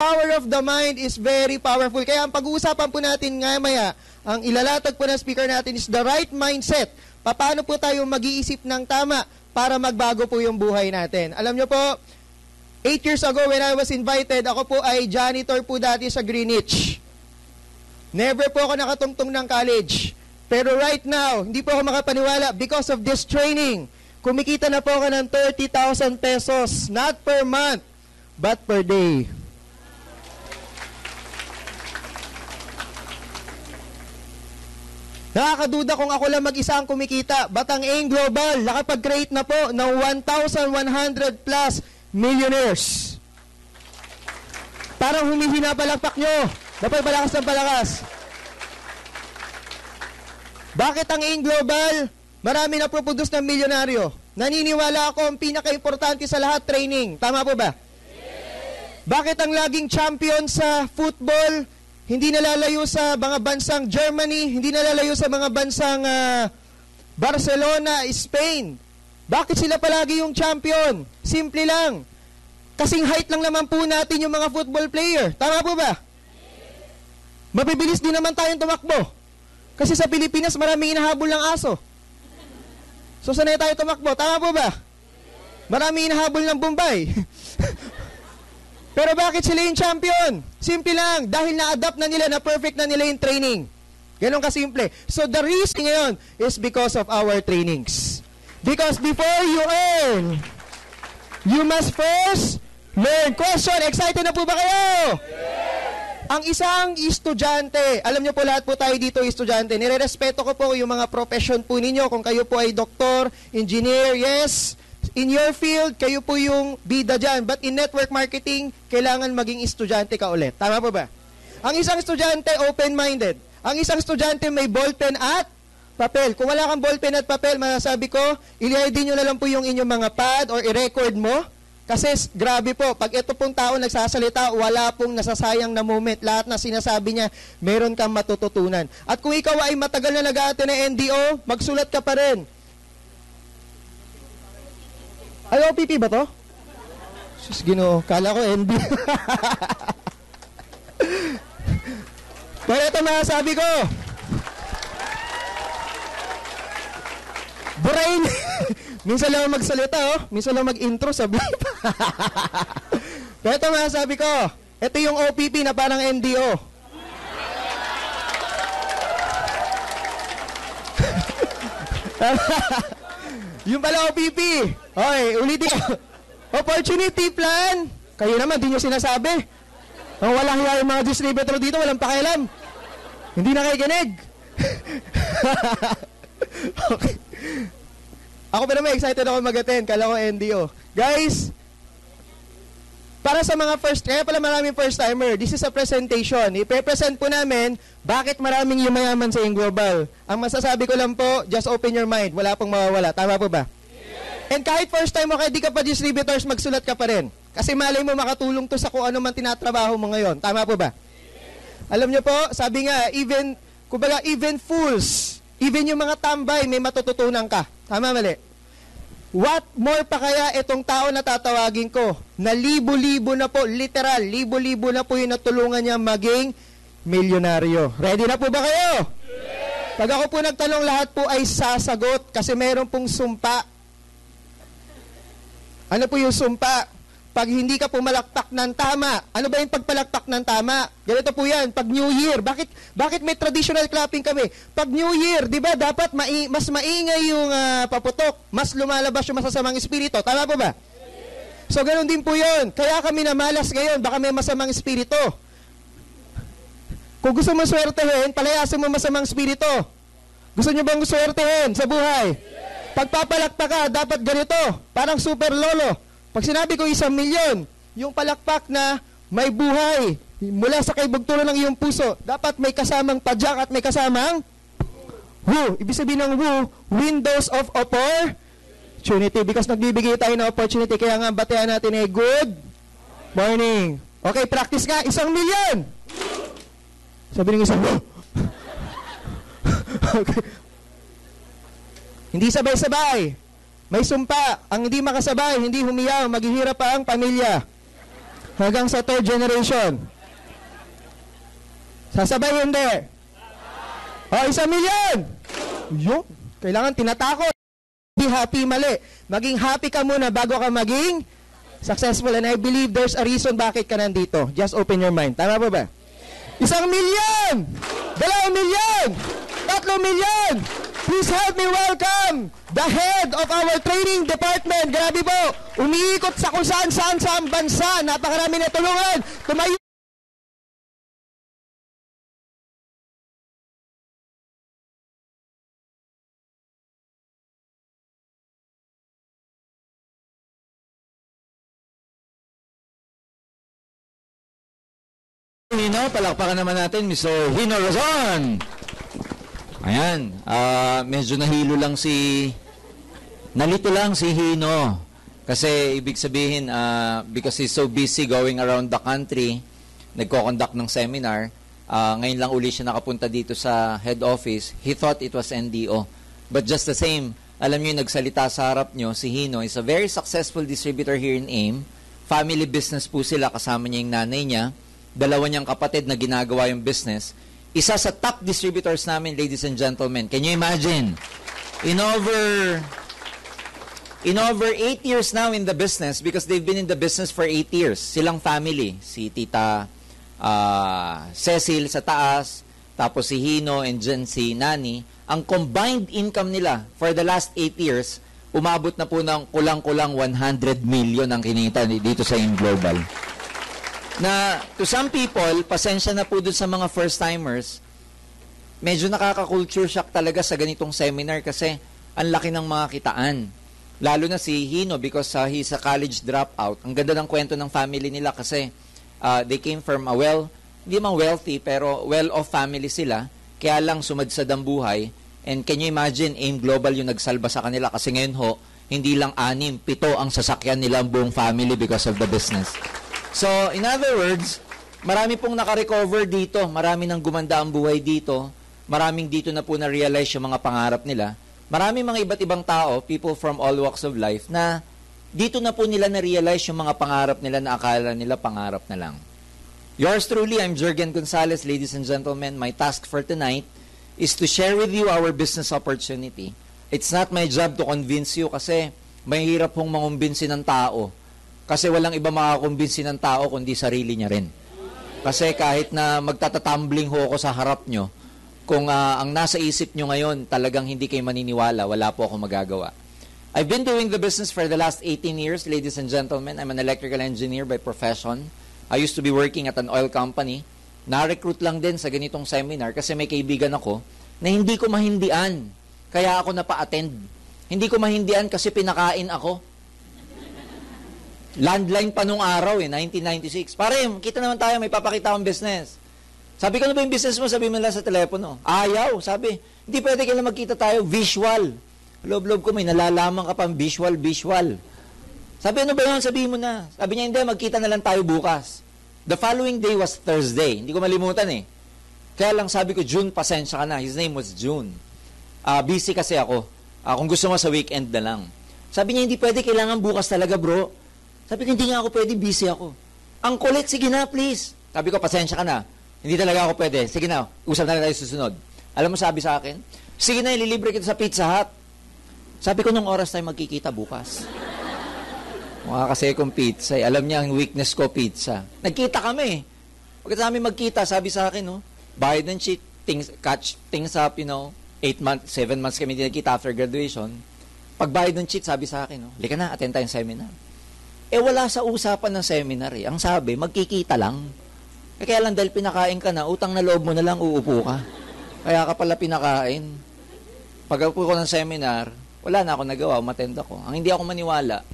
Power of the mind is very powerful. Kaya ang pag-uusapan po natin maya, ang ilalatag po ng speaker natin is the right mindset. Paano po tayo mag-iisip ng tama para magbago po yung buhay natin. Alam nyo po, 8 years ago when I was invited, ako po ay janitor po dati sa Greenwich. Never po ako nakatungtong ng college. Pero right now, hindi po ako makapaniwala because of this training. Kumikita na po ako ng 30,000 pesos, not per month, but per day. Nakakaduda kung ako lang mag-isa ang kumikita. But ang AIM Global, nakapag-create na po ng 1,100 plus millionaires. Parang humihina palakpak nyo. Dapat palakas ng palakas. Bakit ang AIM Global? Marami na produce ng milyonaryo. Naniniwala ako ang pinaka-importante sa lahat, training. Tama po ba? Bakit ang laging champion sa football, hindi nalalayo sa mga bansang Germany, hindi nalalayo sa mga bansang Barcelona, Spain? Bakit sila palagi yung champion? Simple lang. Kasing height lang naman po natin yung mga football player. Tama po ba? Mabibilis din naman tayong tumakbo. Kasi sa Pilipinas, maraming hinahabol ng aso. So, sanay tayo tumakbo. Tama po ba? Maraming hinahabol ng Bombay. Pero bakit sila yung champion? Simple lang. Dahil na-adapt na nila, na-perfect na nila yung training. Ganon kasimple. So, the reason ngayon is because of our trainings. Because before you earn, you must first learn. Question, excited na po ba kayo? Ang isang estudyante, alam niyo po lahat po tayo dito estudyante, nire-respeto ko po yung mga profession po ninyo. Kung kayo po ay doktor, engineer, yes, in your field, kayo po yung bida dyan. But in network marketing, kailangan maging estudyante ka ulit. Tama po ba? Ang isang estudyante, open-minded. Ang isang estudyante may ballpen at papel. Kung wala kang ballpen at papel, masasabi ko, i-ID nyo na lang po yung inyong mga pad or i-record mo. Kasi grabe po, pag ito pong tao nagsasalita, wala pong nasasayang na moment. Lahat na sinasabi niya, meron kang matututunan. At kung ikaw ay matagal na nag-aaten ng NDO, magsulat ka pa rin. Ay, OPP ba to? Sus, Ginoo, kala ko NDO. Pero ito masasabi ko, brain, minsan lang magsalita, minsan lang mag-intro, sabi. Pero ito masasabi ko, ito yung OPP na parang NDO. Yung pala OPP. Okay, ulitin ko. Opportunity plan. Kayo naman, di nyo sinasabi. Ang walang hiya yung mga distributor dito, walang pakialam. Hindi nakikinig. Okay. Ako pa naman, excited ako mag-attend. Kala ko NDO. Guys, para sa mga kaya pala maraming first-timer, this is a presentation. I-present po namin bakit maraming yumayaman sa AIM Global. Ang masasabi ko lang po, just open your mind. Wala pong mawawala. Tama po ba? Yeah. And kahit first time mo, kahit di ka pa distributors, magsulat ka pa rin. Kasi malay mo makatulong to sa kung ano man tinatrabaho mo ngayon. Tama po ba? Yeah. Alam nyo po, sabi nga, even fools, even yung mga tambay, may matututunan ka. Tama, mali? What more pa kaya itong tao na tatawagin ko, na libo-libo na po, literal, libo-libo na po yung natulungan niya maging milyonaryo. Ready na po ba kayo? Yeah! Pag ako po nagtanong, lahat po ay sasagot kasi meron pong sumpa. Ano po yung sumpa? Pag hindi ka pumalakpak ng tama. Ano ba yung pagpalakpak ng tama? Ganito po yan. Pag New Year, bakit may traditional clapping kami? Pag New Year, di ba, dapat mas maingay yung paputok. Mas lumalabas yung masasamang espiritu. Tama po ba? So, ganun din po yun. Kaya kami namalas ngayon. Baka may masamang espiritu. Kung gusto mo swertehin, palayasin mo masamang espiritu. Gusto nyo bang swertehin sa buhay? Pagpapalakpak ka, dapat ganito. Parang super lolo. Pag sinabi ko 1,000,000, yung palakpak na may buhay, mula sa kaibugturan ng iyong puso, dapat may kasamang padyak at may kasamang woo. Ibig sabihin ng woo, windows of opportunity. Because nagbibigay tayo ng opportunity, kaya nga batayan natin ay good morning. Okay, practice nga, 1,000,000. Sabi ng isang woo. Okay. Hindi sabay-sabay. May sumpa, ang hindi makasabay, hindi humiyaw, maghihirap pa ang pamilya. Hanggang sa third generation. Sasabay hindi. O, 1,000,000. Yun. Kailangan tinatakot. Be happy, mali. Maging happy ka muna bago ka maging successful. And I believe there's a reason bakit ka nandito. Just open your mind. Tama ba ba? 1,000,000! 2,000,000! 3,000,000! Please help me welcome the head of our training department. Grabe po. Umiikot sa kung saan-saan sa bansa. Napakarami na tulungan. Tumayo. Hino, palakpakan naman natin, Mr. Hino Razon. Ayan, medyo nalito lang si Hino. Kasi ibig sabihin, because he's so busy going around the country, nagko-conduct ng seminar, ngayon lang uli siya nakapunta dito sa head office, he thought it was NDO. But just the same, alam niyo yung nagsalita sa harap niyo, si Hino is a very successful distributor here in AIM. Family business po sila, kasama niya yung nanay niya. Dalawa niyang kapatid na ginagawa yung business. Isa sa top distributors namin, ladies and gentlemen. Can you imagine? In over 8 years now in the business, because they've been in the business for 8 years. Silang family. Si Tita Cecil sa taas, tapos si Hino and Jen, si Nani. Ang combined income nila for the last 8 years, umabot na po ng kulang-kulang 100 million ang kinita dito sa AIM Global. Na to some people, pasensya na po dun sa mga first-timers, medyo nakaka-culture shock talaga sa ganitong seminar kasi ang laki ng mga kitaan. Lalo na si Hino because he's a college dropout. Ang ganda ng kwento ng family nila kasi they came from a hindi man wealthy, pero well-off family sila. Kaya lang sumadsad ang buhay. And can you imagine, AIM Global yung nagsalba sa kanila kasi ngayon ho, hindi lang 6, 7 ang sasakyan nila ang buong family because of the business. So, in other words, marami pong naka-recover dito, marami nang gumanda ang buhay dito, maraming dito na po na-realize yung mga pangarap nila, maraming mga iba't ibang tao, people from all walks of life, na dito na po nila na-realize yung mga pangarap nila na akala nila pangarap na lang. Yours truly, I'm Jurgen Gonzalez, ladies and gentlemen. My task for tonight is to share with you our business opportunity. It's not my job to convince you kasi mahirap pong mangumbinsi ng tao. Kasi walang iba makakumbinsi ng tao kundi sarili niya rin. Kasi kahit na magtatatumbling ho ako sa harap nyo, kung ang nasa isip nyo ngayon talagang hindi kayo maniniwala, wala po ako magagawa. I've been doing the business for the last 18 years, ladies and gentlemen. I'm an electrical engineer by profession. I used to be working at an oil company. Na-recruit lang din sa ganitong seminar kasi may kaibigan ako na hindi ko mahindian. Kaya ako napa-attend. Hindi ko mahindian kasi pinakain ako. Landline pa nung araw 1996. Pare, kita naman tayo, may papakita akong business. Sabi ko, ano ba yung business mo? Sabi mo lang sa telepono. Ayaw, sabi. Hindi pwede kailan magkita tayo, visual. Loob-loob ko, may nalalaman ka pang visual. Sabi, ano ba yun? Sabi mo na. Sabi niya, hindi, magkita na lang tayo bukas. The following day was Thursday. Hindi ko malimutan eh. Kaya lang sabi ko, June, pasensya ka na. His name was June. Busy kasi ako. Kung gusto mo sa weekend na lang. Sabi niya, hindi pwede, kailangan bukas talaga bro. Sabi ko, hindi nga ako pwede, busy ako. Ang kulit, sige na, please. Sabi ko, pasensya ka na. Hindi talaga ako pwede. Sige na, usap na tayo susunod. Alam mo sabi sa akin? Sige na, ililibre kita sa Pizza Hut. Sabi ko, nung oras tayo magkikita bukas. Mukha kasi kong pizza. Alam niya, ang weakness ko, pizza. Nagkita kami. Pagkatapos namin magkita, sabi sa akin, bayad ng cheat, catch things up, 8 months, 7 months kami hindi nagkita after graduation. Pagbayad ng cheat, sabi sa akin, halika na, attend tayong seminar. Wala sa usapan ng seminar eh. Ang sabi, magkikita lang. Kaya lang dahil pinakain ka na, utang na loob mo na lang, uupo ka. Kaya ka pala pinakain. Pag-upo ko ng seminar, wala na ako nagawa, umattend ako. Ang hindi ako maniwala,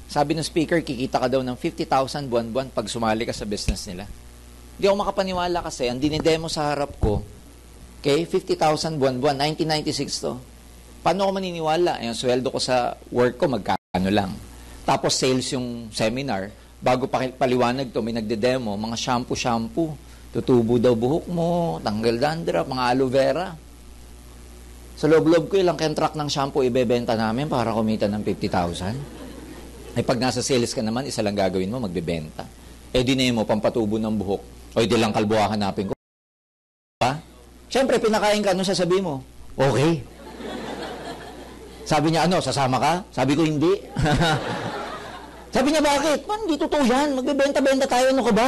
sabi ng speaker, kikita ka daw ng 50,000 buwan-buwan pag sumali ka sa business nila. Hindi ako makapaniwala kasi, ang dinidemo sa harap ko, okay, 50,000 buwan-buwan, 1996 to. Paano ako maniniwala? Yung sweldo ko sa work ko, magkano lang. Tapos sales yung seminar, bago paliwanag to, may nagde-demo, mga shampoo, tutubo daw buhok mo, tanggal dandruff, mga aloe vera. Sa loob-loob ko, ilang contract ng shampoo ibebenta namin para kumita ng 50,000. Ay pag nasa sales ka naman, isa lang gagawin mo, magbebenta. Eh, di mo, pampatubo ng buhok. O, di lang kalbo hanapin ko. Ha? Siyempre, pinakain ka, ano sasabihin mo? Okay. Sabi niya, ano, sasama ka? Sabi ko, hindi. Sabi niya, bakit? Man, hindi totoo yan. Magbebenta-benta tayo, ano ka ba?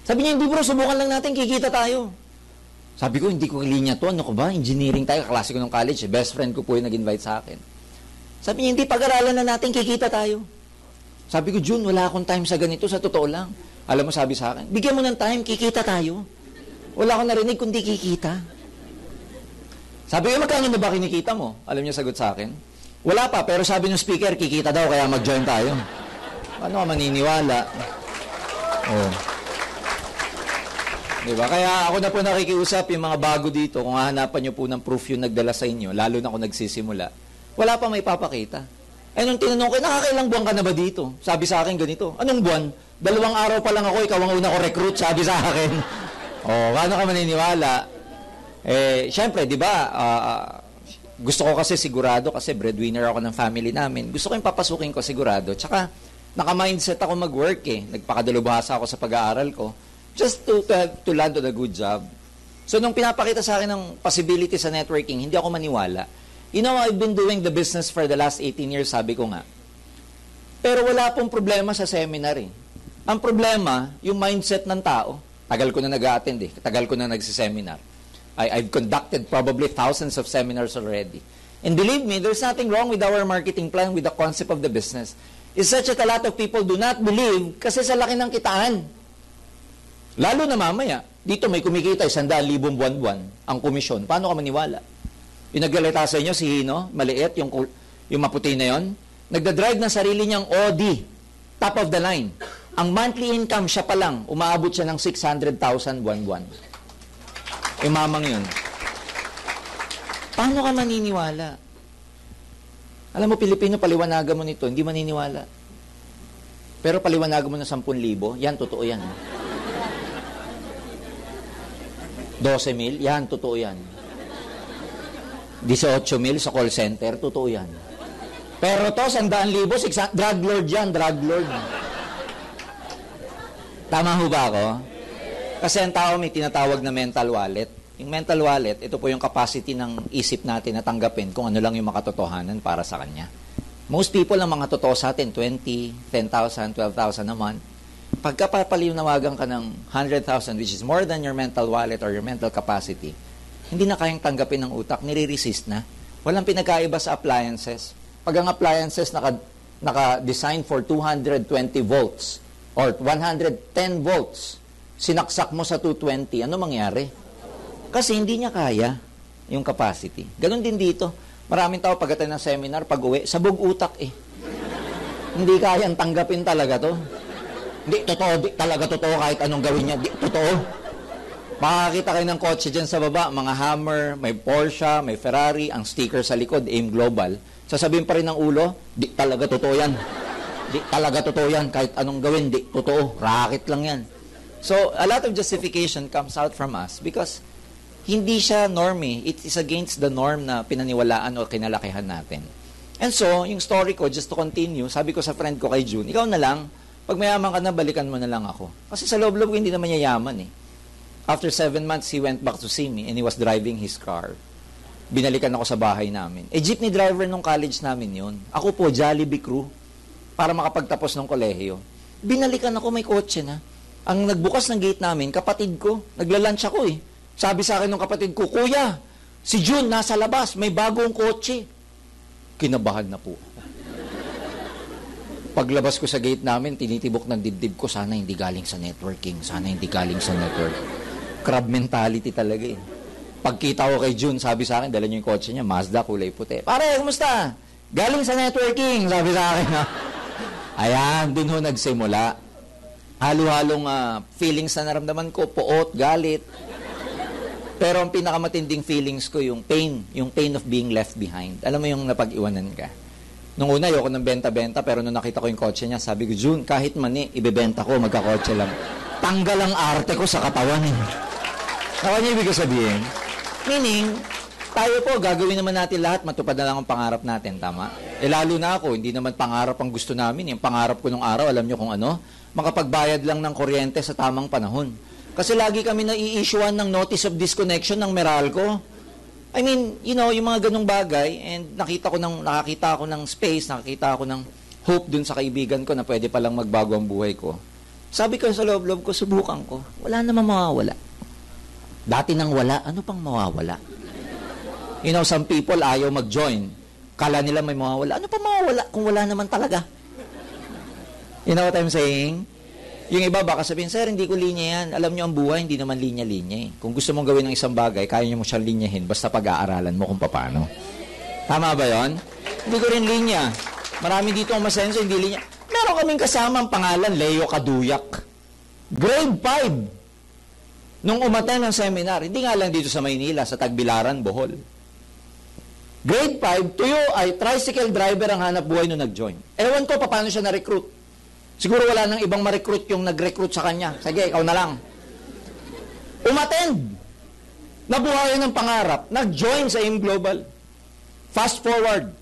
Sabi niya, hindi bro, subukan lang natin, kikita tayo. Sabi ko, hindi ko linya to, ano ka ba? Engineering tayo, kaklase ko ng college. Best friend ko po yung nag-invite sa akin. Sabi niya, hindi, pag-aralan na natin, kikita tayo. Sabi ko, June, wala akong time sa ganito, sa totoo lang. Alam mo, sabi sa akin, bigyan mo ng time, kikita tayo. Wala akong narinig kundi kikita. Sabi ko, magkano na ba kinikita mo? Alam niya sagot sa akin, wala pa, pero sabi ng speaker, kikita daw, kaya mag-join tayo. Paano ka maniniwala? Oh. Diba? Kaya ako na po nakikiusap yung mga bago dito, kung hahanapan nyo po ng proof yung nagdala sa inyo, lalo na kung nagsisimula, wala pa may papakita. Eh, nung tinanong ko, nakakailang buwan ka na ba dito? Sabi sa akin ganito, anong buwan? 2 araw pa lang ako, ikaw ang una ko recruit, sabi sa akin. Paano ka maniniwala? Eh, syempre, di ba, gusto ko kasi sigurado, kasi breadwinner ako ng family namin, gusto ko yung papasukin ko sigurado. Tsaka, naka-mindset ako mag-work eh. Nagpakadalubhasa ako sa pag-aaral ko. Just to land on a good job. So, nung pinapakita sa akin ng possibility sa networking, hindi ako maniwala. You know, I've been doing the business for the last 18 years, sabi ko nga. Pero wala pong problema sa seminar eh. Ang problema, yung mindset ng tao. Tagal ko na nag-a-attend eh. Tagal ko na nagsiseminar. I've conducted probably thousands of seminars already. And believe me, there's nothing wrong with our marketing plan, with the concept of the business. It's such that a lot of people do not believe kasi sa laki ng kitaan. Lalo na mamaya, dito may kumikita 100,000 buwan-buwan ang komisyon. Paano ka maniwala? Yung naglalita sa inyo, si Hino, maliit, yung maputi na yon, nagdadrive ng sarili niyang Audi, top of the line. Ang monthly income siya pa lang, umaabot siya ng 600,000 buwan-buwan. Mamang yun. Paano ka maniniwala? Alam mo, Pilipino, paliwanagan mo nito, hindi maniniwala. Pero paliwanagan mo ng 10,000, yan, totoo yan. 12,000, yan, totoo yan. 18,000 sa call center, totoo yan. Pero to, 100,000, drug lord yan, drug lord. Tama ho ba ako? Kasi ang tao may tinatawag na mental wallet. Yung mental wallet, ito po yung capacity ng isip natin na tanggapin kung ano lang yung makatotohanan para sa kanya. Most people ang mga totoo sa atin, 20, 10,000, 12,000 a month. Pagka papaliwanawagan ka ng 100,000, which is more than your mental wallet or your mental capacity, hindi na kayang tanggapin ng utak, nire-resist na. Walang pinagkaiba sa appliances. Pag ang appliances naka-design for 220 volts or 110 volts, sinaksak mo sa 220, ano mangyari? Kasi hindi niya kaya yung capacity. Ganon din dito. Maraming tao pagdating ng seminar, pag-uwi, sabog utak eh. Hindi kayang tanggapin talaga to. Hindi, totoo, di, talaga totoo kahit anong gawin niya. Di, totoo. Makakita kayo ng kotse dyan sa baba, mga Hummer, may Porsche, may Ferrari, ang sticker sa likod, AIM Global. Sasabihin pa rin ng ulo, di talaga totoo yan. Di talaga totoo yan, kahit anong gawin, di totoo, racket lang yan. So, a lot of justification comes out from us because hindi siya norm eh. It is against the norm na pinaniwalaan o kinalakihan natin. And so, yung story ko, just to continue, sabi ko sa friend ko kay June, ikaw na lang, pag mayaman ka na, balikan mo na lang ako. Kasi sa loob-loob ko, hindi naman yayaman eh. After 7 months, he went back to see me and he was driving his car. Binalikan ako sa bahay namin. Jeepney driver nung college namin yun. Ako po, Jollibee crew, para makapagtapos ng kolehiyo. Binalikan ako, may kotse na. Ang nagbukas ng gate namin, kapatid ko, naglalunch ako eh. Sabi sa akin ng kapatid ko, Kuya, si June nasa labas, may bagong kotse. Kinabahan na po. Paglabas ko sa gate namin, tinitibok ng dibdib ko, sana hindi galing sa networking, sana hindi galing sa network. Crab mentality talaga eh. Pagkita ko kay June, sabi sa akin, dala niyo yung kotse niya, Mazda, kulay puti. Pare, kumusta? Galing sa networking, sabi sa akin. Ayan, dun ho nagsimula. Halo-halong feelings na naramdaman ko, poot, galit. Pero ang pinakamatinding feelings ko, yung pain of being left behind. Alam mo yung napag-iwanan ka. Nung una, ayoko ng benta-benta, pero nung nakita ko yung kotse niya, sabi ko, June, kahit mani, ibebenta ko, magkakotse lang. Tanggal ang arte ko sa katawan eh. Ako niya ibig sabihin? Meaning, tayo po, gagawin naman natin lahat, matupad na lang ang pangarap natin, tama? Lalo na ako, hindi naman pangarap ang gusto namin. Yung pangarap ko nung araw, alam nyo kung ano? Makapagbayad lang ng kuryente sa tamang panahon. Kasi lagi kami na-i-issuean ng notice of disconnection ng Meralco. I mean, you know, yung mga ganung bagay, and nakakita ako ng space, nakakita ako ng hope dun sa kaibigan ko na pwede palang magbago ang buhay ko. Sabi ko sa loob-loob ko, subukan ko. Wala namang mawawala. Dati nang wala, ano pang mawawala? You know, some people ayaw mag-join. Kala nila may mawawala. Ano pa mawawala kung wala naman talaga? You know what I'm saying? Yung iba baka sabihin, sir, hindi ko linya yan. Alam nyo, ang buhay, hindi naman linya-linya eh. Kung gusto mong gawin ng isang bagay, kaya nyo mo siyang linyahin, basta pag-aaralan mo kung paano. Tama ba yon? Hindi ko rin linya. Marami dito ang masenso, hindi linya. Meron kaming kasama ang pangalan, Leo Kaduyak. Grade 5. Nung umaten ng seminar, hindi nga lang dito sa Maynila, sa Tagbilaran, Bohol. Grade 5, tuyo ay tricycle driver ang hanap buhay nung nag-join. Ewan ko paano siya na-recruit. Siguro wala nang ibang ma-recruit yung nag-recruit sa kanya. Sige, ikaw na lang. Umattend. Nabuhayan ng pangarap. Nag-join sa AIM Global. Fast forward.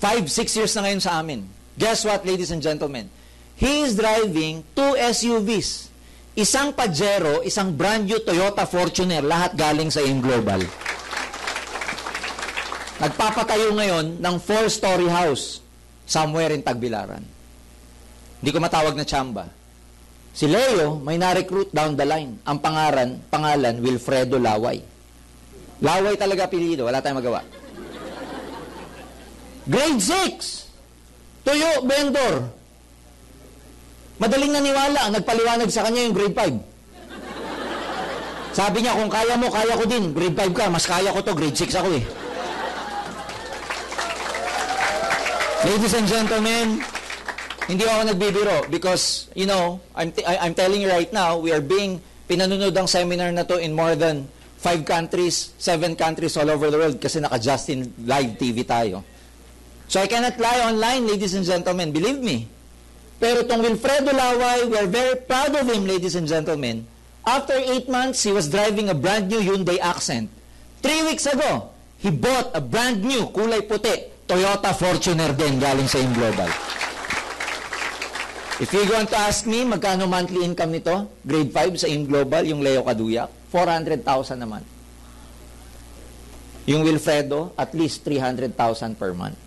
5-6 years na ngayon sa amin. Guess what, ladies and gentlemen? He is driving 2 SUVs. Isang Pajero, isang brand new Toyota Fortuner. Lahat galing sa AIM Global. Nagpapatayo ngayon ng 4-story house somewhere in Tagbilaran. Hindi ko matawag na tsamba. Si Leo, may na-recruit down the line. Ang pangalan, Wilfredo Laway. Laway talaga apelyido, wala tayong magawa. Grade 6, tuyo, vendor. Madaling naniwala, ang nagpaliwanag sa kanya yung grade 5. Sabi niya, kung kaya mo, kaya ko din. Grade 5 ka, mas kaya ko to, grade 6 ako eh. Ladies and gentlemen, hindi ako nagbibiro because, you know, I'm telling you right now, we are being pinanunod ang seminar na to in more than 5 countries, 7 countries all over the world kasi naka-Justin live TV tayo. So I cannot lie online, ladies and gentlemen, believe me. Pero tong Wilfredo Laway, we are very proud of him, ladies and gentlemen. After 8 months, he was driving a brand new Hyundai Accent. 3 weeks ago, he bought a brand new, kulay puti, Toyota Fortuner din galing sa AIM Global. If you're going to ask me, magkano monthly income nito? Grade 5 sa AIM Global, yung Leo Kaduyak, 400,000 naman. Yung Wilfredo, at least 300,000 per month.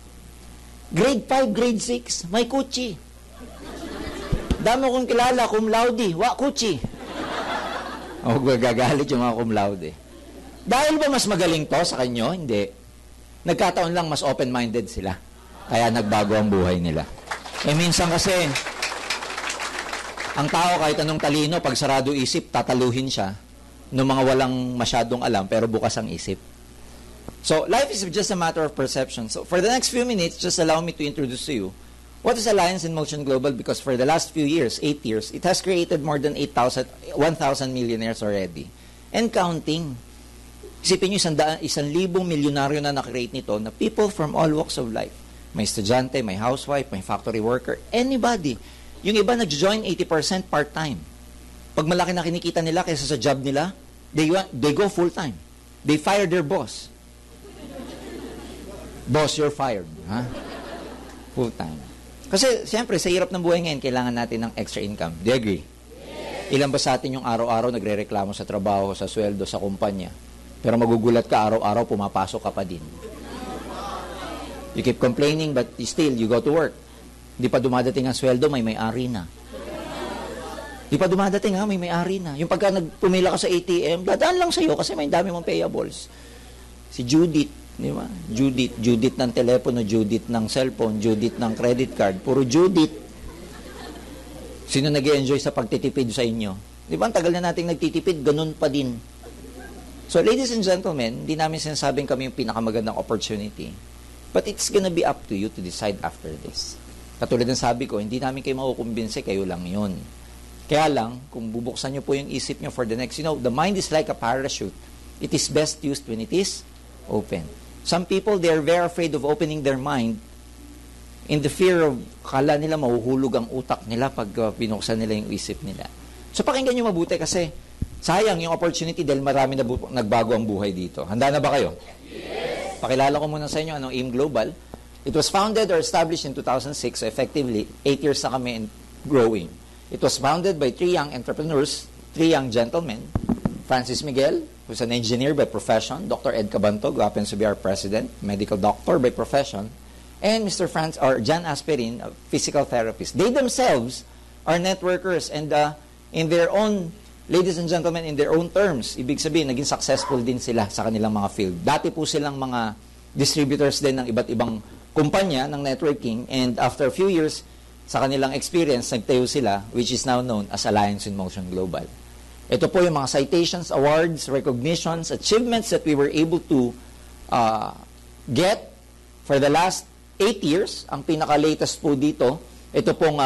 Grade 5, grade 6, may kutsi. Dami kong kilala, cum laude, wa kutsi. O, gagalit yung mga cum laude. Dahil ba mas magaling to sa kanyo? Hindi. Nagkataon lang mas open-minded sila. Kaya nagbago ang buhay nila. Minsan kasi, ang tao kahit anong talino, pag sarado isip, tataluhin siya ng mga walang masyadong alam, pero bukas ang isip. So, life is just a matter of perception. So, for the next few minutes, just allow me to introduce to you what is Alliance in Motion Global, because for the last few years, 8 years, it has created more than 1,000 millionaires already. And counting. Isipin nyo, 100,000 milyonaryo na nakreate nito na people from all walks of life. May estudyante, may housewife, may factory worker, anybody. Yung iba nag-join 80% part-time. Pag malaki na kinikita nila kaysa sa job nila, they go full-time. They fire their boss. Boss, you're fired. Ha? Full-time. Kasi, siyempre, sa hirap ng buhay ngayon, kailangan natin ng extra income. Do you agree? Yes. Ilan ba sa atin yung araw-araw nagre-reklamo sa trabaho, sa sweldo, sa kumpanya? Pero magugulat ka, araw-araw pumapasok ka pa din. You keep complaining, but still, you go to work. Di pa dumadating ang sweldo, may may-ari na. Di pa dumadating ha, may may-ari na. Yung pagka pumila ka sa ATM, dadaan lang sa'yo kasi may dami mong payables. Si Judith, di ba? Judith ng telepono, Judith ng cellphone, Judith ng credit card. Puro Judith. Sino nag-enjoy sa pagtitipid sa inyo? Di ba, ang tagal na nating nagtitipid, ganun pa din. So, ladies and gentlemen, hindi namin sinasabing kami yung pinakamagandang opportunity. But it's gonna be up to you to decide after this. Katulad ng sabi ko, hindi namin kayo makukumbinse, kayo lang yun. Kaya lang, kung bubuksan nyo po yung isip nyo for the next, you know, the mind is like a parachute. It is best used when it is open. Some people, they are very afraid of opening their mind in the fear of, kala nila mahuhulog ang utak nila pag binuksan nila yung isip nila. So, pakinggan nyo mabuti kasi sayang yung opportunity dahil marami na nagbago ang buhay dito. Handa na ba kayo? Yes! Pakilala ko muna sa inyo anong AIM Global. It was founded or established in 2006, so effectively, 8 years na kami and growing. It was founded by 3 young entrepreneurs, 3 young gentlemen, Francis Miguel, who's an engineer by profession, Dr. Ed Cabantog, who happens to be our president, medical doctor by profession, and Mr. Jan Asperin, a physical therapist. They themselves are networkers and in their own, ladies and gentlemen, in their own terms, ibig sabihin, naging successful din sila sa kanilang mga field. Dati po silang mga distributors din ng iba't ibang kumpanya ng networking, and after a few years, sa kanilang experience, nagtayo sila, which is now known as Alliance in Motion Global. Ito po yung mga citations, awards, recognitions, achievements that we were able to get for the last 8 years. Ang pinaka-latest po dito, ito pong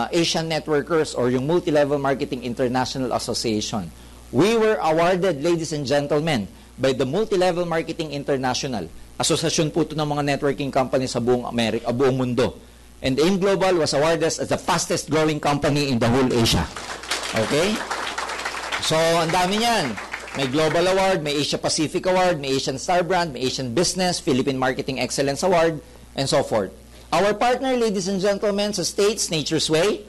Asian Networkers or yung Multi-Level Marketing International Association. We were awarded, ladies and gentlemen, by the Multi-Level Marketing International. Asosasyon po ito ng mga networking company sa buong buong mundo. And AIM Global was awarded as the fastest growing company in the whole Asia. Okay? So, ang dami niyan. May Global Award, may Asia Pacific Award, may Asian Star Brand, may Asian Business, Philippine Marketing Excellence Award, and so forth. Our partner, ladies and gentlemen, sa States, Nature's Way,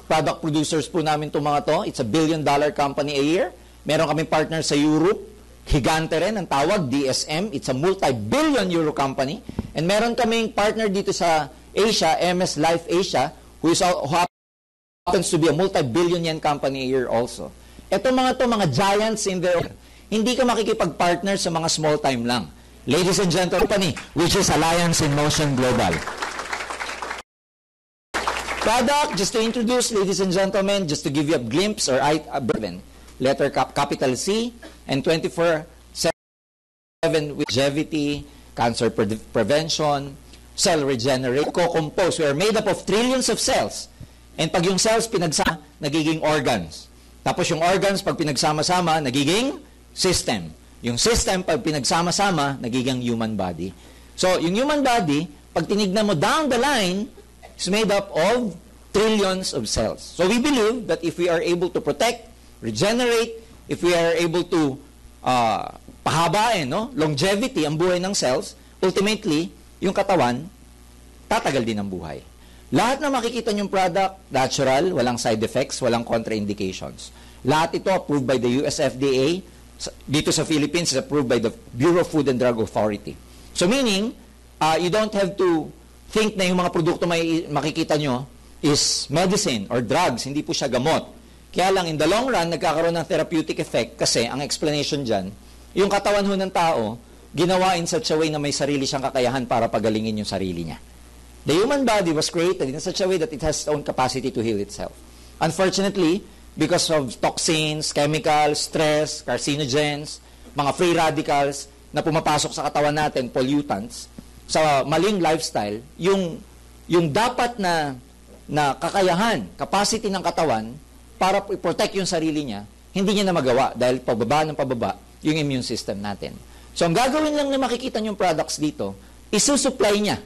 product producers po namin itong mga to. It's a $1 billion company a year. Meron kaming partner sa Europe, Higante rin, ang tawag, DSM. It's a multi-billion euro company. And meron kaming partner dito sa Asia, MS Life Asia, who happens to be a multi-billion yen company a year also. Ito mga giants in their own. Hindi ka makikipag-partner sa mga small time lang. Ladies and gentlemen, company, which is Alliance in Motion Global. Product, just to introduce, ladies and gentlemen, just to give you a glimpse or a letter capital C, and 24/7 with longevity, cancer prevention, cell regenerate, co-compose. We are made up of trillions of cells. And pag yung cells pinagsama, nagiging organs. Tapos yung organs, pag pinagsama-sama, nagiging system. Yung system, pag pinagsama-sama, nagiging human body. So, yung human body, pag tinignan mo down the line, is made up of trillions of cells. So, we believe that if we are able to protect, regenerate, if we are able to pahabain, longevity, ang buhay ng cells, ultimately, yung katawan, tatagal din ang buhay. Lahat na makikita niyong product, natural, walang side effects, walang contraindications. Lahat ito approved by the US FDA. Dito sa Philippines, is approved by the Bureau of Food and Drug Authority. So meaning, you don't have to think na yung mga produkto makikita nyo is medicine or drugs. Hindi po siya gamot. Kaya lang, in the long run, nagkakaroon ng therapeutic effect kasi ang explanation dyan, yung katawan ho ng tao, ginawa in such a way na may sarili siyang kakayahan para pagalingin yung sarili niya. The human body was created in such a way that it has its own capacity to heal itself. Unfortunately, because of toxins, chemicals, stress, carcinogens, mga free radicals na pumapasok sa katawan natin, pollutants, sa maling lifestyle, yung dapat na kakayahan, capacity ng katawan para i-protect yung sarili niya, hindi niya na magawa dahil pababa yung immune system natin. So, ang gagawin lang na makikita yung products dito, isusupply niya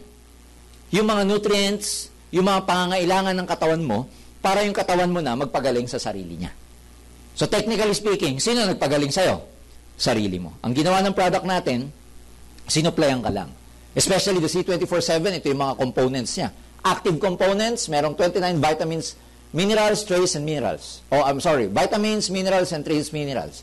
yung mga nutrients, yung mga pangangailangan ng katawan mo, para yung katawan mo na magpagaling sa sarili niya. So, technically speaking, sino nagpagaling sa'yo? Sarili mo. Ang ginawa ng product natin, sinupplyan ka lang. Especially the C24/7, ito yung mga components niya. Active components, merong 29 vitamins, minerals, trace, and minerals. Vitamins, minerals, and trace minerals.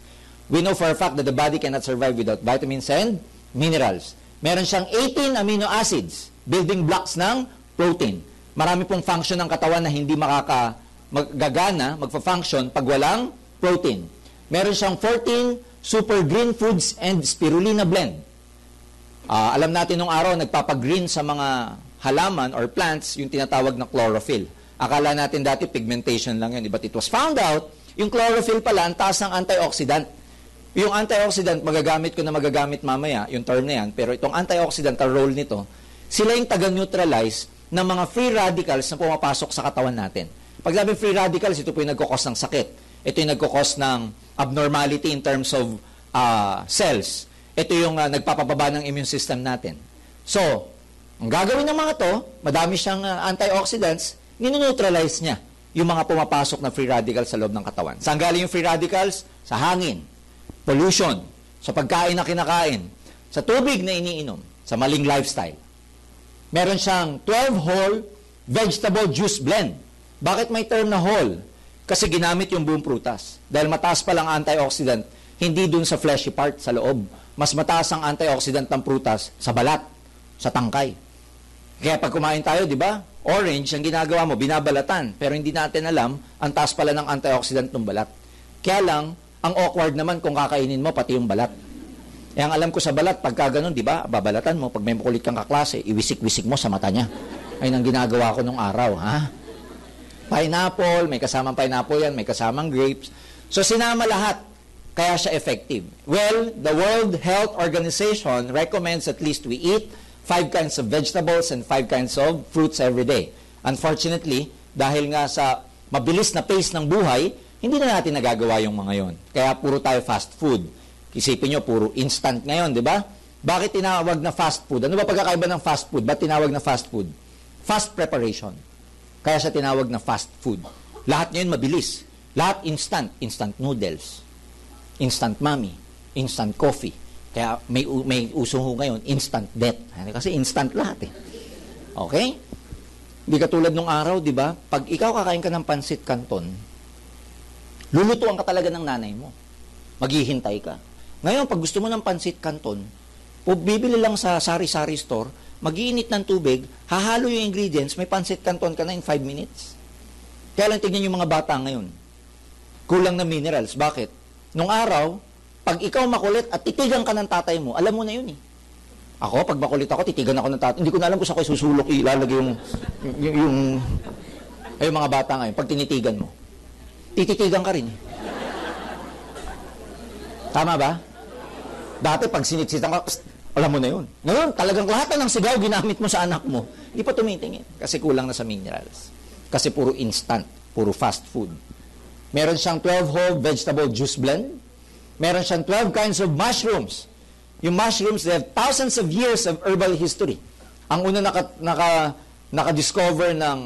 We know for a fact that the body cannot survive without vitamins and minerals. Meron siyang 18 amino acids, building blocks ng protein. Marami pong function ng katawan na hindi magfa-function pag walang protein. Meron siyang 14 super green foods and spirulina blend. Alam natin nung araw, nagpapagreen sa mga halaman or plants yung tinatawag na chlorophyll. Akala natin dati pigmentation lang yun. But it was found out, yung chlorophyll pala, ang taas ng antioxidant. Yung antioxidant, magagamit mamaya, yung term na yan, pero itong antioxidant, ang role nito, sila yung taga-neutralize ng mga free radicals na pumapasok sa katawan natin. Pag sabi free radicals, ito po yung nagkukos ng sakit. Ito yung nagkukos ng abnormality in terms of cells. Ito yung nagpapababa ng immune system natin. So, ang gagawin ng mga to, madami siyang antioxidants, nineutralize niya yung mga pumapasok na free radicals sa loob ng katawan. Saan galing yung free radicals? Sa hangin, pollution, sa pagkain na kinakain, sa tubig na iniinom, sa maling lifestyle. Meron siyang 12 whole vegetable juice blend. Bakit may term na whole? Kasi ginamit yung buong prutas. Dahil mataas pa lang antioxidant, hindi dun sa fleshy part, sa loob. Mas mataas ang antioxidant ng prutas sa balat, sa tangkay. Kaya pag kumain tayo, di ba? Orange, ang ginagawa mo, binabalatan. Pero hindi natin alam, ang taas pala ng antioxidant ng balat. Kaya lang, ang awkward naman kung kakainin mo, pati yung balat. Ang alam ko sa balat, pagka ganun, di ba? Babalatan mo, pag may makulit kang kaklase, iwisik-wisik mo sa mata niya. Ayun ang ginagawa ko nung araw, ha? Pineapple, may kasamang pineapple yan, may kasamang grapes. So, sinama lahat. Kaya siya effective. Well, the World Health Organization recommends at least we eat 5 kinds of vegetables and 5 kinds of fruits every day. Unfortunately, dahil nga sa mabilis na pace ng buhay, hindi na natin nagagawa yung mga yon. Kaya puro tayo fast food. Isipin nyo, puro instant ngayon, di ba? Bakit tinawag na fast food? Ano ba pagkakaiba ng fast food? Ba't tinawag na fast food? Fast preparation. Kaya siya tinawag na fast food. Lahat ngayon mabilis. Lahat instant. Instant noodles. Instant mami. Instant coffee. Kaya may uso ho ngayon, instant death. Kasi instant lahat eh. Okay? Di katulad nung araw, di ba? Pag ikaw kakain ka ng pansit canton, lulutuan ka talaga ng nanay mo. Maghihintay ka. Ngayon, pag gusto mo ng pansit canton, bibili lang sa sari-sari store, mag-iinit ng tubig, hahalo yung ingredients, may pansit canton ka na in 5 minutes. Kaya lang tignan yung mga bata ngayon. Kulang na minerals. Bakit? Nung araw, pag ikaw makulit at titigan ka ng tatay mo, alam mo na yun eh. Ako, pag makulit ako, titigan ako ng tatay. Hindi ko na alam kung saan ko susulok, ilalagay yung mga bata ngayon, pag tinitigan mo. Tititigan ka rin eh. Tama ba? Dati, pag sinitsitan ka, alam mo na yun. Ngayon, talagang lahat ng sigaw ginamit mo sa anak mo, hindi pa tumitingin. Kasi kulang na sa minerals. Kasi puro instant, puro fast food. Meron siyang 12 whole vegetable juice blend. Meron siyang 12 kinds of mushrooms. Yung mushrooms, they have thousands of years of herbal history. Ang una naka-discover ng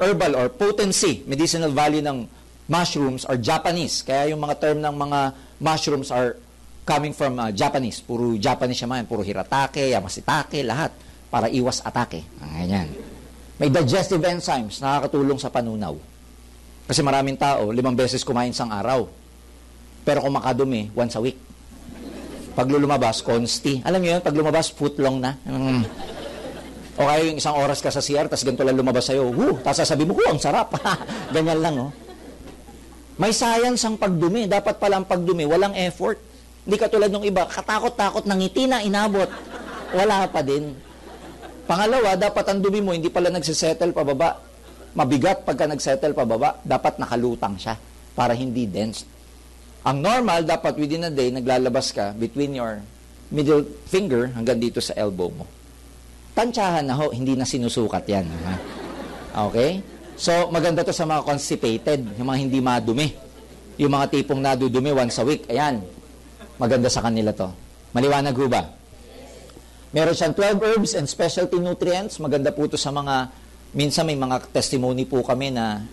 herbal or potency, medicinal value ng mushrooms are Japanese. Kaya yung mga term ng mga mushrooms are coming from Japanese. Puro Japanese siya man. Puro hiratake, yamasitake, lahat. Para iwas atake. Ganyan. May digestive enzymes, nakakatulong sa panunaw. Kasi maraming tao, 5 beses kumain sang araw. Pero kung makadumi, once a week. Pag lumabas, consti. Alam niyo yun, pag lumabas, footlong na. O kaya yung 1 oras ka sa CR, tapos ganito lang lumabas sa'yo, tapos sasabi mo, ang sarap. Ganyan lang, oh. May science ang pagdumi. Dapat pala ang pagdumi, walang effort. Hindi katulad ng iba, katakot-takot, nangiti na, inabot. Wala pa din. Pangalawa, dapat ang dumi mo, hindi pala nagsisettle pababa. Mabigat pagka nagsettle pababa, dapat nakalutang siya para hindi dense. Ang normal, dapat within a day, naglalabas ka between your middle finger hanggang dito sa elbow mo. Tansyahan na ho, hindi na sinusukat yan. Ha? Okay? So, maganda to sa mga constipated, yung mga hindi madumi. Yung mga tipong nadudumi once a week, ayan. Maganda sa kanila to. Maliwanag ho ba? Meron siyang 12 herbs and specialty nutrients. Maganda po to sa mga, minsan may mga testimony po kami na,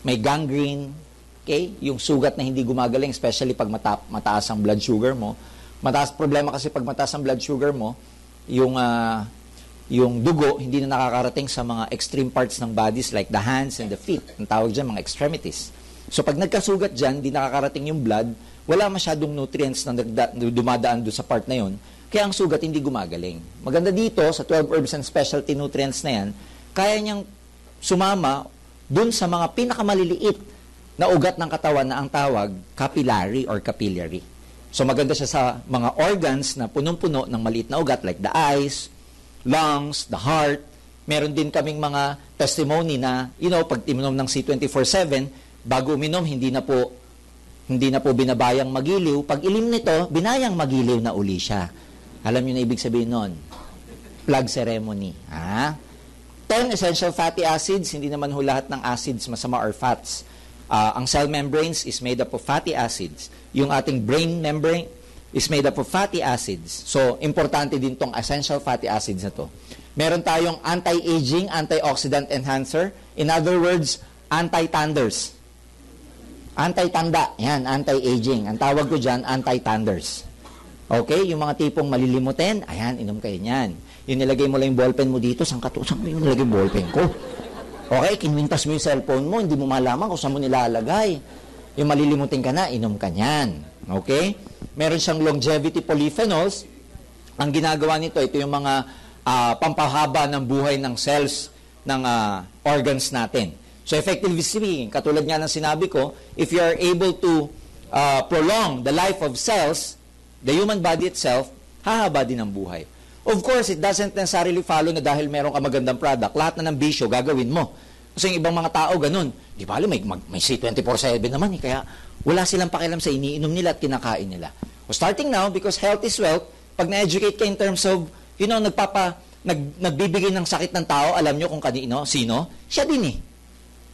may gangrene, okay? Yung sugat na hindi gumagaling, especially pag mataas ang blood sugar mo. Problema kasi pag mataas ang blood sugar mo, yung dugo hindi na nakakarating sa mga extreme parts ng bodies like the hands and the feet. Ang tawag dyan, mga extremities. So pag nagkasugat dyan, hindi nakakarating yung blood, wala masyadong nutrients na dumadaan doon sa part na yun, kaya ang sugat hindi gumagaling. Maganda dito, sa 12 herbs and specialty nutrients na yan, kaya niyang sumama doon sa mga pinakamaliliit na ugat ng katawan na ang tawag capillary or capillary. So maganda siya sa mga organs na punong-puno ng maliit na ugat like the eyes, lungs, the heart. Meron din kaming mga testimony na, pag iminom ng C24/7, bago uminom, hindi na po binabayang magiliw. Pag ilim nito, binayang magiliw na uli siya. Alam niyo na ibig sabihin nun? Plug ceremony. 10 essential fatty acids, hindi naman ho lahat ng acids masama or fats. Ang cell membranes is made up of fatty acids. Yung ating brain membrane is made up of fatty acids. So, importante din tong essential fatty acids na to. Meron tayong anti-aging, antioxidant enhancer. In other words, anti-tanders. Anti-tanda. Yan, anti-aging. Ang tawag ko dyan, anti-tanders. Okay? Yung mga tipong malilimutin, ayan, inom kayo niyan. Yung nilagay mo lang yung ballpen mo dito, saan ko yung nilagay yung ballpen ko? Okay, kinwintas mo yung cellphone mo, hindi mo malaman kung saan mo nilalagay. Yung malilimutin ka na, inom ka niyan. Okay? Meron siyang longevity polyphenols. Ang ginagawa nito, ito yung mga pampahaba ng buhay ng cells ng organs natin. So effectively speaking, katulad nga ng sinabi ko, if you are able to prolong the life of cells, the human body itself, hahaba din ang buhay. Of course, it doesn't necessarily follow na dahil meron ka magandang product, lahat na ng bisyo gagawin mo. Kasi yung ibang mga tao ganun, di ba, may C24/7 naman, kaya wala silang pakialam sa iniinom nila at kinakain nila. So starting now, because health is wealth, pag na-educate ka in terms of, nagbibigay ng sakit ng tao, alam nyo kung kanino, sino? Siya din eh.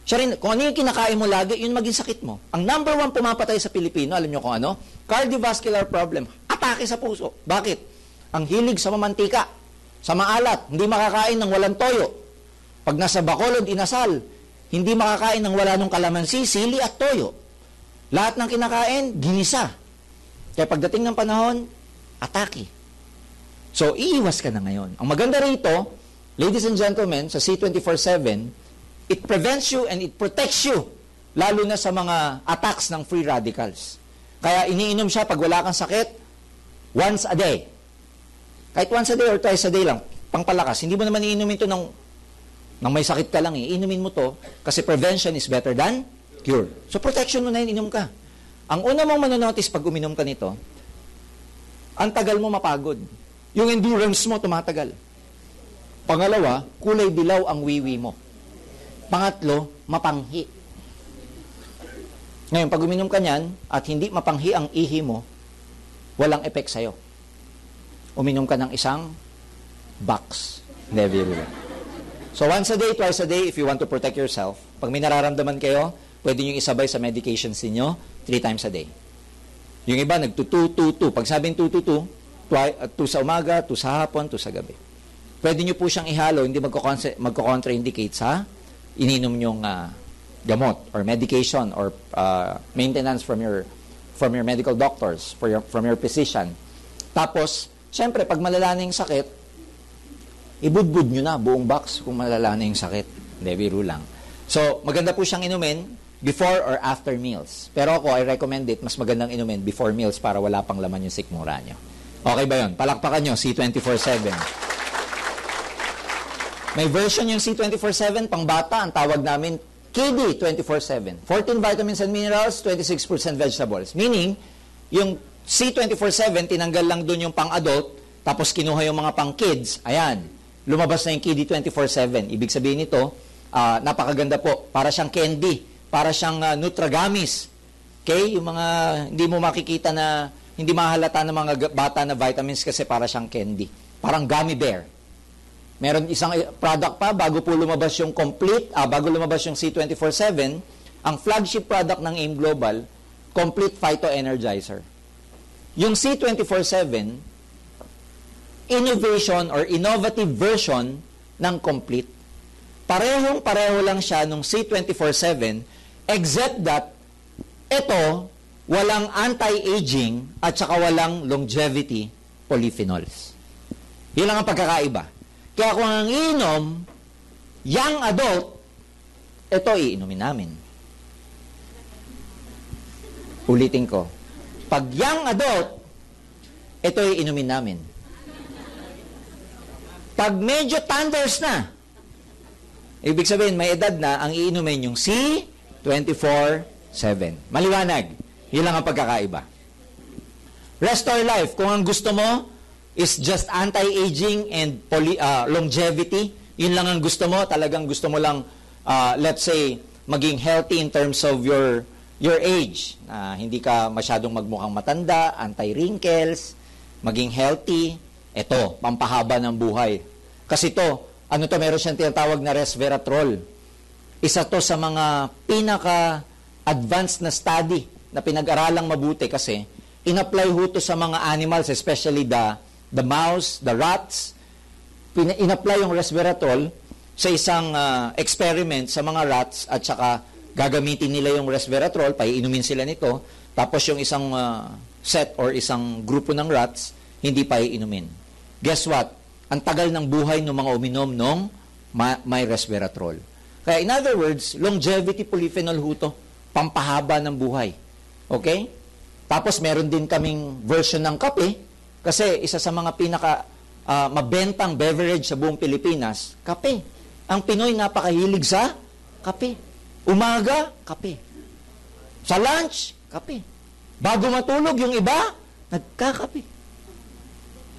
Siya rin, kung ano yung kinakain mo lagi, yun maging sakit mo. Ang number 1 pumapatay sa Pilipino, alam nyo kung ano? Cardiovascular problem. Atake sa puso. Bakit? Ang hilig sa mamantika, sa maalat, hindi makakain ng walang toyo. Pag nasa Bacolod, inasal, hindi makakain ng wala nung kalamansi, sili at toyo. Lahat ng kinakain, ginisa. Kaya pagdating ng panahon, atake. So, iiwas ka na ngayon. Ang maganda rito, ladies and gentlemen, sa C24/7, it prevents you and it protects you, lalo na sa mga attacks ng free radicals. Kaya iniinom siya pag wala kang sakit, once a day. Kahit once a day or twice a day lang, pangpalakas. Hindi mo naman iinumin ito nang may sakit ka lang eh. Inumin mo to kasi prevention is better than cure. So protection mo na yun, inom ka. Ang una mong manonotice pag uminom ka nito, ang tagal mo mapagod. Yung endurance mo tumatagal. Pangalawa, kulay dilaw ang wiwi mo. Pangatlo, mapanghi. Ngayon, pag uminom ka niyan at hindi mapanghi ang ihi mo, walang effect sa'yo. Uminom ka ng isang box. Never. So once a day, twice a day, if you want to protect yourself, pag may nararamdaman kayo, pwede nyo isabay sa medications ninyo 3 times a day. Yung iba, nagtutu. Pag sabing 2 sa umaga, 2 sa hapon, 2 sa gabi. Pwede nyo po siyang ihalo, hindi magko-contraindicate sa ininom nyong gamot or medication or maintenance from your medical doctors, from your physician. Tapos, siyempre, pag malala na yung sakit, ibudbud nyo na buong box kung malala na yung sakit. Hindi, biro lang. So, maganda po siyang inumin before or after meals. Pero ako, I recommend it, mas magandang inumin before meals para wala pang laman yung sikmura nyo. Okay ba yun? Palakpakan nyo, C24/7. May version yung C24/7, pang bata, ang tawag namin, KD 24/7. 14 vitamins and minerals, 26% vegetables. Meaning, yung C24/7, tinanggal lang dun yung pang-adult, tapos kinuha yung mga pang-kids. Ayan, lumabas na yung KD 24/7. Ibig sabihin nito, napakaganda po. Para siyang candy, para siyang Nutragamis. Okay? Yung mga hindi mo makikita na, hindi mahalata ng mga bata na vitamins kasi para siyang candy. Parang gummy bear. Meron isang product pa, bago po lumabas yung bago lumabas yung C24/7, ang flagship product ng AIM Global, Complete Phyto Energizer. Yung C24/7, innovation or innovative version ng Complete. Parehong-pareho lang siya nung C24/7, except that ito, walang anti-aging at saka walang longevity polyphenols. Yun lang ang pagkakaiba. Kaya kung ang iinom, young adult, ito iinumin namin. Ulitin ko. Pag young adult, ito iinumin namin. Pag medyo thunders na, ibig sabihin, may edad na, ang iinumin yung C24/7. Maliwanag. Yun lang ang pagkakaiba. Restore Life, kung ang gusto mo is just anti-aging and longevity, yun lang ang gusto mo, talagang gusto mo lang, let's say, maging healthy in terms of your age. Hindi ka masyadong magmukhang matanda, anti-wrinkles, maging healthy, ito, pampahaba ng buhay. Kasi ito, meron siyang tinatawag na resveratrol. Isa to sa mga pinaka-advanced na study na pinag-aralang mabuti kasi in-apply ho to sa mga animals, especially the mouse, the rats. In-apply yung resveratrol sa isang experiment sa mga rats at saka gagamitin nila yung resveratrol, paiinumin sila nito, tapos yung isang set or isang grupo ng rats, hindi paiinumin. Guess what? ang tagal ng buhay ng mga uminom ng may resveratrol. Kaya in other words, longevity polyphenol ho to, pampahaba ng buhay. Okay? Tapos meron din kaming version ng kape, kasi isa sa mga pinaka mabentang beverage sa buong Pilipinas, kape. Ang Pinoy napakahilig sa kape. Umaga, kape. Sa lunch, kape. Bago matulog, yung iba, nagkakape.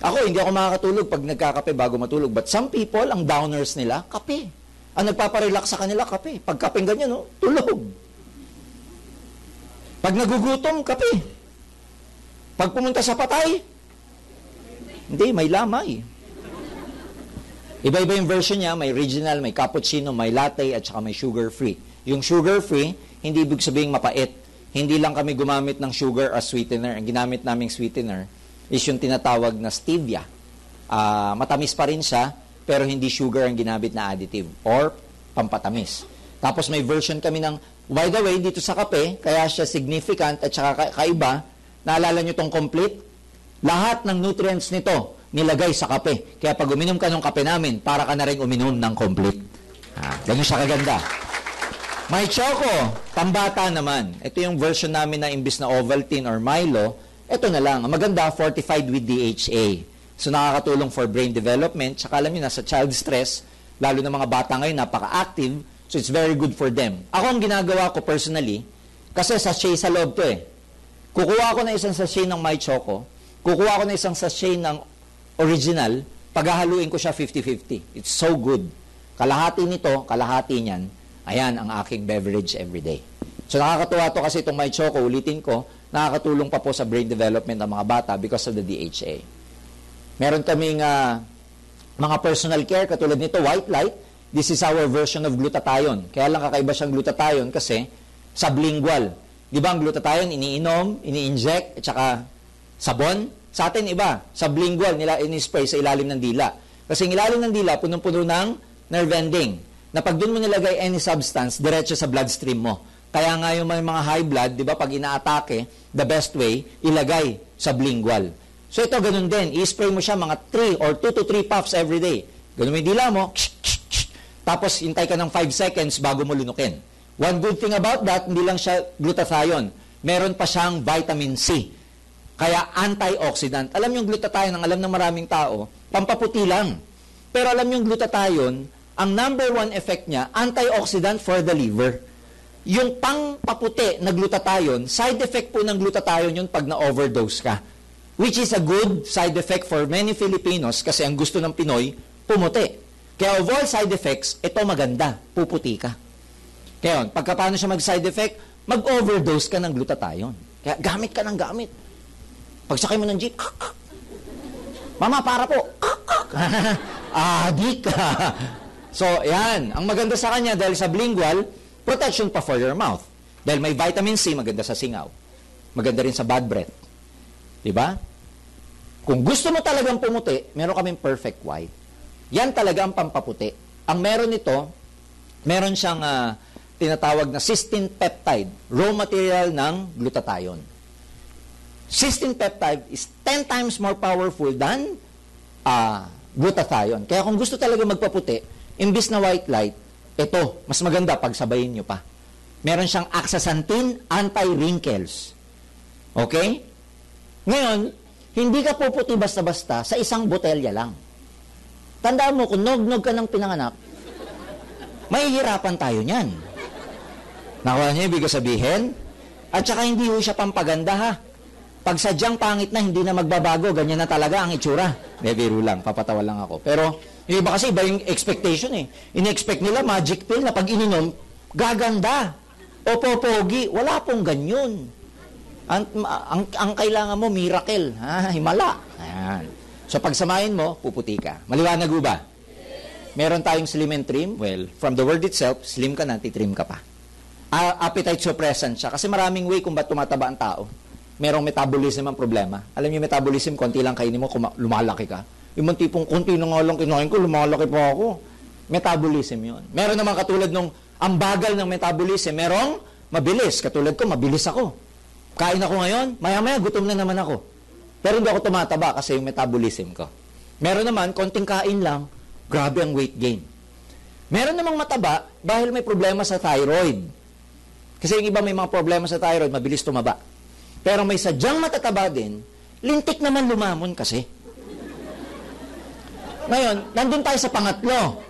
Ako, hindi ako makakatulog pag nagkakape bago matulog. But some people, ang downers nila, kape. Ang nagpaparelax sa kanila, kape. Pag kapeng ganyan, no, tulog. Pag nagugutom, kape. Pag pumunta sa patay, hindi, may lamay. Iba-iba yung version niya, may original, may cappuccino, may latte, at saka may sugar-free. Yung sugar-free, hindi ibig sabihin mapait. Hindi lang kami gumamit ng sugar as sweetener. Ang ginamit naming sweetener is yung tinatawag na stevia. Matamis pa rin siya, pero hindi sugar ang ginamit na additive or pampatamis. Tapos may version kami ng, by the way, dito sa kape, kaya siya significant at saka kaiba, naalala nyo tong complete? Lahat ng nutrients nito, nilagay sa kape. Kaya pag uminom ka ng kape namin, para ka na rin uminom ng complete. Ganyan siya kaganda. May choco, pambata naman. Ito yung version namin na imbis na Ovaltine or Milo, ito na lang. Ang maganda, fortified with DHA. So nakakatulong for brain development. Tsaka alam nyo, nasa child stress, lalo na mga bata ngayon, napaka-active. So it's very good for them. Ako ang ginagawa ko personally, kasi sachet sa loob to eh. Kukuha ko na isang sachet ng My Choco, kukuha ko na isang sachet ng original, paghahaluin ko siya 50-50. It's so good. Kalahati nito, kalahati niyan, ayan ang aking beverage everyday. So nakakatuwa to kasi itong My Choco, ulitin ko, nakakatulong pa po sa brain development ng mga bata because of the DHA. Meron kaming mga personal care, katulad nito, White Light. This is our version of glutathione. Kaya lang kakaiba siyang glutathione kasi sublingual. Di ba ang glutathione, iniinom, ini-inject, at saka sabon? Sa atin iba, sublingual, ini-spray sa ilalim ng dila. Kasi ang ilalim ng dila, punong-puno ng nerve ending. Na pag doon mo nilagay any substance, diretso sa bloodstream mo. Kaya nga yung mga high blood, di ba, pag inaatake, the best way, ilagay sublingual. So ito, ganun din. I-spray mo siya mga 3 or 2 to 3 puffs every day. Ganun mo yung dila mo, tapos hintay ka ng 5 seconds bago mo lunukin. One good thing about that, hindi lang siya glutathione. Meron pa siyang vitamin C. Kaya antioxidant. Alam yung glutathione, ang alam ng maraming tao, pampaputi lang. Pero alam yung glutathione, ang number 1 effect niya, antioxidant for the liver. Yung pangpaputi na glutathione, side effect po ng glutathione yun pag na-overdose ka. Which is a good side effect for many Filipinos kasi ang gusto ng Pinoy, pumuti. Kaya of all side effects, ito maganda, puputi ka. Kaya yun, pagka paano siya mag-side effect, mag-overdose ka ng glutathione. Kaya gamit ka ng gamit. Pagsakay mo ng jeep, mama, para po. Adik ka. So, yan. Ang maganda sa kanya, dahil sa sublingual, protection pa for your mouth. Dahil may vitamin C, maganda sa singaw. Maganda rin sa bad breath. Diba? Kung gusto mo talagang pumuti, meron kaming perfect white. Yan talaga ang pampaputi. Ang meron nito, meron siyang tinatawag na cysteine peptide, raw material ng glutathione. Cysteine peptide is 10 times more powerful than glutathione. Kaya kung gusto talaga magpaputi, imbis na white light, ito, mas maganda pag sabayin nyo pa. Meron siyang astaxanthin anti-wrinkles. Okay? Ngayon, hindi ka puputi basta-basta sa isang botelya lang. Tandaan mo, kung nog-nog ka ng pinanganak, mahihirapan tayo niyan. Nakuha niyo ibig sabihin? At saka hindi ho siya pampaganda ha. Pag sadyang pangit na, hindi na magbabago, ganyan na talaga ang itsura. Biro lang, papatawa lang ako. Pero, yung iba kasi, iba yung expectation eh. In-expect nila, magic pill na pag ininom, gaganda. O popogi, wala pong ganyan. Ang kailangan mo, miracle. Himala. Ayan. So, pag samahin mo, puputi ka. Maliwanag ba? Meron tayong slim and trim. Well, from the word itself, slim ka na, titrim ka pa. Appetite suppressant siya. Kasi maraming way kung ba't tumataba ang tao. Merong metabolism ang problema. Alam niyo, metabolism, konti lang kainin mo, lumalaki ka. Yung tipong, konti na nga lang kinain ko, lumalaki pa ako. Metabolism yun. Meron naman katulad nung, ang bagal ng metabolism, merong mabilis. Katulad ko, mabilis ako. Kain ako ngayon, maya-maya, gutom na naman ako. Pero hindi ako tumataba kasi yung metabolism ko. Meron naman, konting kain lang, grabe ang weight gain. Meron namang mataba dahil may problema sa thyroid. Kasi yung iba may mga problema sa thyroid, mabilis tumaba. Pero may sadyang matataba din, lintik naman lumamon kasi. Ngayon, nandun tayo sa pangatlo.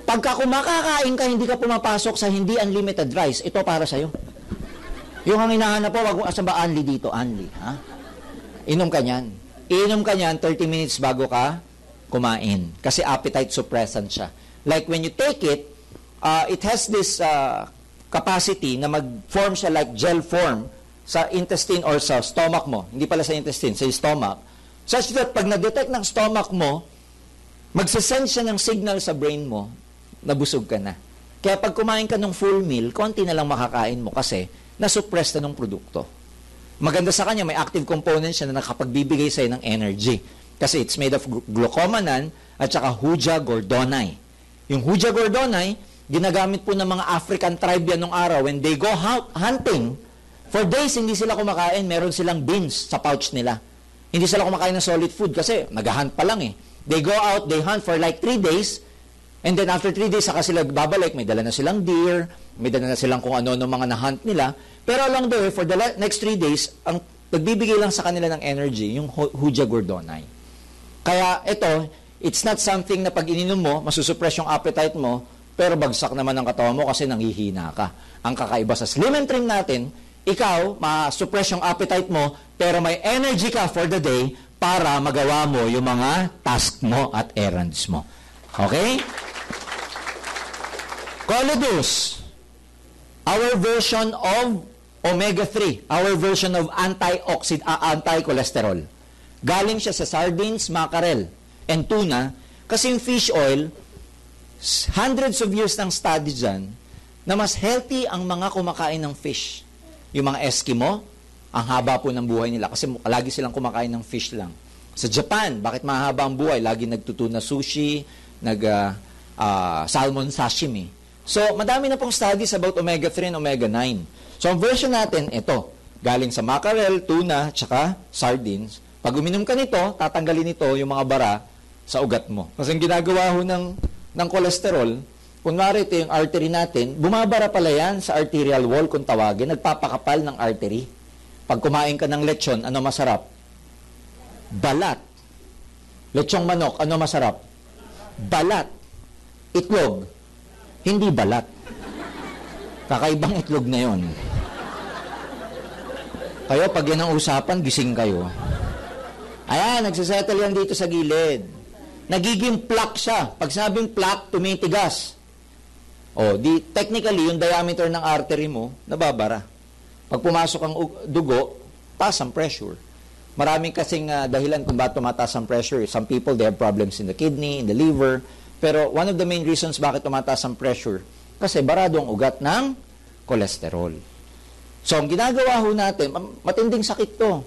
Pagka kumakakain ka, hindi ka pumapasok sa hindi unlimited rice, ito para sa'yo. Yung ang hinahanap po, wag mo asa ba unli dito, unli, ha? Inom ka niyan. Inom ka niyan 30 minutes bago ka kumain. Kasi appetite suppressant siya. Like when you take it, it has this capacity na mag-form siya like gel form sa intestine or sa stomach mo. Hindi pala sa intestine, sa stomach. Such that pag na-detect ng stomach mo, magsasend siya ng signal sa brain mo na busog ka na. Kaya pag kumain ka ng full meal, konti na lang makakain mo kasi na-suppress na ng produkto. Maganda sa kanya, may active component siya na nakapagbibigay sa'yo ng energy. Kasi it's made of glucomannan at saka Huja gordonii. Yung Huja gordonii, ginagamit po ng mga African tribe yan nung araw. When they go hunting, for days hindi sila kumakain, meron silang beans sa pouch nila. Hindi sila kumakain ng solid food kasi nag-hunt pa lang eh. They go out, they hunt for like 3 days, and then after 3 days, saka sila babalik. May dala na silang deer, may dala na silang kung ano-ano mga na-hunt nila. Pero along the way, for the next 3 days, ang nagbibigay lang sa kanila ng energy, yung Huja gordonii. Kaya ito, it's not something na pag ininom mo, masusuppress yung appetite mo, pero bagsak naman ang katawan mo kasi nanghihina ka. Ang kakaiba sa Slim and Trim natin, ikaw, ma-suppress yung appetite mo, pero may energy ka for the day para magawa mo yung mga task mo at errands mo. Okay? Colidus, our version of omega-3, our version of anti-cholesterol. Galing siya sa sardines, mackerel, and tuna, kasi yung fish oil, hundreds of years ng study dyan, na mas healthy ang mga kumakain ng fish. Yung mga Eskimo, ang haba po ng buhay nila, kasi lagi silang kumakain ng fish lang. Sa Japan, bakit mahaba ang buhay? Lagi nagtutuna sushi, salmon sashimi. So, madami na pong studies about omega-3 and omega-9. So, ang version natin, ito. Galing sa mackerel, tuna, tsaka sardines. Pag uminom ka nito, tatanggalin nito yung mga bara sa ugat mo. Kasi ang ginagawa ho ng cholesterol, kunwari ito yung artery natin, bumabara pala yan sa arterial wall kung tawagin, nagpapakapal ng artery. Pag kumain ka ng lechon, ano masarap? Balat. Lechong manok, ano masarap? Balat. Itlog. Hindi balat. Kakaibang itlog na yon. Kayo, pag yan ang usapan, gising kayo. Ayan, nagsisettle yan dito sa gilid. Nagiging plaque siya. Pag sabing plaque, tumitigas. Technically, yung diameter ng artery mo, nababara. Pag pumasok ang dugo, taas ang pressure. Maraming kasing dahilan kung bakit tumataas ang pressure. Some people, they have problems in the kidney, in the liver. Pero one of the main reasons bakit tumataas ang pressure, kasi barado ang ugat ng cholesterol. So, ang ginagawa ho natin, matinding sakit to.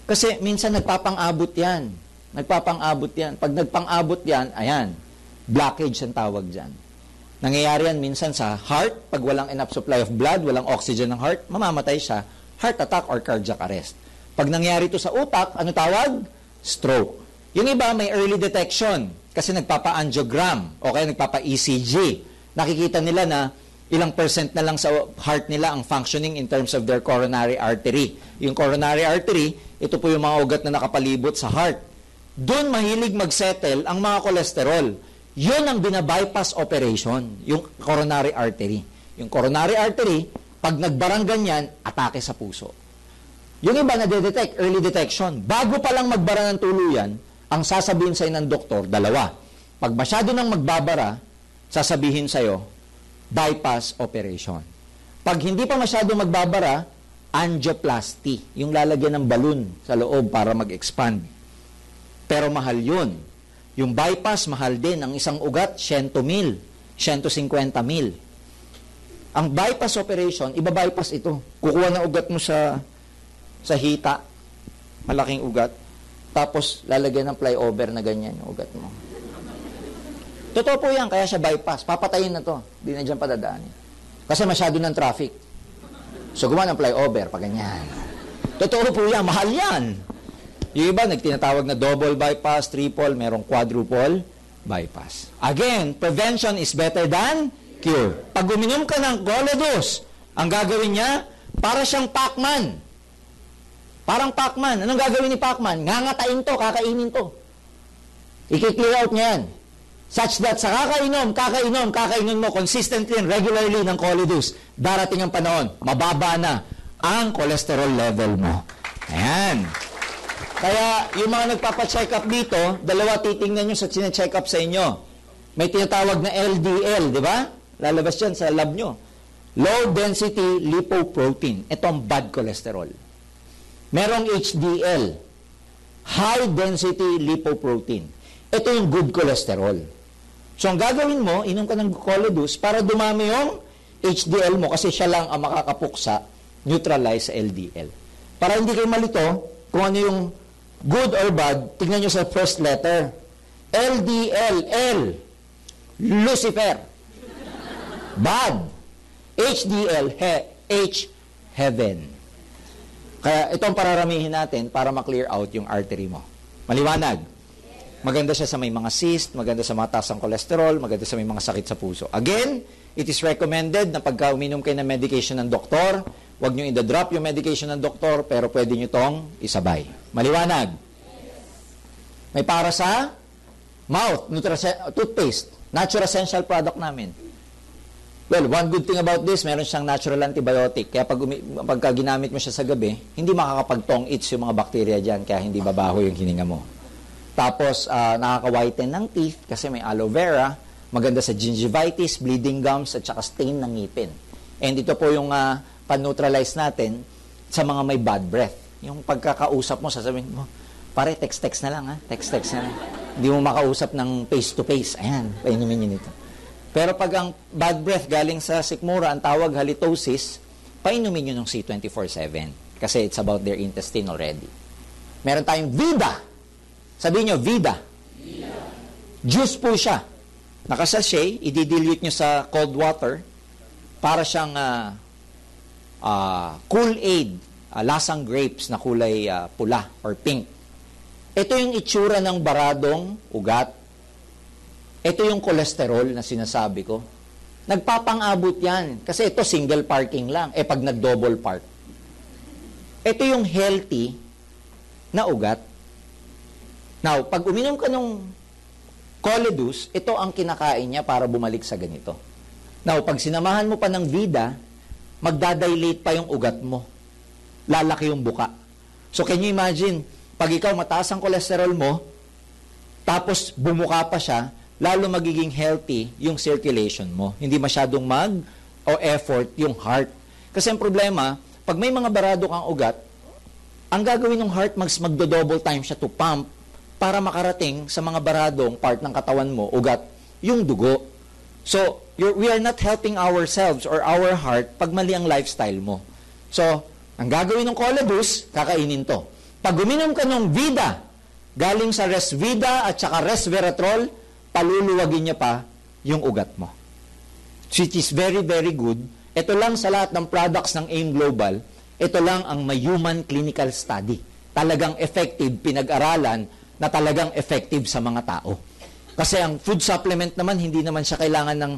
Kasi minsan nagpapang-abot yan. Nagpapang-abot yan. Pag nagpang-abot yan, ayan, blockage ang tawag dyan. Nangyayari yan minsan sa heart, pag walang enough supply of blood, walang oxygen ng heart, mamamatay siya, heart attack or cardiac arrest. Pag nangyari to sa utak, ano tawag? Stroke. Yung iba may early detection kasi nagpapa-angiogram o kaya nagpapa-ECG. Nakikita nila na ilang percent na lang sa heart nila ang functioning in terms of their coronary artery. Yung coronary artery, ito po yung mga ugat na nakapalibot sa heart. Doon mahilig mag-settle ang mga kolesterol. Yun ang binabypass operation, yung coronary artery. Yung coronary artery, pag nagbarang ganyan, atake sa puso. Yung iba na detect early detection. Bago pa lang magbara ng tuluyan, ang sasabihin sa'yo ng doktor, dalawa. Pag masyado nang magbabara, sasabihin sa'yo, bypass operation. Pag hindi pa masyado magbabara, angioplasty, yung lalagyan ng balloon sa loob para mag-expand. Pero mahal yun. Yung bypass, mahal din. Ang isang ugat, 100,000, 150,000. Ang bypass operation, iba-bypass ito. Kukuha ng ugat mo sa hita, malaking ugat, tapos lalagyan ng flyover na ganyan yung ugat mo. Totoo po yan, kaya siya bypass. Papatayin na to. Hindi na dyan padadaanin. Kasi masyado ng traffic. So, gumawa ng flyover, pa ganyan. Totoo po yan, mahal yan. Yung iba, nagtinatawag na double bypass, triple, merong quadruple bypass. Again, prevention is better than cure. Pag uminom ka ng Coledus, ang gagawin niya, para siyang Pac-Man. Parang Pac-Man. Anong gagawin ni Pac-Man? Ngangatain to, kakainin to. I-clear out niya yan. Such that sa kakainom mo consistently and regularly ng Coledus, darating ang panahon, mababa na ang cholesterol level mo. Ayan. Kaya yung mga nagpapacheck up dito, dalawa titingnan nyo sa sine-check up sa inyo. May tinatawag na LDL, di ba? Lalabas yan sa lab nyo. Low density lipoprotein. Ito ang bad cholesterol. Merong HDL, high density lipoprotein. Ito yung good cholesterol. So ang gagawin mo, inom ka ng Coledus para dumami yung HDL mo kasi siya lang ang makakapuksa, neutralize sa LDL. Para hindi kayo malito, kung ano yung good or bad, tingnan nyo sa first letter. LDL, L, Lucifer. Bad. HDL, H, heaven. Kaya itong pararamihin natin para ma-clear out yung artery mo. Maliwanag. Maganda siya sa may mga cyst, maganda sa mga taas ng cholesterol, maganda sa may mga sakit sa puso. Again, it is recommended na pagka uminom kayo ng medication ng doktor, huwag nyo i-drop yung medication ng doktor, pero pwede nyo tong isabay. Maliwanag. May para sa mouth, toothpaste, natural essential product namin. Well, one good thing about this, meron siyang natural antibiotic. Kaya pagka ginamit mo siya sa gabi, hindi makakapag-tong-itch yung mga bakterya dyan, kaya hindi babaho yung hininga mo. Tapos, nakaka-whiten ng teeth kasi may aloe vera, maganda sa gingivitis, bleeding gums, at saka stain ng ngipin. And ito po yung pan-neutralize natin sa mga may bad breath. Yung pagkakausap mo, sasabihin mo, pare, text-text na lang, ha? Text-text na lang. Hindi mo makausap ng face-to-face. Ayan, painumin nyo nito. Pero pag ang bad breath galing sa sikmura, ang tawag halitosis, painumin nyo ng C24/7. Kasi it's about their intestine already. Meron tayong Vida. Sabihin nyo, Vida. Juice po siya. Nakasachet, i-dilute nyo sa cold water para siyang Kool-Aid, lasang grapes na kulay pula or pink. Ito yung itsura ng baradong ugat. Ito yung cholesterol na sinasabi ko. Nagpapang-abot yan. Kasi ito single parking lang. Pag nag-double park. Ito yung healthy na ugat. Now, pag uminom ka ng Coledus, ito ang kinakain niya para bumalik sa ganito. Now, pag sinamahan mo pa ng Vida, magdadilate pa yung ugat mo. Lalaki yung buka. So, can you imagine, pag ikaw mataas ang cholesterol mo, tapos bumuka pa siya, lalo magiging healthy yung circulation mo. Hindi masyadong effort yung heart. Kasi ang problema, pag may mga barado kang ugat, ang gagawin ng heart, magdo-double time siya to pump para makarating sa mga baradong part ng katawan mo, ugat, yung dugo. So, we are not helping ourselves or our heart pag mali ang lifestyle mo. So, ang gagawin ng Coledus, kakainin to. Pag uminom ka ng Vida, galing sa Resvida at saka Resveratrol, paluluwagin niya pa yung ugat mo. Which is very, very good. Ito lang sa lahat ng products ng AIM Global, ito lang ang may human clinical study. Talagang effective, pinag-aralan na talagang effective sa mga tao. Kasi ang food supplement naman, hindi naman siya kailangan ng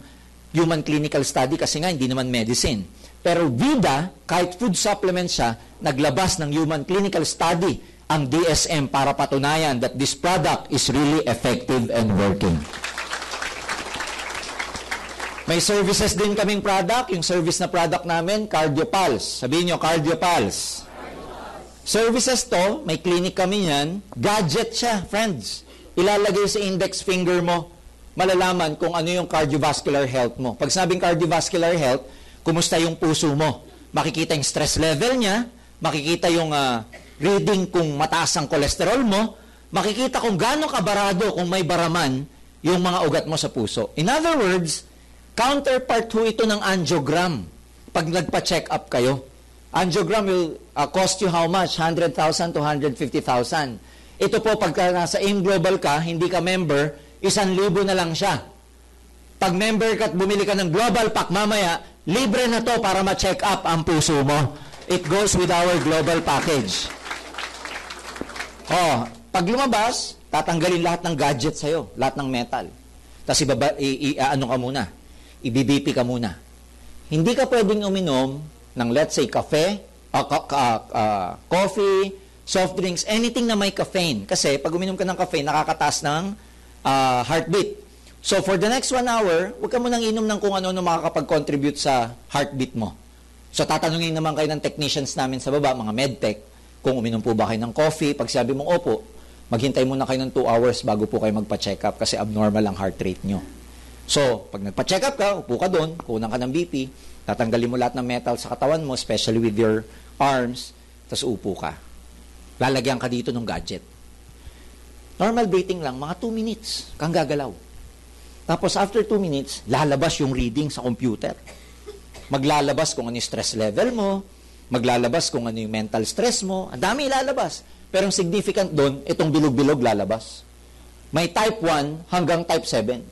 human clinical study kasi nga hindi naman medicine. Pero Vida, kahit food supplement siya, naglabas ng human clinical study ang DSM para patunayan that this product is really effective and working. May services din kaming product. Yung service na product namin, CardioPulse. Sabihin nyo, CardioPulse. Services to, may clinic kami yan. Gadget siya, friends. Ilalagay sa index finger mo, malalaman kung ano yung cardiovascular health mo. Pag sabing cardiovascular health, kumusta yung puso mo? Makikita yung stress level niya, makikita yung reading kung mataas ang cholesterol mo, makikita kung gaano kabarado kung may baraman yung mga ugat mo sa puso. In other words, counterpart ho ito ng angiogram pag nagpa-check up kayo. Angiogram will cost you how much? 100,000 to 150,000. Ito po, pagka nasa AIM Global ka, hindi ka member, 1,000 na lang siya. Pag member ka at bumili ka ng Global Pack mamaya, libre na to para ma-check up ang puso mo. It goes with our Global Package. Pag lumabas, tatanggalin lahat ng gadget sa'yo, lahat ng metal. Tapos ano ka muna, ibibipi ka muna. Hindi ka pwedeng uminom ng, let's say, kafe, coffee, soft drinks, anything na may caffeine. Kasi pag uminom ka ng caffeine, nakakataas ng heartbeat. So for the next 1 hour, huwag ka munang inom ng kung ano-ano makakapag-contribute sa heartbeat mo. So tatanungin naman kayo ng technicians namin sa baba, mga medtech, kung uminom po ba kayo ng coffee. Pag sabi mong opo, maghintay muna kayo ng 2 hours bago po kayo magpa-check up kasi abnormal ang heart rate nyo. So, pag nagpa-check up ka, upo ka doon, kunan ka ng BP, tatanggalin mo lahat ng metal sa katawan mo, especially with your arms, tapos upo ka. Lalagyan ka dito ng gadget. Normal breathing lang, mga 2 minutes kang gagalaw. Tapos after 2 minutes, lalabas yung reading sa computer. Maglalabas kung ano yung stress level mo, maglalabas kung ano yung mental stress mo, ang dami ilalabas. Pero ang significant doon, itong bilog-bilog lalabas. May type 1 hanggang type 7.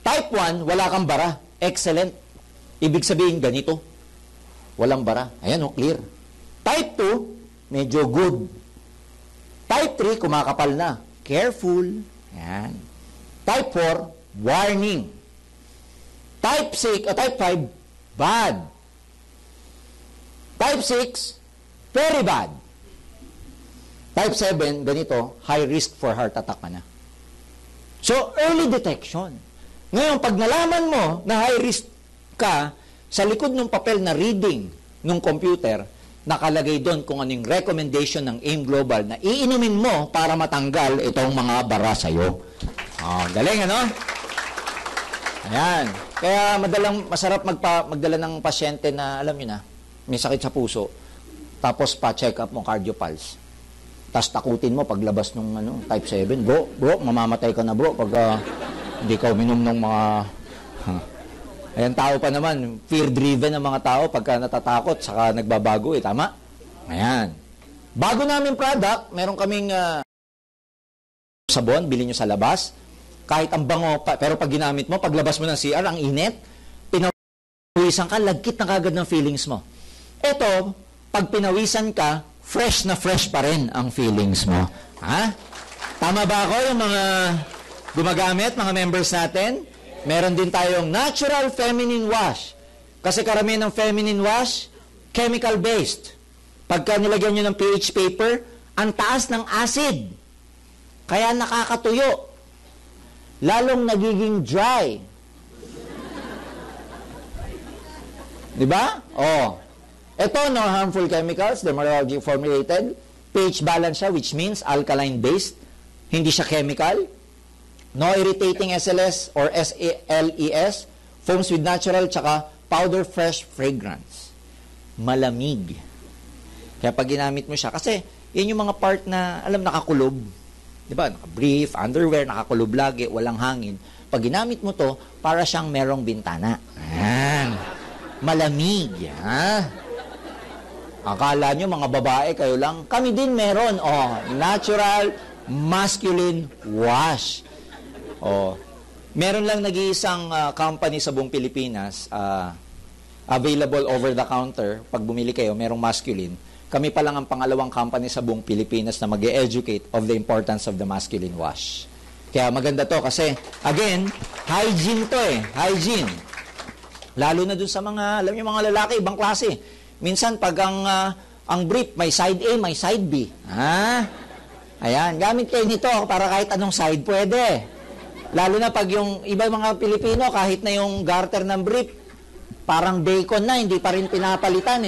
Type 1, wala kang bara. Excellent. Ibig sabihin, ganito. Walang bara. Ayan o, clear. Type 2, medyo good. Type 3, kumakapal na. Careful. Ayan. Type 4, warning. Type 6, type 5, bad. Type 6, very bad. Type 7, ganito, high risk for heart attack ka na. So, early detection. Ngayon, pag nalaman mo na high risk ka, sa likod ng papel na reading ng computer, nakalagay doon kung anong recommendation ng AIM Global na iinumin mo para matanggal itong mga bara sa'yo. Galing, ano? Ayan. Kaya masarap magdala ng pasyente na, alam nyo na, may sakit sa puso, tapos pa-check up mo cardio pulse. Tapos takutin mo paglabas ng type 7. Bro, mamamatay ka na bro pag hindi ka uminom ng mga... Ayan, tao pa naman, fear-driven ang mga tao pagka natatakot, saka nagbabago tama? Ayan. Bago namin product, meron kaming sabon, bilhin nyo sa labas. Kahit ang bango, pero pag ginamit mo, paglabas mo ng CR, ang init, pinawisan ka, lagkit na kagad ng feelings mo. Ito, pag pinawisan ka, fresh na fresh pa rin ang feelings mo. Ha? Tama ba ako yung mga gumagamit, mga members natin? Meron din tayong natural feminine wash. Kasi karamihan ng feminine wash, chemical-based. Pagka nilagyan nyo ng pH paper, ang taas ng acid. Kaya nakakatuyo. Lalong nagiging dry. Diba? Ito, no harmful chemicals, dermatology formulated. pH balance siya, which means alkaline-based. Hindi siya chemical. No irritating SLS or SLES, foams with natural, tsaka powder fresh fragrance. Malamig. Kaya pag ginamit mo siya, kasi yun yung mga part na, nakakulob. Diba? Naka-brief, underwear, nakakulob lagi, walang hangin. Pag ginamit mo to, para siyang merong bintana. Ayan. Malamig. Ha? Akala nyo, mga babae, kayo lang. Kami din meron. Natural masculine wash. Meron lang nag-iisang company sa buong Pilipinas, available over the counter. Pag bumili kayo, merong masculine. Kami pa lang ang pangalawang company sa buong Pilipinas na mag-e-educate of the importance of the masculine wash. Kaya maganda to kasi, again, hygiene to Hygiene. Lalo na dun sa mga, alam niyo mga lalaki, ibang klase. Minsan, pag ang brief, may side A, may side B. Ayan, gamit kayo nito para kahit anong side pwede. Lalo na pag yung iba mga Pilipino, kahit na yung garter ng brief, parang bacon na, hindi pa rin pinapalitan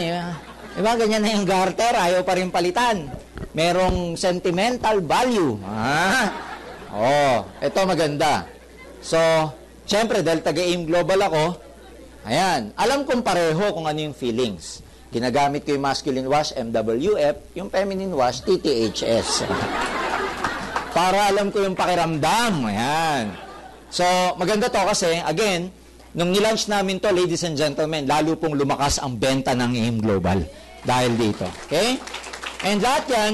Diba, ganyan na yung garter, ayaw pa rin palitan. Merong sentimental value. Ito maganda. So, syempre, dahil taga-AIM Global ako, ayan, alam kong pareho kung ano yung feelings. Ginagamit ko yung masculine wash, MWF, yung feminine wash, TTHS. Para alam ko yung pakiramdam. Ayan. So, maganda to kasi, again, nung nilaunch namin to, ladies and gentlemen, lalo pong lumakas ang benta ng AIM Global. Dahil dito. Okay? And lahat yan,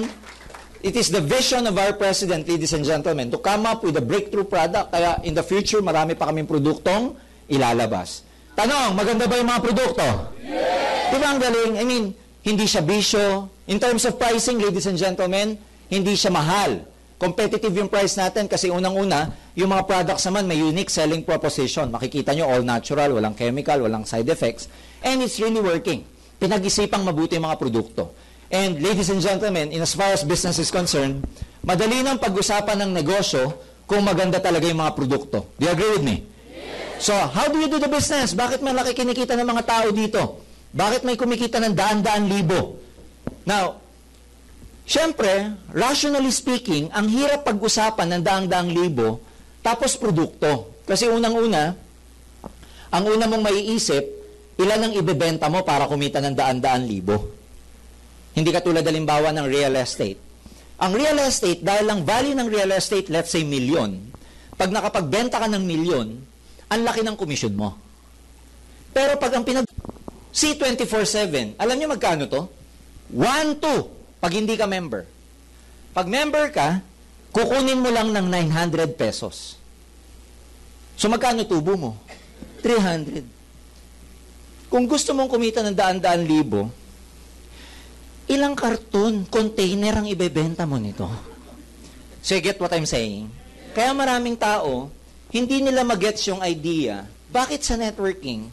it is the vision of our President, ladies and gentlemen, to come up with a breakthrough product. Kaya in the future, marami pa kaming produktong ilalabas. Tanong, maganda ba yung mga produkto? Yes! Diba ang galing? I mean, hindi siya bisyo. In terms of pricing, ladies and gentlemen, hindi siya mahal. Competitive yung price natin kasi unang-una, yung mga products naman may unique selling proposition. Makikita nyo, all natural, walang chemical, walang side effects, and it's really working. Pinag-isipang mabuti yung mga produkto. And ladies and gentlemen, in as far as business is concerned, madali nang pag-usapan ng negosyo kung maganda talaga yung mga produkto. Do you agree with me? Yes. So, how do you do the business? Bakit malaki kinikita ng mga tao dito? Bakit may kumikita ng daan-daan libo? Now, syempre, rationally speaking, ang hirap pag-usapan ng daang-daang libo, tapos produkto. Kasi unang-una, ang una mong maiisip, ilan ang ibebenta mo para kumita ng daan-daan libo. Hindi katulad halimbawa ng real estate. Ang real estate, dahil ang value ng real estate, let's say milyon, pag nakapagbenta ka ng milyon, ang laki ng komisyon mo. Pero pag ang C24/7, alam niyo magkano to? 1-2. Pag hindi ka member. Pag member ka, kukunin mo lang ng 900 pesos. So magkano tubo mo? 300. Kung gusto mong kumita ng daan-daan libo, ilang karton, container ang ibebenta mo nito? So you get what I'm saying? Kaya maraming tao, hindi nila magets yung idea, bakit sa networking,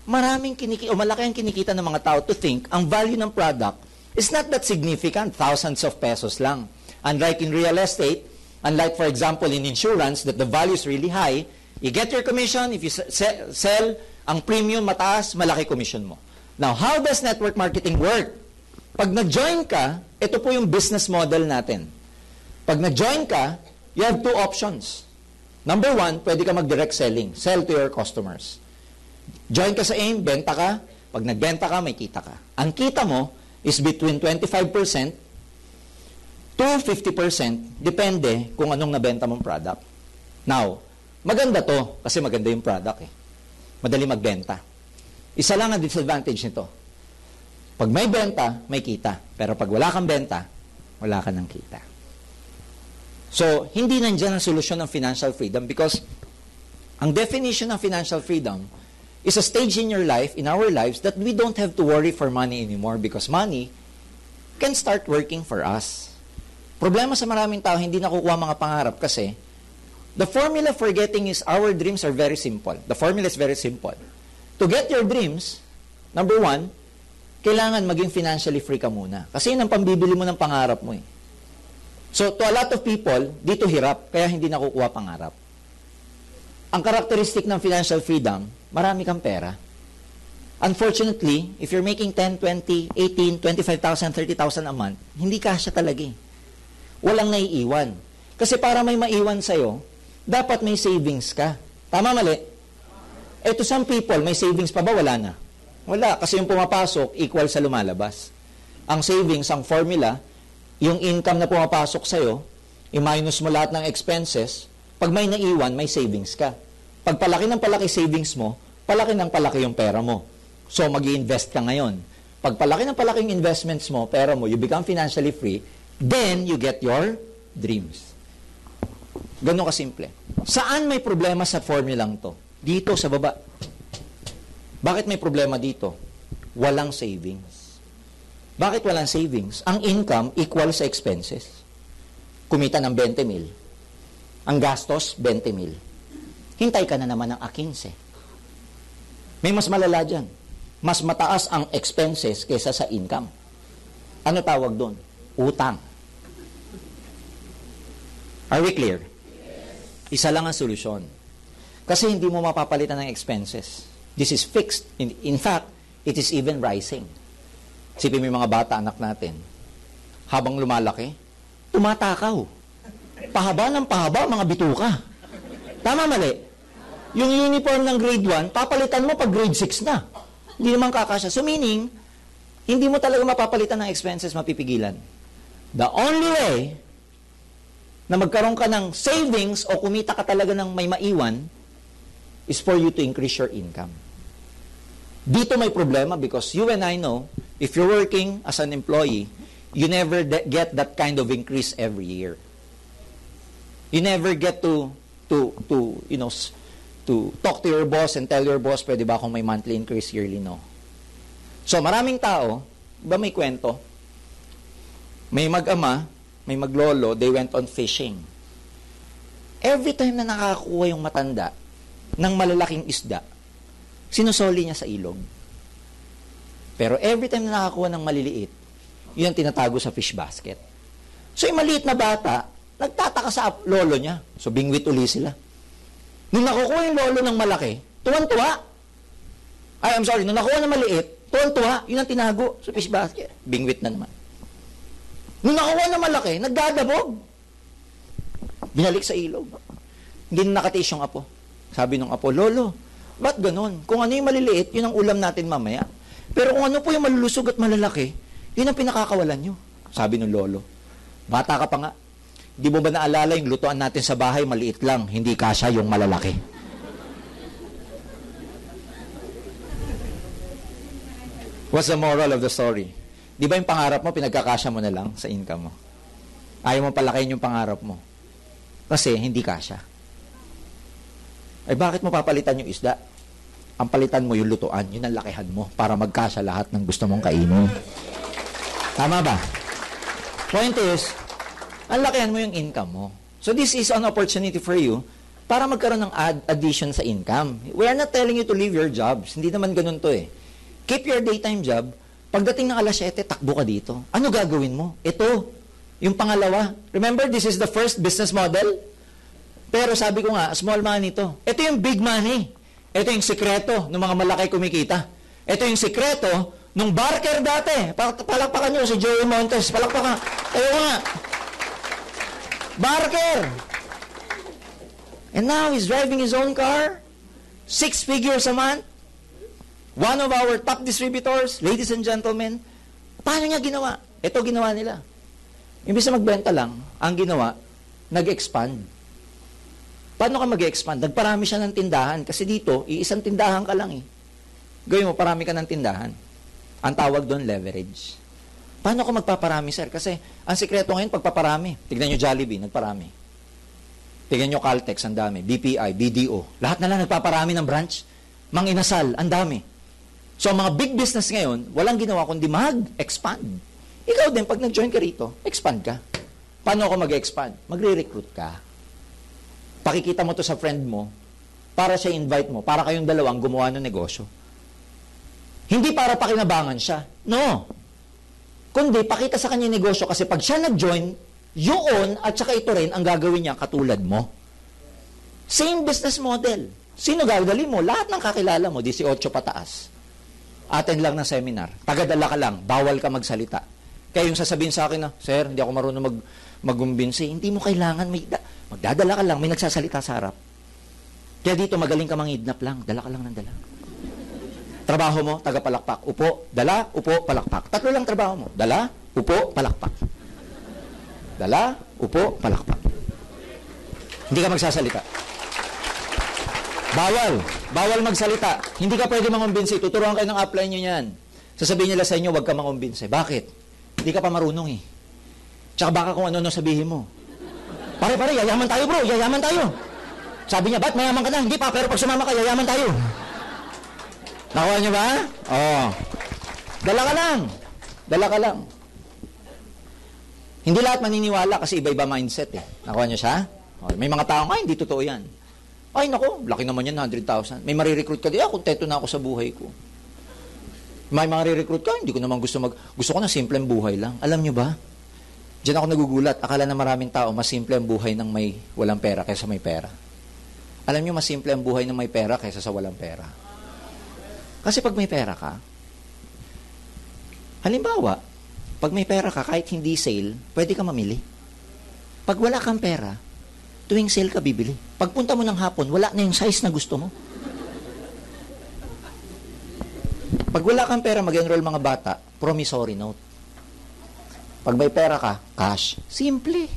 malaki ang kinikita ng mga tao to think, ang value ng product it's not that significant, thousands of pesos lang. Unlike in real estate, unlike for example in insurance, that the value is really high, you get your commission, if you sell, ang premium mataas, malaki commission mo. Now, how does network marketing work? Pag nag-join ka, ito po yung business model natin. Pag nag-join ka, you have two options. Number one, pwede ka mag-direct selling, sell to your customers. Join ka sa AIM, benta ka, pag nagbenta ka, may kita ka. Ang kita mo, is between 25% to 50%, depende kung anong nabenta mong product. Now, maganda to, kasi maganda yung product eh. Madali magbenta. Isa lang ang disadvantage nito. Pag may benta, may kita. Pero pag wala kang benta, wala ka ng kita. So, hindi nandiyan ang solusyon ng financial freedom because ang definition ng financial freedom is a stage in your life, in our lives, that we don't have to worry for money anymore because money can start working for us. Problema sa maraming tao, hindi nakukuha mga pangarap kasi the formula for getting is our dreams are very simple. The formula is very simple. To get your dreams, number one, kailangan maging financially free ka muna. Kasi yun ang pambibili mo ng pangarap mo eh. So, to a lot of people, dito hirap, kaya hindi nakukuha pangarap. Ang karakteristik ng financial freedom, marami kang pera. Unfortunately, if you're making 10, 20, 18, 25,000, 30,000 a month, hindi kasya talaga eh. Walang naiiwan. Kasi para may maiwan sa'yo, dapat may savings ka. Tama, mali? Eh, to some people, may savings pa ba? Wala na. Wala. Kasi yung pumapasok, equal sa lumalabas. Ang savings, ang formula, yung income na pumapasok sa'yo, i-minus mo lahat ng expenses, pag may naiwan, may savings ka. Pag palaki ng palaki savings mo, palaki ng palaki yung pera mo. So, mag-i-invest ka ngayon. Pag palaki ng palaking investments mo, pera mo, you become financially free, then you get your dreams. Ganun kasimple. Saan may problema sa formulang to? Dito, sa baba. Bakit may problema dito? Walang savings. Bakit walang savings? Ang income equal sa expenses. Kumita ng 20 mil. Ang gastos, 20 mil. Hintay ka na naman ng A15. May mas malala dyan. Mas mataas ang expenses kaysa sa income. Ano tawag doon? Utang. Are we clear? Isa lang ang solusyon. Kasi hindi mo mapapalitan ng expenses. This is fixed. In fact, it is even rising. Sipin mo yung mga bata, anak natin. Habang lumalaki, tumatakaw. Pahaba ng pahaba, mga bituka. Tama, mali? Yung uniform ng grade 1, papalitan mo pag grade 6 na. Hindi naman kakasya. So meaning, hindi mo talaga mapapalitan ng expenses, mapipigilan. The only way na magkaroon ka ng savings o kumita ka talaga ng may maiwan is for you to increase your income. Dito may problema because you and I know, if you're working as an employee, you never get that kind of increase every year. You never get to talk to your boss and tell your boss, pwede ba akong may monthly increase yearly? No. So, maraming tao, ba may kwento? May mag-ama, may maglolo, they went on fishing. Every time na nakakuha yung matanda ng malalaking isda, sinusoli niya sa ilog. Pero every time na nakakuha ng maliliit, yun ang tinatago sa fish basket. So yung maliit na bata, nagtataka sa lolo niya. So bingwit uli sila. Nung nakukuha yung lolo ng malaki, tuwan-tuwa. Nung nakuha ng maliit, tuwan-tuwa, yun ang tinago sa fish basket. Bingwit na naman. Nung nakuha ng malaki, nagdadabog. Binalik sa ilog. Hindi na nakatiis yung apo. Sabi ng apo, Lolo, ba't ganun? Kung ano yung maliliit, yun ang ulam natin mamaya. Pero kung ano po yung malulusog at malalaki, yun ang pinakakawalan nyo. Sabi ng lolo. Bata ka pa nga. Di mo ba naalala yung lutuan natin sa bahay, maliit lang, hindi kasya yung malalaki. What's the moral of the story? Di ba yung pangarap mo, pinagkakasya mo na lang sa income mo? Ayaw mo palakihin yung pangarap mo. Kasi hindi kasya. Ay bakit mo papalitan yung isda? Ang palitan mo yung lutuan, yun ang lakihan mo para magkasya lahat ng gusto mong kainin. Tama ba? Point is, ang lakihan mo yung income mo. So this is an opportunity for you para magkaroon ng addition sa income. We are not telling you to leave your jobs. Hindi naman ganun to eh. Keep your daytime job. Pagdating ng alas 7, takbo ka dito. Ano gagawin mo? Ito, yung pangalawa. Remember, this is the first business model. Pero sabi ko nga, small money to. Ito yung big money. Ito yung sikreto ng mga malaki kumikita. Ito yung sikreto nung barker dati. Palakpakan nyo si Joey Montes. Palakpakan. Tayo nga. Barker. And now he's driving his own car. 6 figures a month. One of our top distributors, ladies and gentlemen. Paano niya ginawa? Ito ginawa nila. Imbis na magbenta lang, ang ginawa, nag-expand. Paano ka mag-expand? Nagparami siya ng tindahan. Kasi dito, iisang tindahan ka lang eh. Gawin mo, parami ka ng tindahan. Ang tawag doon, leverage. Paano ko magpaparami, sir? Kasi ang sikreto ngayon, pagpaparami. Tignan nyo Jollibee, nagparami. Tignan nyo Caltex, ang dami. BPI, BDO. Lahat na lang nagpaparami ng branch. Mang Inasal, ang dami. So, ang mga big business ngayon, walang ginawa kundi mag-expand. Ikaw din, pag nag-join ka rito, expand ka. Paano ako mag-expand? Magre-recruit ka. Pakikita mo to sa friend mo, para siya invite mo, para kayong dalawang gumawa ng negosyo. Hindi para pakinabangan siya. No. Kundi, pakita sa kanya yung negosyo kasi pag siya nag-join, yun at saka ito rin ang gagawin niya katulad mo. Same business model. Sino gagawin mo? Lahat ng kakilala mo, 18 pataas. Attend lang ng seminar. Tagadala ka lang. Bawal ka magsalita. Kaya yung sasabihin sa akin na, Sir, hindi ako marunong mag-umbinsi. Hindi mo kailangan. Magdadala ka lang. May nagsasalita sa harap. Kaya dito, magaling ka mangidnap lang. Dala ka lang ng dala. Trabaho mo, tagapalakpak. Upo, dala, upo, palakpak. 3 lang trabaho mo. Dala, upo, palakpak. Dala, upo, palakpak. Hindi ka magsasalita. Bawal magsalita. Hindi ka pwede mangumbinsi. Tuturuan kayo ng upline nyo yan. Sasabihin nila sa inyo, huwag ka mangumbinsi. Bakit? Hindi ka pa marunong eh. Tsaka baka kung ano sabihin mo. Pare, yayaman tayo bro, yayaman tayo. Sabi niya, ba't mayaman ka na? Hindi pa, pero pag sumama ka, yayaman tayo. Nakuha niyo ba? Oo. Dala ka lang. Hindi lahat maniniwala kasi iba-iba mindset eh. Nakuha niyo siya? May mga tao, hindi totoo yan. Ay, nako, laki naman yan, 100,000. May marirecruit ka, kontento na ako sa buhay ko. May marirecruit ka, hindi ko naman gusto ko na simpleng buhay lang. Alam nyo ba? Diyan ako nagugulat. Akala na maraming tao, mas simple ang buhay ng may walang pera kaysa may pera. Alam nyo, mas simple ang buhay ng may pera kaysa sa walang pera. Kasi pag may pera ka, halimbawa, pag may pera ka, kahit hindi sale, pwede ka mamili. Pag wala kang pera, tuwing sale ka bibili. Pagpunta mo ng hapon, wala na yung size na gusto mo. Pag wala kang pera, mag-enroll mga bata, promissory note. Pag may pera ka, cash. Simple.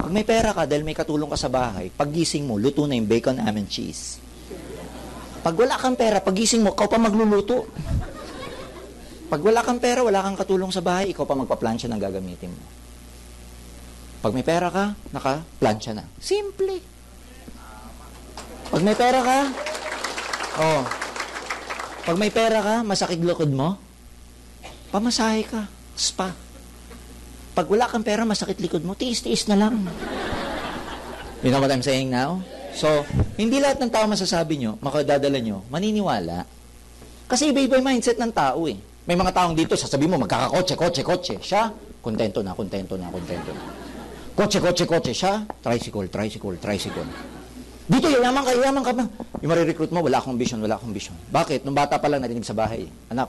Pag may pera ka, dahil may katulong ka sa bahay, paggising mo, luto na yung bacon, ham, and cheese. Pag wala kang pera, paggising mo, ikaw pa magluluto. Pag wala kang pera, wala kang katulong sa bahay, ikaw pa magpa-plancha ng gagamitin mo. Pag may pera ka, naka-plancha na. Simple. Pag may pera ka, pag may pera ka, masakit likod mo, pamasahe ka, spa. Pag wala kang pera, masakit likod mo, tiis-tiis na lang. You know what I'm saying now? So, hindi lahat ng tao masasabi nyo, makadadala nyo, maniniwala. Kasi iba-iba yung mindset ng tao eh. May mga taong dito, sasabi mo, magkakakotse. Siya, kontento na. Kotse. Siya, tricycle. Dito, yaman ka ba? Yung marirecruit mo, wala akong ambisyon. Bakit? Nung bata pa lang, narinig sa bahay. Anak,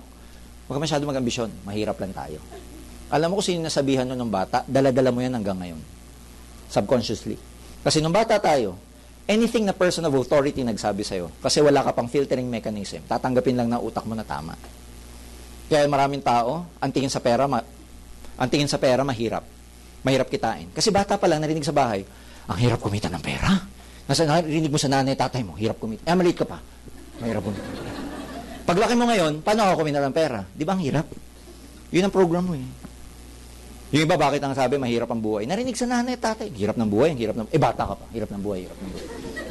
huwag ka masyado mag-ambisyon. Mahirap lang tayo. Alam mo kung sino nasabihan nun ng bata, dala-dala mo yan hanggang ngayon. Subconsciously. Kasi nung bata tayo, anything na person of authority nagsabi sa'yo, kasi wala ka pang filtering mechanism, tatanggapin lang ng utak mo na tama. Kaya maraming tao, ang tingin sa pera mahirap. Mahirap kitain. Kasi bata pa lang, narinig sa bahay, ang hirap kumita ng pera. Narinig mo sa nanay, tatay mo, hirap kumita. Maliit ka pa. Mahirap kumita. Paglaki mo ngayon, paano ako kumita ng pera? Di ba ang hirap? Yun ang program mo eh. Yung iba, bakit ang sabi, mahirap ang buhay? Narinig sa nanay, tatay, hirap ng buhay, bata ka pa, hirap ng buhay.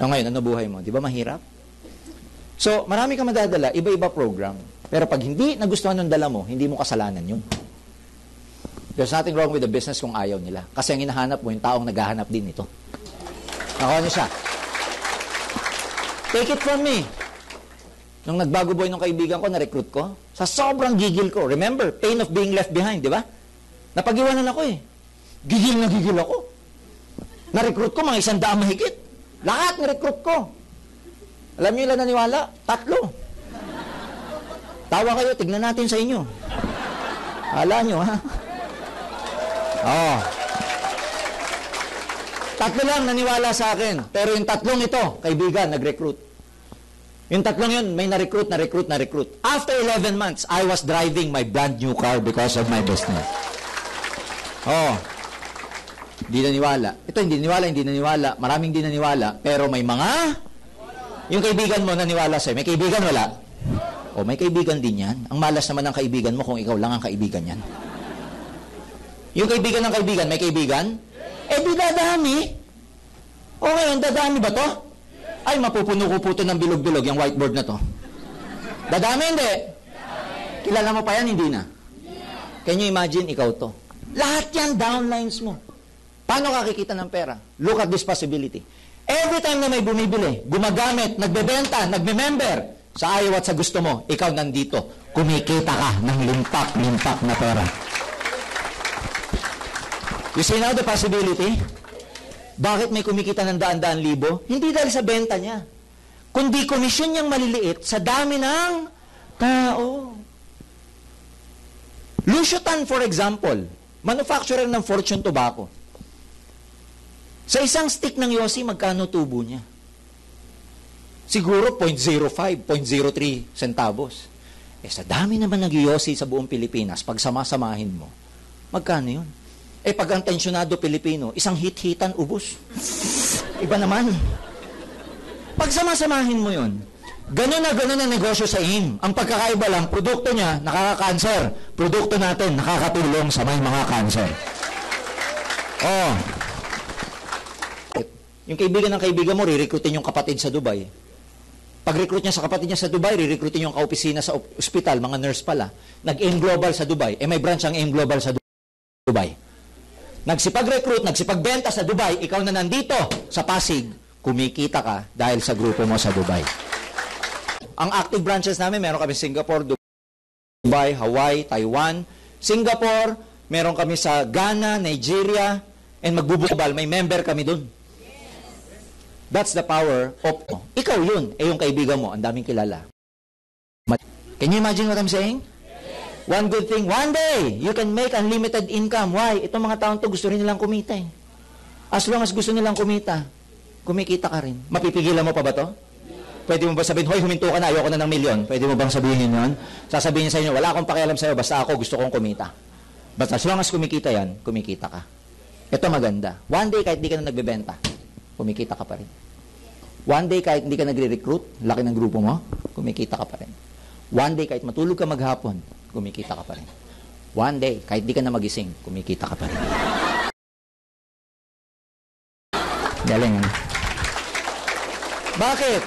Ngayon, ano buhay mo? Di ba mahirap? So, marami ka madadala, iba-iba program. Pero pag hindi nagustuhan ng dala mo, hindi mo kasalanan yun. There's nothing wrong with the business kung ayaw nila. Kasi ang hinahanap mo, yung taong naghahanap din ito. Nakuha niyo siya. Take it from me. Nung nagbago boy ng kaibigan ko, na-recruit ko, sa sobrang gigil ko. Remember, pain of being left behind, di ba? Napag-iwanan ako eh. Gigil ako. Na-recruit ko, mga 100 mahigit. Lahat na-recruit ko. Alam niyo ilan naniwala? 3. Tawa kayo, tignan natin sa inyo. Hala nyo, ha? Oh. 3 lang naniwala sa akin. Pero yung 3 ito, kaibigan, nag-recruit. Yung 3 yun, may na-recruit. After 11 months, I was driving my brand new car because of my business. Oh. Hindi naniwala. Ito, hindi naniwala. Maraming hindi naniwala. Pero may mga... Yung kaibigan mo naniwala sa'yo. May kaibigan, wala? O, may kaibigan din yan. Ang malas naman ng kaibigan mo kung ikaw lang ang kaibigan yan. Yung kaibigan ng kaibigan, may kaibigan? Eh, di dadami. O ngayon, dadami ba to? Ay, mapupuno ko po ito ng bilog-bilog, yung whiteboard na to. Dadami, hindi? Kilala mo pa yan, hindi na? Can you imagine, ikaw to? Lahat yan, downlines mo. Paano ka kikita ng pera? Look at this possibility. Every time na may bumibili, gumagamit, nagbebenta, nagme-member, sa ayaw at sa gusto mo, ikaw nandito, kumikita ka ng limpak na pera. You see now the possibility? Bakit may kumikita ng daan-daan libo? Hindi dahil sa benta niya. Kundi komisyon niyang maliliit sa dami ng tao. Lucio Tan, for example, manufacturer ng Fortune Tobacco. Sa isang stick ng Yossi, magkano tubo niya? Siguro 0.05, 0.03 centavos. Eh, sa dami naman nag-Yossi sa buong Pilipinas, pag sama-samahin mo, magkano yun? Eh, pag ang tensyonado Pilipino, isang hit-hitan, ubos. Iba naman. Pag sama-samahin mo yun, ganun na negosyo sa AIM. Ang pagkakaiba lang, produkto niya, nakaka-cancer. Produkto natin, nakakatulong sa may mga cancer. Oh. Yung kaibigan ng kaibigan mo, re-recruitin yung kapatid sa Dubai. Pag-recruit niya sa kapatid niya sa Dubai, re-recruitin yung kaopisina sa ospital, mga nurse pala. Nag-AIM Global sa Dubai. Eh, may branch ang AIM Global sa Dubai. Nagsipag-recruit, nagsipagbenta sa Dubai, ikaw na nandito sa Pasig, kumikita ka dahil sa grupo mo sa Dubai. Ang active branches namin, meron kami Singapore, Dubai, Hawaii, Taiwan. Singapore, meron kami sa Ghana, Nigeria, and magbubukbal, may member kami dun. That's the power of... Ikaw yun, yung kaibigan mo, ang daming kilala. Can you imagine what I'm saying? One good thing, one day, you can make unlimited income. Why? Itong mga taon to gusto rin nilang kumita eh. As long as gusto nilang kumita, kumikita ka rin. Mapipigilan mo pa ba to? Pwede mo ba sabihin, hoy, huminto ka na, ayoko na ng milyon. Pwede mo bang sabihin yun? Sasabihin sa inyo, wala akong pakialam sa'yo, basta ako gusto kong kumita. But as long as kumikita yan, kumikita ka. Ito maganda. One day, kahit di ka na nagbebenta, kumikita ka pa rin. One day, kahit hindi ka nagre-recruit, laki ng grupo mo, kumikita ka pa rin. One day, kahit matulog ka maghapon, kumikita ka pa rin. One day, kahit di ka na magising, kumikita ka pa rin. Galing, ano? Bakit?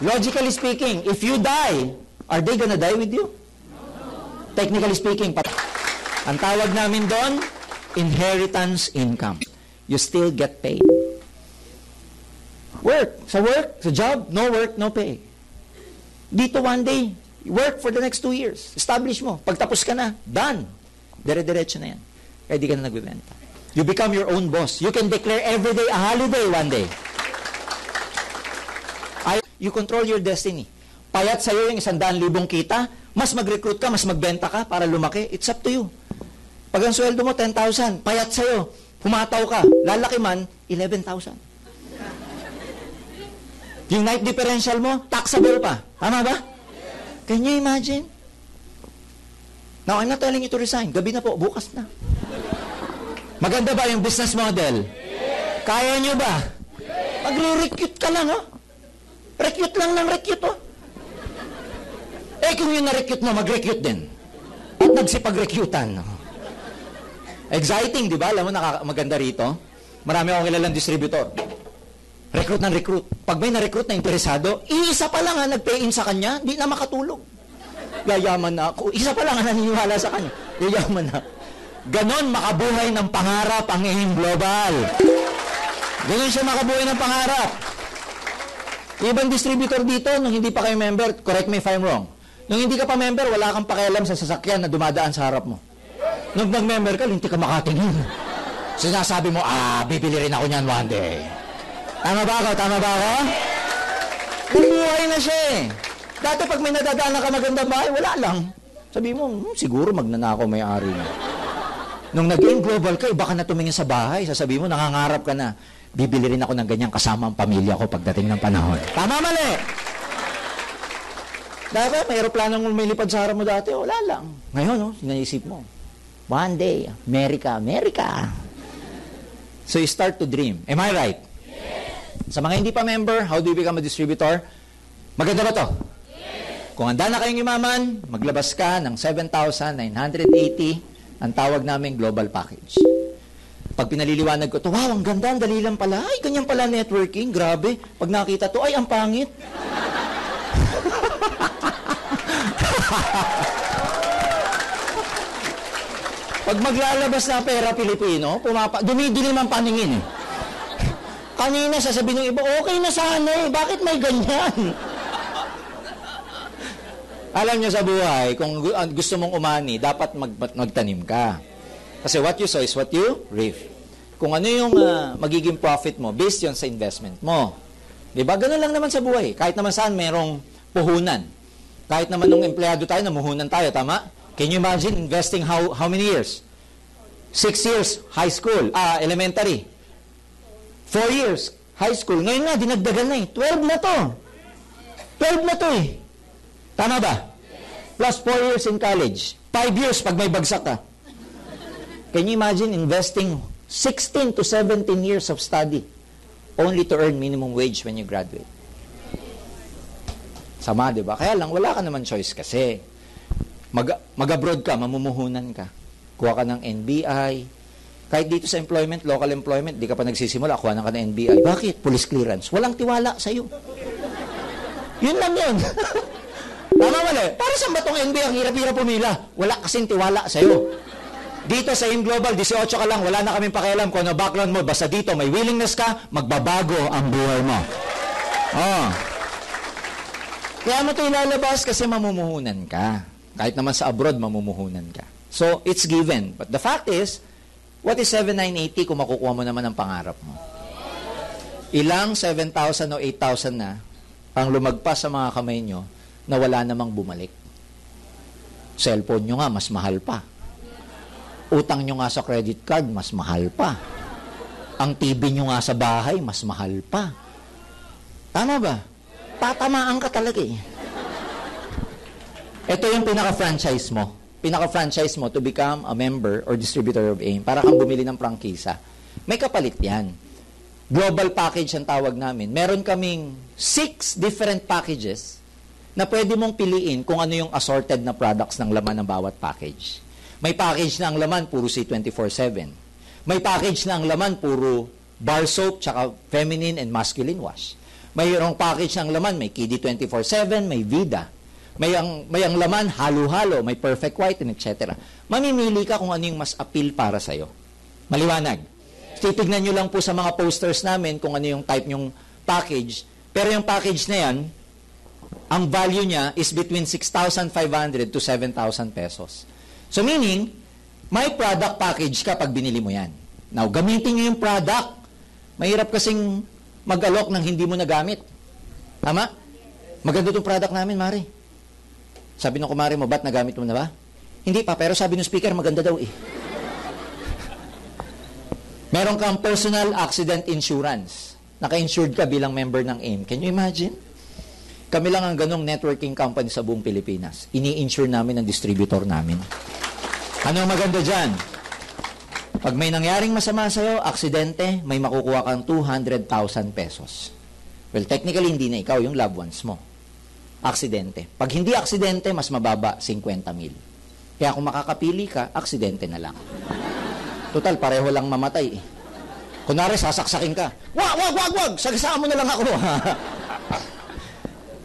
Logically speaking, if you die, are they gonna die with you? No. Technically speaking, ang tawag namin doon, inheritance income. You still get paid. Work. Sa job, no work, no pay. Dito one day, work for the next 2 years. Establish mo. Pagtapos ka na, done. Dire-diretso na yan. Kaya di ka na nagbibenta. You become your own boss. You can declare every day a holiday one day. You control your destiny. Payat sa'yo yung 100,000 kita, mas mag-recruit ka, mas magbenta ka para lumaki. It's up to you. Pag ang sweldo mo, 10,000, payat sa'yo, humataw ka, lalaki man, 11,000. Yung night differential mo, taxable pa. Tama ba? Can you imagine? Now, I'm not telling you to resign. Gabi na po, bukas na. Maganda ba yung business model? Kaya nyo ba? Magre-recruit ka lang, oh. Recruit lang ng recruit, oh. Eh, kung yung na-recruit mo, mag-recruit din. At nagsipag-recruitan. Exciting, di ba? Alam mo, maganda rito. Marami akong kilalang distributor. Recruit ng recruit. Pag may na-recruit na interesado, isa pa lang nag-pay-in sa kanya, di na makatulog. Yayaman na ako. Isa pa lang naniniwala sa kanya. Yayaman na. Ganon makabuhay ng pangarap ang AIM Global. Ganon siya makabuhay ng pangarap. Ibang distributor dito, nung hindi pa kayo member, correct me if I'm wrong. Nung hindi ka pa member, wala kang pakialam sa sasakyan na dumadaan sa harap mo. Nung nag-member ka, hindi ka makatingin. Sinasabi mo, bibili rin ako niyan one day. Tama ba ako? Tama ba ako? Bumuhay na siya eh. Dati pag may nadadaan na ka magandang bahay, wala lang. Sabi mo, siguro magnanakaw may-ari na. Nung nag-AIM Global ka, iba ka na tumingin sa bahay. Sasabi mo, nangangarap ka na. Bibili rin ako ng ganyan kasama ang pamilya ko pagdating ng panahon. Tama, mali! Dati, may aeroplanong lumilipad sa harap mo dati, wala lang. Ngayon, sinaisip mo, one day, America, America. So you start to dream. Am I right? Yes. Sa mga hindi pa member, how do you become a distributor? Maganda ba to? Yes. Kung handa na kayong yumaman, maglabas ka ng 7,980, ang tawag namin global package. Pag pinaliliwanag ko to, wow, ang ganda, ang dali lang pala. Ay, ganyan pala networking, grabe. Pag nakita to, ay, ang pangit. Pag maglalabas na pera Pilipino, dumidilim ang paningin eh. Kanina sasabihin ng iba, okay na sana eh, bakit may ganyan? Alam niyo sa buhay, kung gusto mong umani, dapat magtanim ka. Kasi what you sow is what you reap. Kung ano yung magiging profit mo, based yun sa investment mo. Diba? Ganun lang naman sa buhay. Kahit naman saan merong puhunan. Kahit naman nung empleyado tayo, namuhunan tayo, tama? Can you imagine investing how many years? 6 years, high school, elementary. 4 years, high school. Ngayon nga, dinagdagan na eh. 12 na to. 12 na to eh. Tama ba? Plus 4 years in college. 5 years pag may bagsak ka. Can you imagine investing 16 to 17 years of study only to earn minimum wage when you graduate? Sama, di ba? Kaya lang, wala ka naman choice kasi. Mag-abroad ka, mamumuhunan ka. Kuha ka ng NBI. Kahit dito sa employment, local employment, di ka pa nagsisimula, kuha na ka ng NBI. Bakit? Police clearance. Walang tiwala sa'yo. Yun lang yun. Tama mali. Para saan ba itong NBI? Ang hirap-hirap pumila. Wala kasing tiwala sa'yo. Dito sa AIM Global, 18 ka lang, wala na kaming pakialam kung ano background mo. Basta dito, may willingness ka, magbabago ang buhay mo. Kaya mo ito ilalabas kasi mamumuhunan ka. Kahit naman sa abroad, mamumuhunan ka. So, it's given. But the fact is, what is 7,980 kung makukuha mo naman ang pangarap mo? Ilang 7,000 o 8,000 na ang lumagpas sa mga kamay nyo na wala namang bumalik? Cellphone nyo nga, mas mahal pa. Utang nyo nga sa credit card, mas mahal pa. Ang TV nyo nga sa bahay, mas mahal pa. Tama ba? Tatamaan ka talaga eh. Ito yung pinaka-franchise mo. Pinaka-franchise mo to become a member or distributor of AIM. Para kang bumili ng prangkisa. May kapalit yan. Global package ang tawag namin. Meron kaming 6 different packages na pwede mong piliin kung ano yung assorted na products ng laman ng bawat package. May package na ang laman puro C24/7. May package na ang laman puro bar soap tsaka feminine and masculine wash. Mayroong package na ang laman may Kiddy 24/7, may Vida. May ang laman halo-halo, may Perfect White, and etc. Mamimili ka kung ano yung mas appeal para sa'yo. Maliwanag. Titignan nyo lang po sa mga posters namin kung ano yung type yung package. Pero yung package na yan, ang value niya is between 6,500 to 7,000 pesos. So meaning, may product package ka pag binili mo yan. Now, gamitin nyo yung product. Mahirap kasing mag-alok ng hindi mo nagamit. Tama? Maganda itong product namin, Mari. Sabi ng kumari mo, ba't nagamit mo na ba? Hindi pa, pero sabi ng speaker, maganda daw eh. Meron kang personal accident insurance. Naka-insured ka bilang member ng AIM. Can you imagine? Kami lang ang ganong networking company sa buong Pilipinas. Ini-insure namin ang distributor namin. Ano ang maganda dyan? Pag may nangyaring masama sa'yo, aksidente, may makukuha kang 200,000 pesos. Well, technically, hindi na ikaw, yung loved ones mo. Aksidente. Pag hindi aksidente, mas mababa, 50,000. Kaya kung makakapili ka, aksidente na lang. Total, pareho lang mamatay eh. Kunwari, sasaksakin ka. Wag! Sagasaan mo na lang ako.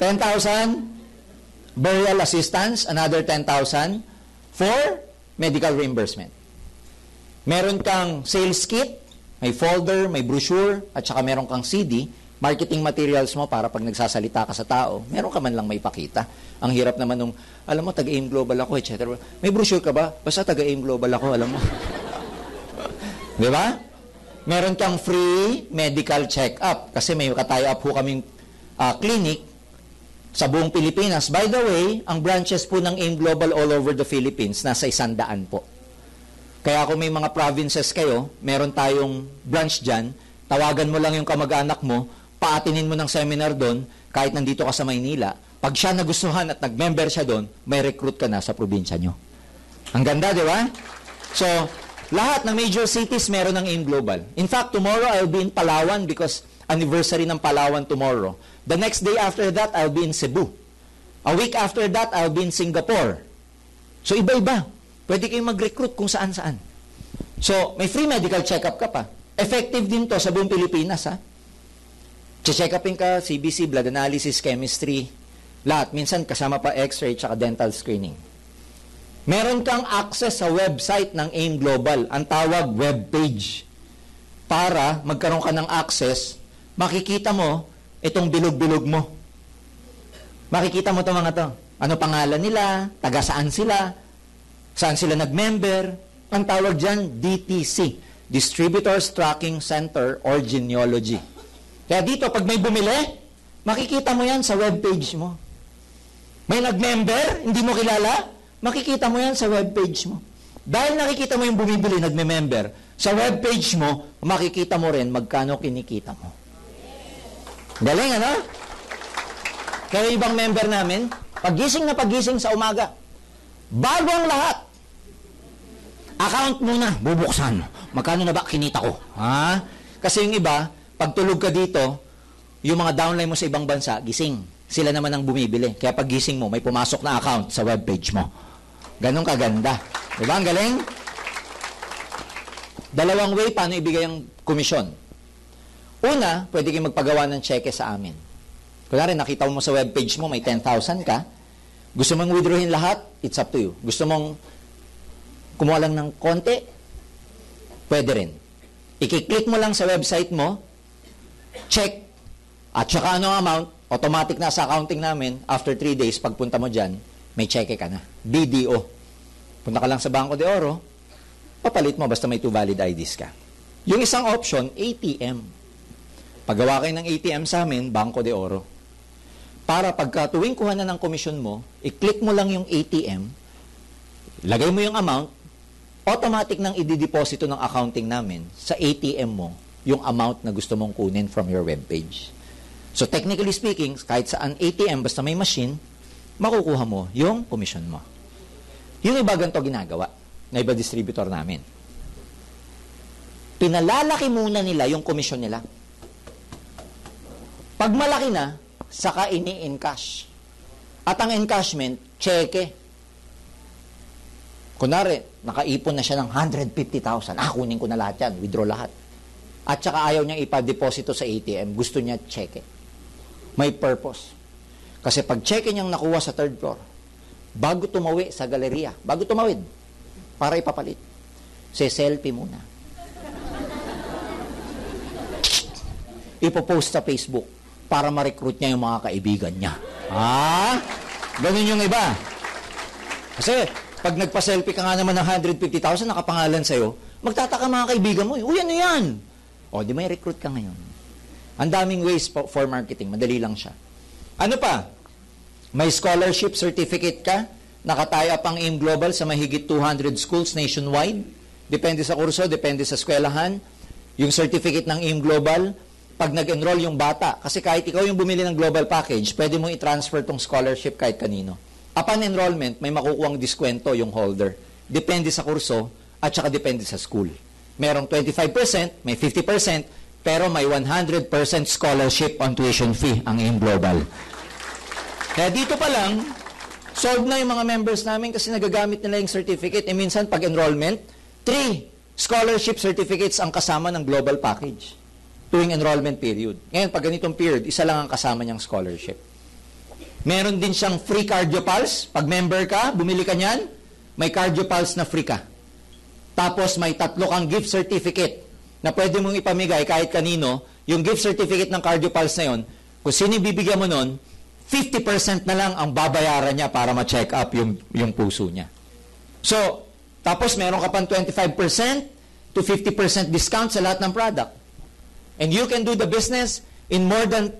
10,000 burial assistance, another 10,000 for medical reimbursement. Meron kang sales kit, may folder, may brochure, at saka meron kang CD, marketing materials mo para pag nagsasalita ka sa tao, meron ka man lang may pakita. Ang hirap naman nung, alam mo, taga-AIM Global ako, etc. May brochure ka ba? Basta taga-AIM Global ako, alam mo. Di ba? Meron kang free medical check-up kasi may ka-tie-up po kaming clinic sa buong Pilipinas. By the way, ang branches po ng AIM Global all over the Philippines, nasa 100 po. Kaya kung may mga provinces kayo, meron tayong branch dyan, tawagan mo lang yung kamag-anak mo, paatinin mo ng seminar doon, kahit nandito ka sa Maynila, pag siya nagustuhan at nag-member siya doon, may recruit ka na sa probinsya nyo. Ang ganda, di ba? So, lahat ng major cities meron ng AIM Global. In fact, tomorrow I'll be in Palawan because anniversary ng Palawan tomorrow. The next day after that, I'll be in Cebu. A week after that, I'll be in Singapore. So, iba-iba. Pwede kayong mag-recruit kung saan-saan. So, may free medical check-up ka pa. Effective din to sa buong Pilipinas, ha? Check-upin ka, CBC, blood analysis, chemistry, lahat. Minsan, kasama pa x-ray tsaka dental screening. Meron kang access sa website ng AIM Global, ang tawag web page. Para magkaroon ka ng access, makikita mo itong bilog-bilog mo. Makikita mo itong mga to. Ano pangalan nila, taga saan sila sila nag-member. Ang tawag dyan, DTC, Distributors Tracking Center or Genealogy. Kaya dito, pag may bumili, makikita mo yan sa webpage mo. May nag-member, hindi mo kilala, makikita mo yan sa webpage mo. Dahil nakikita mo yung bumibili, nagme-member, sa webpage mo, makikita mo rin magkano kinikita mo. Galing, ano? Kaya ibang member namin, pagising na pagising sa umaga, bago ang lahat, account muna, bubuksan. Magkano na ba kinita ko? Ha? Kasi yung iba, pag tulog ka dito, yung mga downline mo sa ibang bansa, gising. Sila naman ang bumibili. Kaya pag gising mo, may pumasok na account sa webpage mo. Ganon kaganda. Diba? Ang galing? Dalawang way paano ibigay ang komisyon. Una, pwede kayong magpagawa ng cheque sa amin. Kunwari, nakita mo sa webpage mo, may 10,000 ka. Gusto mong withdrawin lahat? It's up to you. Gusto mong kumuha lang ng konti? Pwede rin. I-click mo lang sa website mo, check, at saka anong amount, automatic na sa accounting namin, after 3 days, pagpunta mo dyan, may cheque ka na. BDO. Punta ka lang sa Banco de Oro, papalit mo basta may 2 valid IDs ka. Yung isang option, ATM. Paggawa kayo ng ATM sa amin, Banco de Oro. Para pagka tuwing kuha na ng komisyon mo, i-click mo lang yung ATM, lagay mo yung amount, automatic nang i-deposito ng accounting namin sa ATM mo yung amount na gusto mong kunin from your webpage. So technically speaking, kahit saan ATM, basta may machine, makukuha mo yung komisyon mo. Yung iba ganito ginagawa na iba distributor namin. Pinalalaki muna nila yung komisyon nila. Pag malaki na, saka ini-encash. At ang encashment, cheque. Kunwari, nakaipon na siya ng 150,000. Kunin ko na lahat yan. Withdraw lahat. At saka ayaw niyang ipa-deposito sa ATM. Gusto niya cheque. May purpose. Kasi pag cheque niyang nakuha sa 3rd floor, bago tumawi sa galeriya, bago tumawid, para ipapalit, selfie muna. ipopost sa Facebook para ma-recruit niya yung mga kaibigan niya. Ganun yung iba. Kasi, pag nagpa-selfie ka nga naman ng 150,000, nakapangalan sa'yo, magtataka mga kaibigan mo, uy, ano yan? O, di may recruit ka ngayon. Ang daming ways for marketing, madali lang siya. Ano pa? May scholarship certificate ka, nakataya pang AIM Global sa mahigit 200 schools nationwide. Depende sa kurso, depende sa eskwelahan. Yung certificate ng AIM Global, pag nag-enroll yung bata, kasi kahit ikaw yung bumili ng global package, pwede mong i-transfer tong scholarship kahit kanino. Upon enrollment, may makukuhang diskwento yung holder. Depende sa kurso at saka depende sa school. Merong 25%, may 50%, pero may 100% scholarship on tuition fee ang AIM Global. Kaya dito pa lang, solve na yung mga members namin kasi nagagamit nila yung certificate. E minsan, pag enrollment, 3 scholarship certificates ang kasama ng global package tuwing enrollment period. Ngayon, pag ganitong period, isa lang ang kasama niyang scholarship. Meron din siyang free CardioPulse. Pag member ka, bumili ka niyan, may CardioPulse na free ka. Tapos may 3 kang gift certificate na pwede mong ipamigay kahit kanino. Yung gift certificate ng CardioPulse na yon, kung sino bibigyan mo nun, 50% na lang ang babayaran niya para ma-check up yung puso niya. So, tapos meron ka pang 25% to 50% discount sa lahat ng product. And you can do the business in more than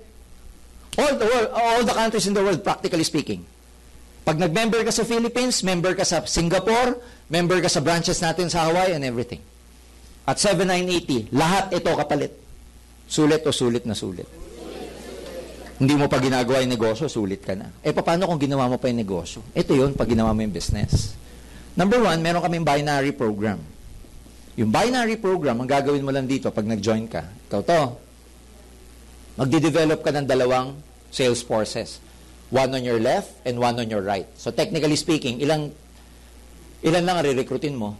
all the countries in the world, practically speaking. Pag nag-member ka sa Philippines, member ka sa Singapore, member ka sa branches natin sa Hawaii and everything. At 7,980, lahat ito kapalit. Sulit o sulit na sulit. Hindi mo pa ginagawa yung negosyo, sulit ka na. Paano kung ginawa mo pa yung negosyo? Ito yun, pag ginawa mo yung business. Number 1, meron kaming binary program. Yung binary program, ang gagawin mo lang dito pag nag-join ka, magdi-develop ka ng 2 sales forces. 1 on your left and 1 on your right. So technically speaking, ilan lang ang re-recruitin mo?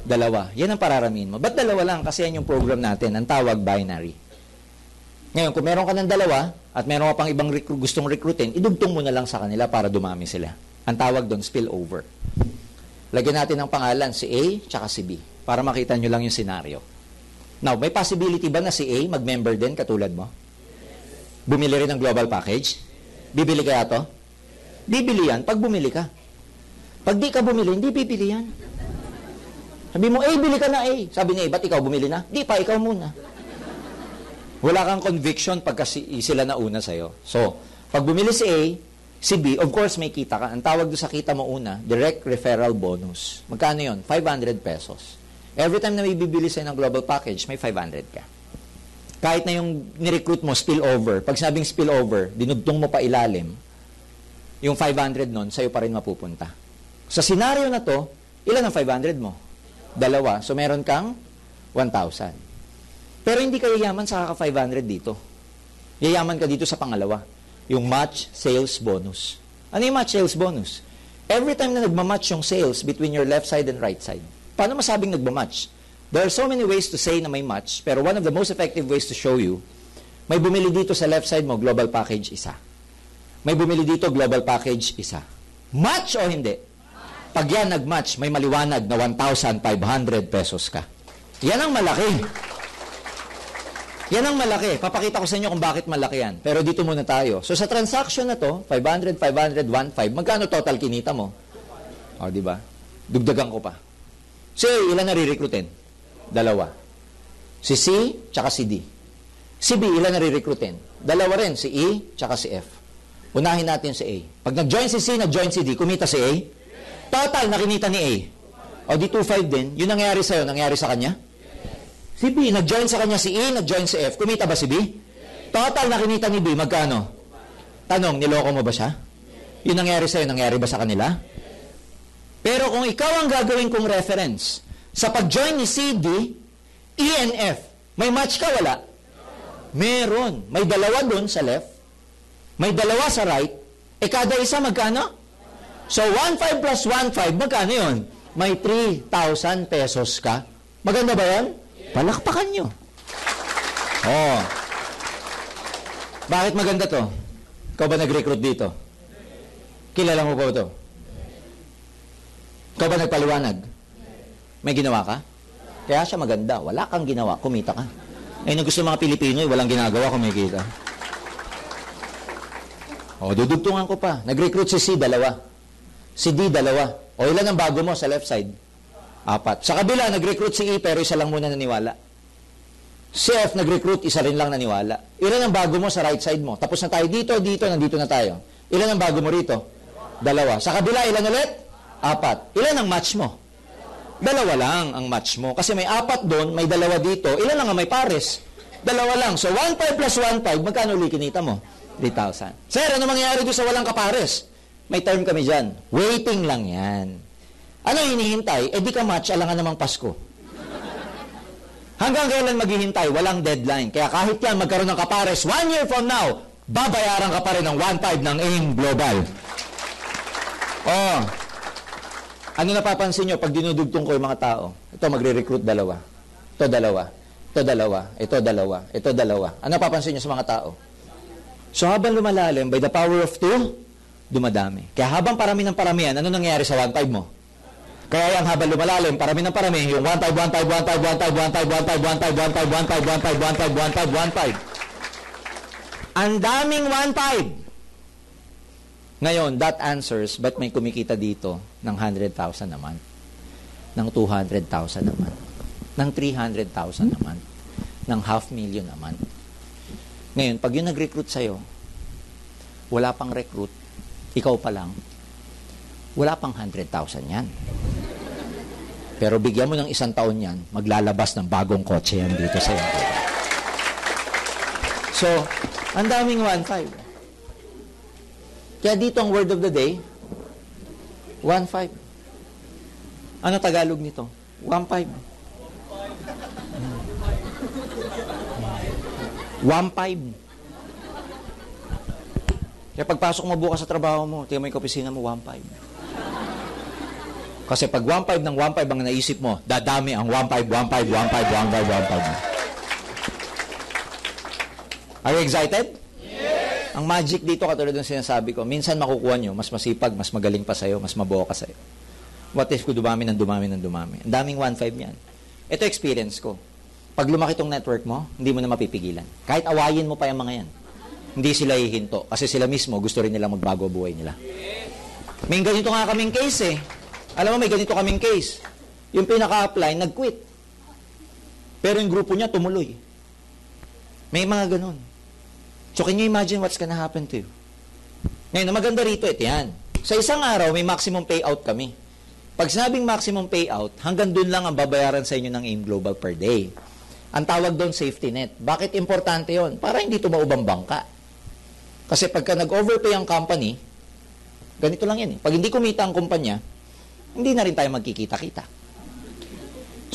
2. Yan ang pararamihin mo. Ba't 2 lang? Kasi yan yung program natin. Ang tawag binary. Ngayon, kung meron ka ng 2 at meron ka pang ibang gustong recruitin, idugtong mo na lang sa kanila para dumami sila. Ang tawag doon, spillover. Lagyan natin ng pangalan, si A tsaka si B, para makita nyo lang yung scenario. Now, may possibility ba na si A mag-member din katulad mo? Bumili rin ng global package? Bibili kaya to? Bibili yan pag bumili ka. Pag di ka bumili, hindi bibili yan. Sabi mo, bili ka na A. Sabi niya, ba't ikaw bumili na? Di pa, ikaw muna. Wala kang conviction pagka sila na una sa'yo. So, pag bumili si A, si B, of course may kita ka. Ang tawag doon sa kita mo una, direct referral bonus. Magkano yun? 500 pesos. Every time na may bibili sa'yo ng global package, may 500 ka. Kahit na yung nirecruit mo, spillover. Pag sabing spillover, dinugtong mo pa ilalim, yung 500 nun, sa'yo pa rin mapupunta. Sa senaryo na to, ilan ang 500 mo? 2. So, meron kang 1,000. Pero hindi ka yayaman sa kaka-500 dito. Yayaman ka dito sa pangalawa. Yung match sales bonus. Ano yung match sales bonus? Every time na nagmamatch yung sales between your left side and right side, paano masabing nagmamatch? There are so many ways to say na may match, pero one of the most effective ways to show you, may bumili dito sa left side mo, global package, isa. May bumili dito, global package, isa. Match o hindi? Pag yan nag-match, may maliwanag na 1,500 pesos ka. Yan ang malaki. Yan ang malaki. Papakita ko sa inyo kung bakit malaki yan. Pero dito muna tayo. So sa transaction na to, 500, 500, 1,500, magkano total kinita mo? O, di ba? Dugdagan ko pa. Si A, ilan nare-recruitin? 2. Si C, tsaka si D. Si B, ilan nare-recruitin? 2 rin, si E, tsaka si F. Unahin natin si A. Pag nag-join si C, nag-join si D, kumita si A? Total, nakinita ni A. O, di 2,500 din. Yun nangyari sa'yo, nangyari sa kanya? Si B, nag-join sa kanya si E, nag-join si F. Kumita ba si B? Total na kinita ni B, magkano? Tanong, niloko mo ba siya? Yung nangyari sa'yo, nangyari ba sa kanila? Pero kung ikaw ang gagawin kong reference, sa pag-join ni C, D, E and F, may match ka, wala? Meron. May 2 dun sa left, may 2 sa right, kada isa magkano? So, 1,500 plus 1,500, magkano yun? May 3,000 pesos ka. Maganda ba yan? Palakpakan nyo. Oh. Bakit maganda to? Ikaw ba nag-recruit dito? Kilala mo ba ito? Ikaw ba nagpaliwanag? May ginawa ka? Kaya siya maganda. Wala kang ginawa, kumita ka. Ngayon ang gusto ng mga Pilipino, walang ginagawa kung may kita. Dudugtungan ko pa. Nag-recruit si C, 2. Si D, 2. Ilan ang bago mo sa left side? 4. Sa kabila, nag-recruit si E, pero isa lang muna naniwala. Si F, nag-recruit, isa rin lang naniwala. Ilan ang bago mo sa right side mo? Tapos na tayo dito, nandito na tayo. Ilan ang bago mo rito? 2. Sa kabila, ilan ulit? 4. Ilan ang match mo? 2 lang ang match mo. Kasi may 4 doon, may 2 dito. Ilan lang ang may pares? 2 lang. So, 1.5 plus 1.5, magkano ulit kinita mo? 3,000. Sir, ano mangyayari doon sa walang kapares? May term kami dyan. Waiting lang yan. Ano hinihintay? Di ka match, alangan namang Pasko. Hanggang kailan maghihintay? Walang deadline. Kaya kahit yan magkaroon ng kapares, 1 year from now, babayaran ka pa rin ng 1.5 ng AIM Global. Ano napapansin nyo pag dinudugtong ko yung mga tao? Ito, magre-recruit 2. Ito, 2. Ito, 2. Ito, 2. Ito, 2. Ano napapansin nyo sa mga tao? So, habang lumalalim, by the power of 2, dumadami. Kaya habang parami ng paramihan, ano nangyayari sa 1.5 mo? Kaya yan, habang lumalalim, parami ng parami, yung 1.5, 1.5, 1.5, 1.5, 1.5, 1.5, 1.5, 1.5, 1.5, 1.5, 1.5. Ang daming 1.5. Ngayon, that answers, ba't may kumikita dito ng 100,000 naman? Ng 200,000 naman? Ng 300,000 naman? Ng 500,000 naman? Ngayon, pag yung nag-recruit sa'yo, wala pang recruit, ikaw pa lang, wala pang 100,000 yan. Pero bigyan mo ng 1 taon yan, maglalabas ng bagong kotse yan dito sa'yo. So, ang daming 1.5. Kaya dito ang word of the day, 1.5. Ano Tagalog nito? 1.5. 1.5. Kaya pagpasok mo bukas sa trabaho mo, tingnan mo yung opisina mo, 1.5. Kasi pag 1.5 ng 1.5 ang naisip mo, dadami ang 1.5, 1.5, 1.5, 1.5, 1.5. Are you excited? Yes! Ang magic dito, katulad ng sinasabi ko, minsan makukuha nyo, mas masipag, mas magaling pa sa'yo, mas mabuo ka sa'yo. What if kung dumami ng dumami ng dumami? Ang daming 1.5 yan. Ito experience ko. Pag lumaki tong network mo, hindi mo na mapipigilan. Kahit awayin mo pa yung mga yan. Hindi sila hihinto. Kasi sila mismo, gusto rin nila magbago buhay nila. May ganito nga kaming case eh. Alam mo, may ganito kaming case. Yung pinaka-apply, nag-quit. Pero yung grupo niya, tumuloy. May mga ganun. So, can you imagine what's gonna happen to you? Ngayon, ang maganda rito, ito yan. Sa isang araw, may maximum payout kami. Pag sinabing maximum payout, hanggang dun lang ang babayaran sa inyo ng AIM Global per day. Ang tawag doon, safety net. Bakit importante yon? Para hindi tumaubang bangka. Kasi pagka nag-overpay ang company, ganito lang yan eh. Pag hindi kumita ang kumpanya, hindi na rin tayo magkikita-kita.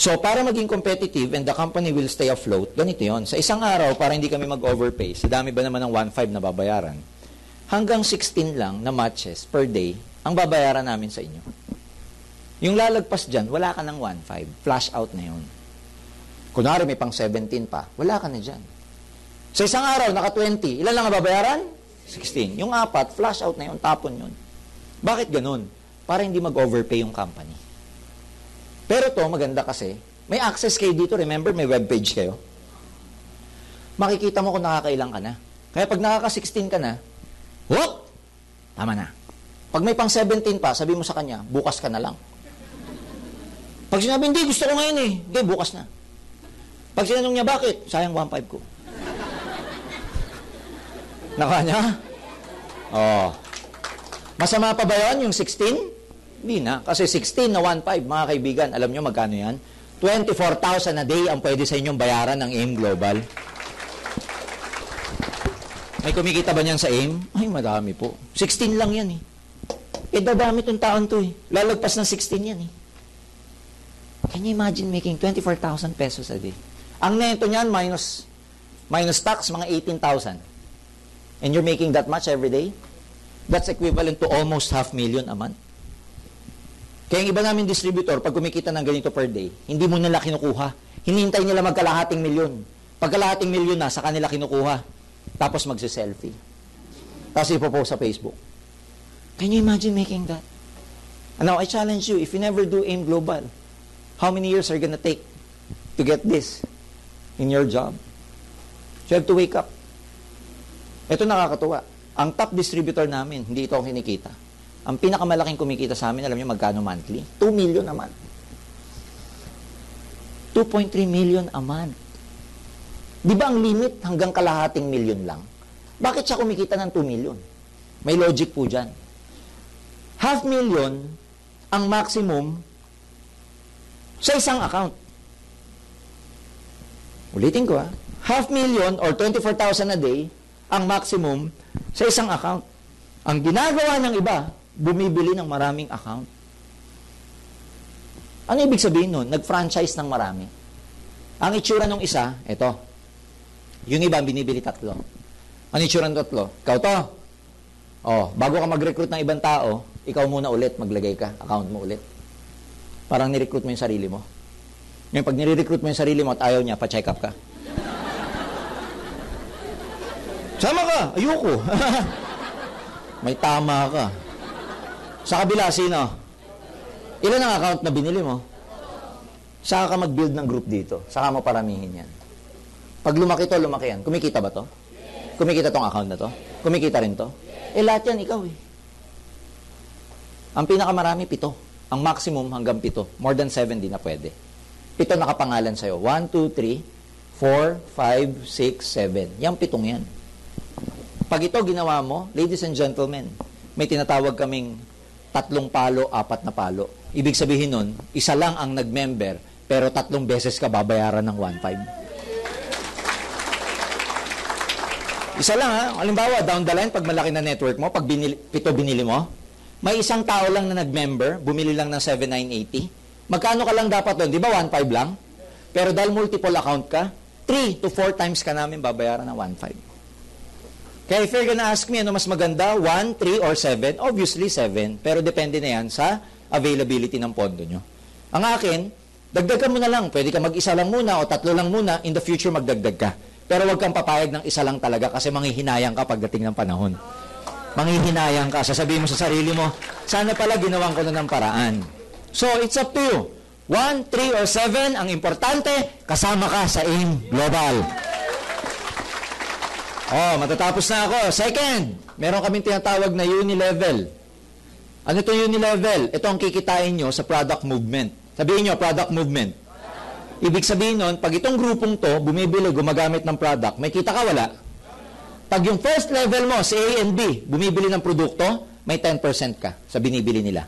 So, para maging competitive and the company will stay afloat, ganito yon. Sa isang araw, para hindi kami mag-overpay, sa dami ba naman ng 1.5 na babayaran, hanggang 16 lang na matches per day ang babayaran namin sa inyo. Yung lalagpas dyan, wala ka ng 1.5. Flash out na yun. Kunwari may pang 17 pa, wala ka na dyan. Sa isang araw, naka 20, ilan lang ang babayaran? 16. Yung 4, flash out na yun, tapon yun. Bakit ganun? Para hindi mag-overpay yung company. Pero to maganda kasi, may access kayo dito, remember, may webpage kayo. Makikita mo kung nakakailang ka na. Kaya pag nakaka-16 ka na, whoop! Tama na. Pag may pang 17 pa, sabi mo sa kanya, bukas ka na lang. Pag sinabi, hindi, gusto ko ngayon eh. Hindi, bukas na. Pag sinanong niya, bakit? Sayang 1.5 ko. Naka niya? Masama pa ba yun, yung 16? Hindi na. Kasi 16 na 1.5, mga kaibigan, alam nyo magkano yan? 24,000 a day ang pwede sa inyong bayaran ng AIM Global. May kumikita ba niyan sa AIM? Ay, madami po. 16 lang yan eh. Dadami itong taon to eh. Lalagpas ng 16 yan eh. Can you imagine making 24,000 pesos a day? Ang neto niyan, minus tax, mga 18,000. And you're making that much every day? That's equivalent to almost 500,000 a month. Kaya yung iba namin distributor, pag kumikita ng ganito per day, hindi mo nila kinukuha. Hinihintay nila magkalahating milyon. Pagkalahating milyon na, sa kanila kinukuha. Tapos magsiselfie. Tapos ipopost sa Facebook. Can you imagine making that? And now, I challenge you, if you never do AIM Global, how many years are you gonna take to get this in your job? So you have to wake up. Ito nakakatuwa. Ang top distributor namin, hindi ito ang kinikita. Ang pinakamalaking kumikita sa amin, alam niyo magkano monthly? 2 million a month. 2.3 million a month. Di ba ang limit hanggang kalahating milyon lang? Bakit siya kumikita ng 2 million? May logic po dyan. 500,000 ang maximum sa isang account. Ulitin ko 500,000 or 24,000 a day ang maximum sa isang account. Ang ginagawa ng iba, bumibili ng maraming account. Ano ibig sabihin nun? Nag-franchise ng marami. Ang itsura ng isa, ito. Yung iba, binibili 3. Ano itsura ng 3? Ikaw to. Bago ka mag-recruit ng ibang tao, ikaw muna ulit, maglagay ka, account mo ulit. Parang ni-recruit mo yung sarili mo. Ngayon, pag nire-recruit mo yung sarili mo at ayaw niya, pa-check up ka. Sama ka, ayoko. May tama ka. Sa kabila, sino? Ilan ang account na binili mo? Saka ka mag-build ng group dito. Saka mo paramihin yan. Pag lumaki to, lumaki yan. Kumikita ba to? Kumikita tong account na to? Kumikita rin to? Lahat yan, ikaw Ang pinakamarami, 7. Ang maximum hanggang 7. More than 7 di na pwede. 7 nakapangalan sa'yo. 1, 2, 3, 4, 5, 6, 7. Yang 7 yan. Pag ito ginawa mo, ladies and gentlemen, may tinatawag kaming 3 palo, 4 na palo. Ibig sabihin nun, isa lang ang nag-member, pero 3 beses ka babayaran ng 1.5. Isa lang Halimbawa, down the line, pag malaki na network mo, pag 7 binili mo, may isang tao lang na nag-member, bumili lang ng 7,980. Magkano ka lang dapat doon? Di ba 1.5 lang? Pero dahil multiple account ka, 3 to 4 times ka namin babayaran ng 1.5. Kaya if you're gonna ask me, ano mas maganda, 1, 3, or 7? Obviously, 7. Pero depende na yan sa availability ng pondo nyo. Ang akin, dagdagan mo na lang. Pwede ka mag-isa lang muna o 3 lang muna. In the future, magdagdag ka. Pero huwag kang papayag ng isa lang talaga kasi manghihinayang ka pagdating ng panahon. Manghihinayang ka. Sasabihin mo sa sarili mo, sana pala ginawan ko na ng paraan. So, it's up to you. 1, 3, or 7, ang importante, kasama ka sa AIM Global. Matatapos na ako. Second, meron kaming tinatawag na Unilevel. Ano ito Unilevel? Ito ang kikitain nyo sa product movement. Sabihin nyo, product movement. Ibig sabihin nun, pag itong grupong to, bumibili, gumagamit ng product, may kita ka, wala? Pag yung first level mo, si A and B, bumibili ng produkto, may 10% ka sa binibili nila.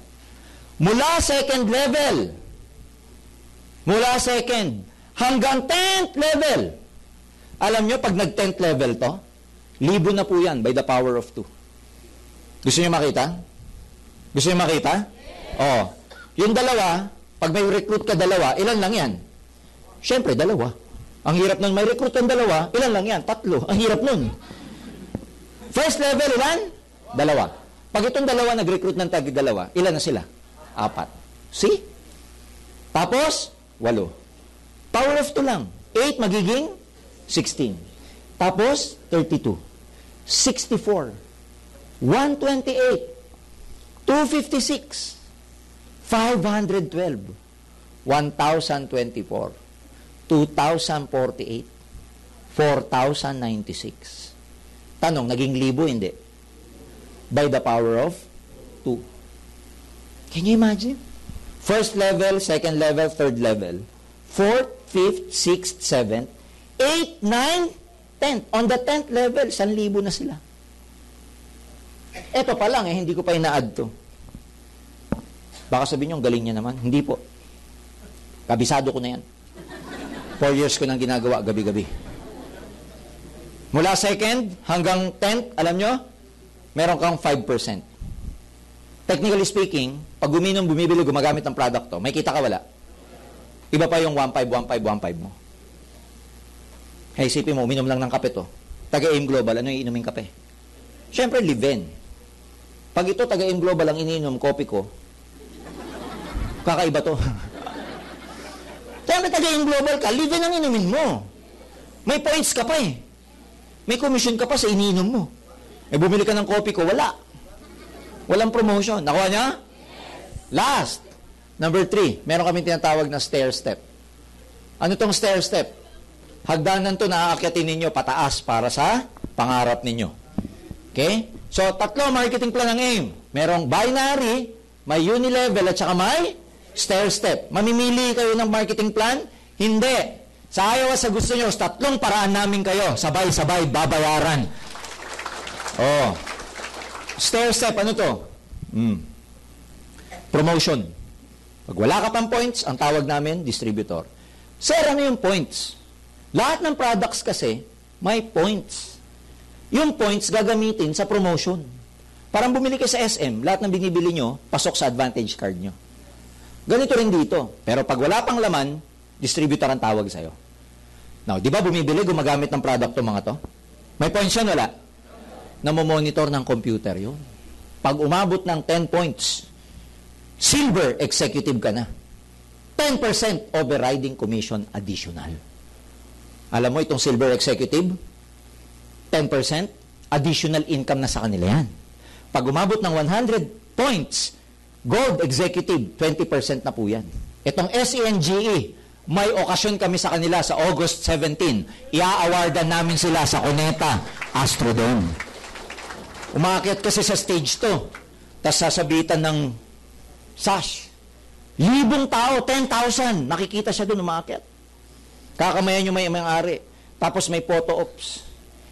Mula second level, hanggang 10th level, alam nyo, pag nag-10th level to, 1,000 na po yan by the power of 2. Gusto nyo makita? Gusto nyo makita? Yes. Yung dalawa, pag may recruit ka 2, ilan lang yan? Siyempre, 2. Ang hirap nun, may recruit kang 2, ilan lang yan? 3. Ang hirap nun. First level, ilan? 2. Pag itong 2 nag-recruit ng tagi 2, ilan na sila? 4. See? Tapos, 8. Power of 2 lang. 8 magiging 16. Tapos, 32. 64. 128. 256. 512. 1,024. 2,048. 4,096. Tanong, naging 1,000, hindi? By the power of 2. Can you imagine? First level, second level, third level. 4th, 5th, 6th, 7th, 8th, 9th, 10th. On the 10th level, 1,000 na sila. Eto pa lang, hindi ko pa ina-add to. Baka sabihin nyo, galing niya naman. Hindi po. Kabisado ko na yan. 4 years ko nang ginagawa, gabi-gabi. Mula second hanggang 10th, alam nyo, meron kang 5%. Technically speaking, pag uminom, bumibili, gumagamit ng product to, may kita ka wala? Iba pa yung 1.5, 1.5, 1.5 mo. Hey, isipin mo, uminom lang ng kape to. Taga-AIM Global, ano yung inuming kape? Siyempre, live-in. Pag ito, taga-AIM Global, ang iniinom, kopi ko, kakaiba to. Siyempre, taga-AIM Global ka, live-in ang inumin mo. May points ka pa eh. May commission ka pa sa iniinom mo. Bumili ka ng kopi ko, wala. Walang promotion. Nakuha niya? Yes. Last. Number 3, meron kami tinatawag na stair step. Ano tong stair step? hagdanan to na aakyatin ninyo pataas para sa pangarap ninyo. Okay? So, 3 marketing plan ng AIM. Merong binary, may unilevel, at saka may stair-step. Mamimili kayo ng marketing plan? Hindi. Sa ayaw sa gusto nyo, sa 3 paraan namin kayo, sabay-sabay babayaran. Oh. Stair-step, ano to? Promotion. Pag wala ka pang points, ang tawag namin, distributor. Sir, ano yung points? Lahat ng products kasi, may points. Yung points gagamitin sa promotion. Parang bumili kayo sa SM, lahat ng binibili nyo, pasok sa advantage card nyo. Ganito rin dito. Pero pag wala pang laman, distributor ang tawag sa'yo. Now, di ba bumibili, gumagamit ng product ng mga to? May points yan, wala? Namomonitor ng computer yun. Pag umabot ng 10 points, silver executive ka na. 10% overriding commission additional. Alam mo, itong silver executive, 10% additional income na sa kanila yan. Pag umabot ng 100 points, gold executive, 20% na po yan. Itong SENGE, may okasyon kami sa kanila sa August 17. Ia-awardan namin sila sa Cuneta Astrodome. Umakyat kasi sa stage to. Tapos sasabitan ng sash. 1,000 tao, 10,000. Nakikita siya doon umakyat. Kakamayan yung may-ari. Tapos may photo ops.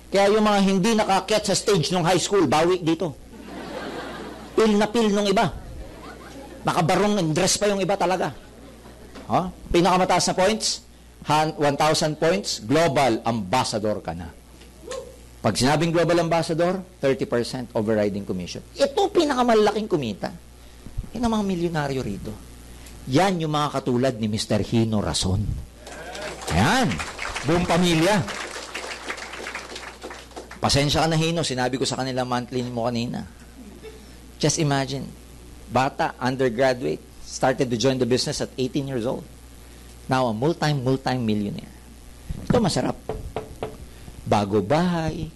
Kaya yung mga hindi nakakyat sa stage ng high school, bawi dito. Pil na pil nung iba. Nakabarong dress pa yung iba talaga. Pinakamataas na points, 1,000 points, global ambassador ka na. Pag sinabing global ambassador, 30% overriding commission. Ito pinakamalaking kumita. Yan ang mga milyonaryo rito. Yan yung mga katulad ni Mr. Hino Rason. Yan. Buong pamilya. Pasensya ka na, Hino. Sinabi ko sa kanila monthly mo kanina. Just imagine. Bata, undergraduate, started to join the business at 18 years old. Now, a multi-millionaire. Ito masarap. Bago bahay.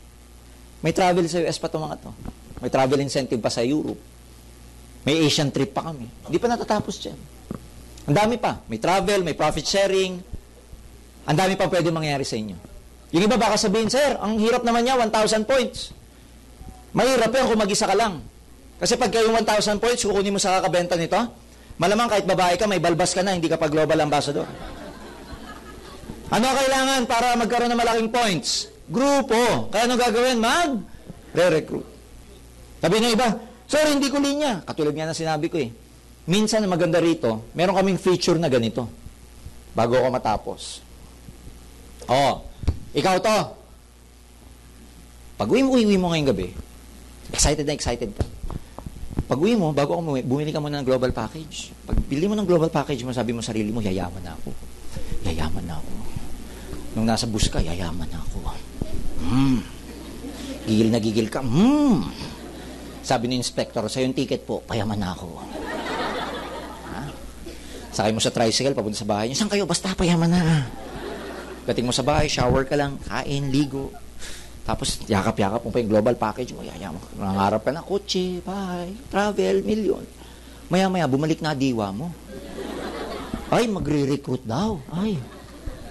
May travel sa US pa ito mga to. May travel incentive pa sa Europe. May Asian trip pa kami. Hindi pa natatapos dyan. Ang dami pa. May travel, may profit sharing. Ang dami pa pwede mangyari sa inyo. Yung iba baka sabihin, sir, ang hirap naman niya, 1,000 points. Mahirap yan kung mag-isa ka lang. Kasi pag kayo 1,000 points, kukunin mo sa kakabenta nito, malamang kahit babae ka, may balbas ka na, hindi ka pa global ambassador. Ano kailangan para magkaroon ng malaking points? Grupo. Kaya ano gagawin? Re-recruit. Sabi ng iba, sir, hindi ko linya. Katulad nga na sinabi ko eh. Minsan, maganda rito, meron kaming feature na ganito. Bago ako matapos. Ikaw to. Pag uwi mo ngayong gabi, excited na excited ka. Pag uwi mo, bago ako bumili ka muna ng global package. Pag bili mo ng global package mo, sabi mo sarili mo, yayaman na ako. Yayaman na ako. Nung nasa bus ka, yayaman na ako. Gigil na gigil ka. Sabi ni inspector, sa yung ticket po, payaman na ako. Sakay mo sa tricycle, papunta sa bahay niyo, saan kayo? Basta payaman na. Gating mo sa bahay, shower ka lang, kain, ligo. Tapos, yakap-yakap mo pa yung global package mo. Yayaman ka. Nangarap ka na, kotse, bahay, travel, milyon. Maya-maya, bumalik na diwa mo. Ay, magre-recruit daw. Ay.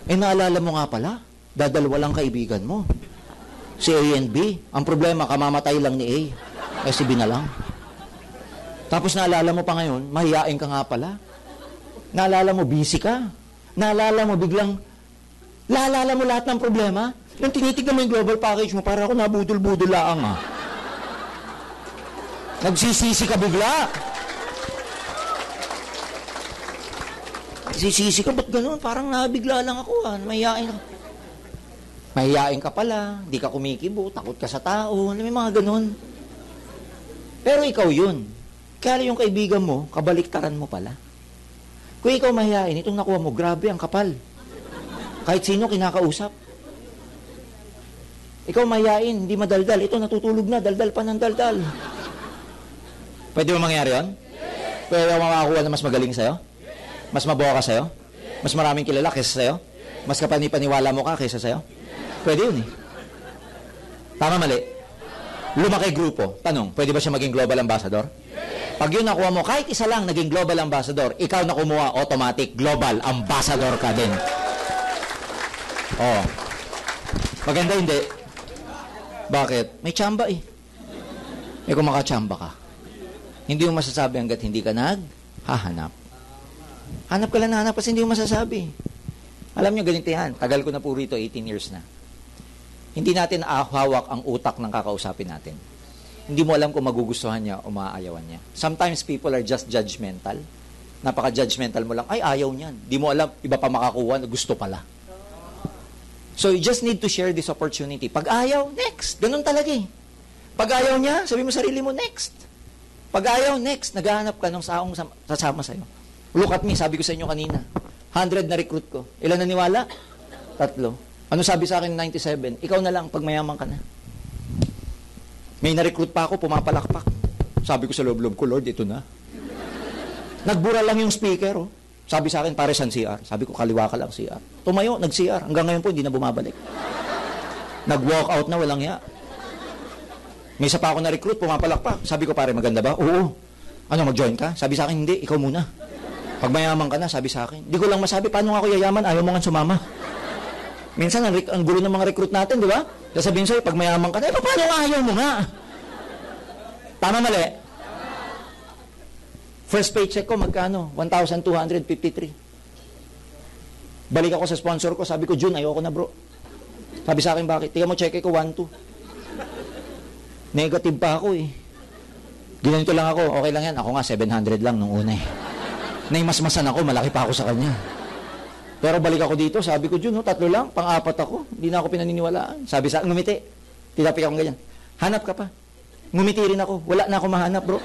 Naalala mo nga pala, dadalwa lang kaibigan mo. Si A and B. Ang problema, kamamatay lang ni A. Si B na lang. Tapos naalala mo pa ngayon, mahiyain ka nga pala. Naalala mo, busy ka. Naalala mo, biglang, naalala mo lahat ng problema. Nung tinitignan mo yung global package mo, para ako nabudol-budol laang Nagsisisi ka bigla. Nagsisisi ka, ba't ganun? Parang nabigla lang ako Mahiyain ka. Mahiyain ka pala, di ka kumikibo, takot ka sa tao, may mga ganun. Pero ikaw yun. Kaya yung kaibigan mo, kabaliktaran mo pala. Kung ikaw mahiyain, itong nakuha mo, grabe, ang kapal. Kahit sino kinakausap. Ikaw mahiyain, hindi madaldal. Ito natutulog na, daldal pa ng daldal. Pwede mo mangyari yun? Yes. Pwede mo makakuha na mas magaling sa'yo? Yes. Mas mabuha ka sa'yo? Yes. Mas maraming kilala kaysa sa'yo? Yes. Mas kapanipaniwala mo ka kaysa sa'yo? Yes. Pwede yun eh. Tama mali? Lumaki grupo. Tanong, pwede ba siya maging global ambassador? Yes. Pag yun nakuha mo, kahit isa lang naging global ambassador, ikaw na kumuha, automatic global ambassador ka din. Oh. Maganda hindi? Bakit? May tsamba eh. May kung makatsamba ka. Hindi mo masasabi hanggat hindi ka naghahanap. Hanap ka lang na hanap kasi hindi mo masasabi. Alam nyo, ganito yan. Tagal ko na po rito, 18 years na. Hindi natin hawak ang utak ng kakausapin natin. Hindi mo alam kung magugustuhan niya o maaayawan niya. Sometimes people are just judgmental. Napaka-judgmental mo lang, ay, ayaw niyan. Di mo alam, iba pa makakuha, gusto pala. So, you just need to share this opportunity. Pag ayaw, next. Ganun talaga eh. Pag ayaw niya, sabi mo sarili mo, next. Pag ayaw, next. Naghahanap ka ng saong sasama sa'yo. Look at me, sabi ko sa inyo kanina. 100 na recruit ko. Ilan naniwala? 3. Ano sabi sa akin 97? Ikaw na lang, pag mayaman ka na. May na-recruit pa ako, pumapalakpak. Sabi ko sa loob-loob ko, Lord, ito na. Nagbura lang yung speaker, oh. Sabi sa akin, pare saan CR? Sabi ko, kaliwa ka lang CR. Tumayo, nag-CR. Hanggang ngayon po, hindi na bumabalik. Nag-walk out na, walang ya. May isa pa ako na-recruit, pumapalakpak. Sabi ko, pare, maganda ba? Oo. Ano, mag-join ka? Sabi sa akin, hindi, ikaw muna. Pag mayaman ka na, sabi sa akin. Di ko lang masabi, paano nga ako yayaman? Ayaw mo nga sumama. Minsan, ang gulo ng mga recruit natin, di ba? Sasabihin sa'yo, pag mayaman ka na, paano nga ayaw mo nga? Tama mali? First paycheck ko, magkano? 1,253. Balik ako sa sponsor ko, sabi ko, June, ayoko na bro. Sabi sa akin, bakit? Tingnan mo, check ko, 1,2. Negative pa ako eh. Ginanito lang ako, okay lang yan. Ako nga, 700 lang nung una eh. Naimasmasan ako, malaki pa ako sa kanya. Pero balik ako dito, sabi ko, June, 3 lang, pang-4 ako. Hindi na ako pinaniniwalaan. Sabi sa akin, ngumiti. Tinapik akong ganyan. Hanap ka pa. Ngumiti rin ako. Wala na ako mahanap, bro.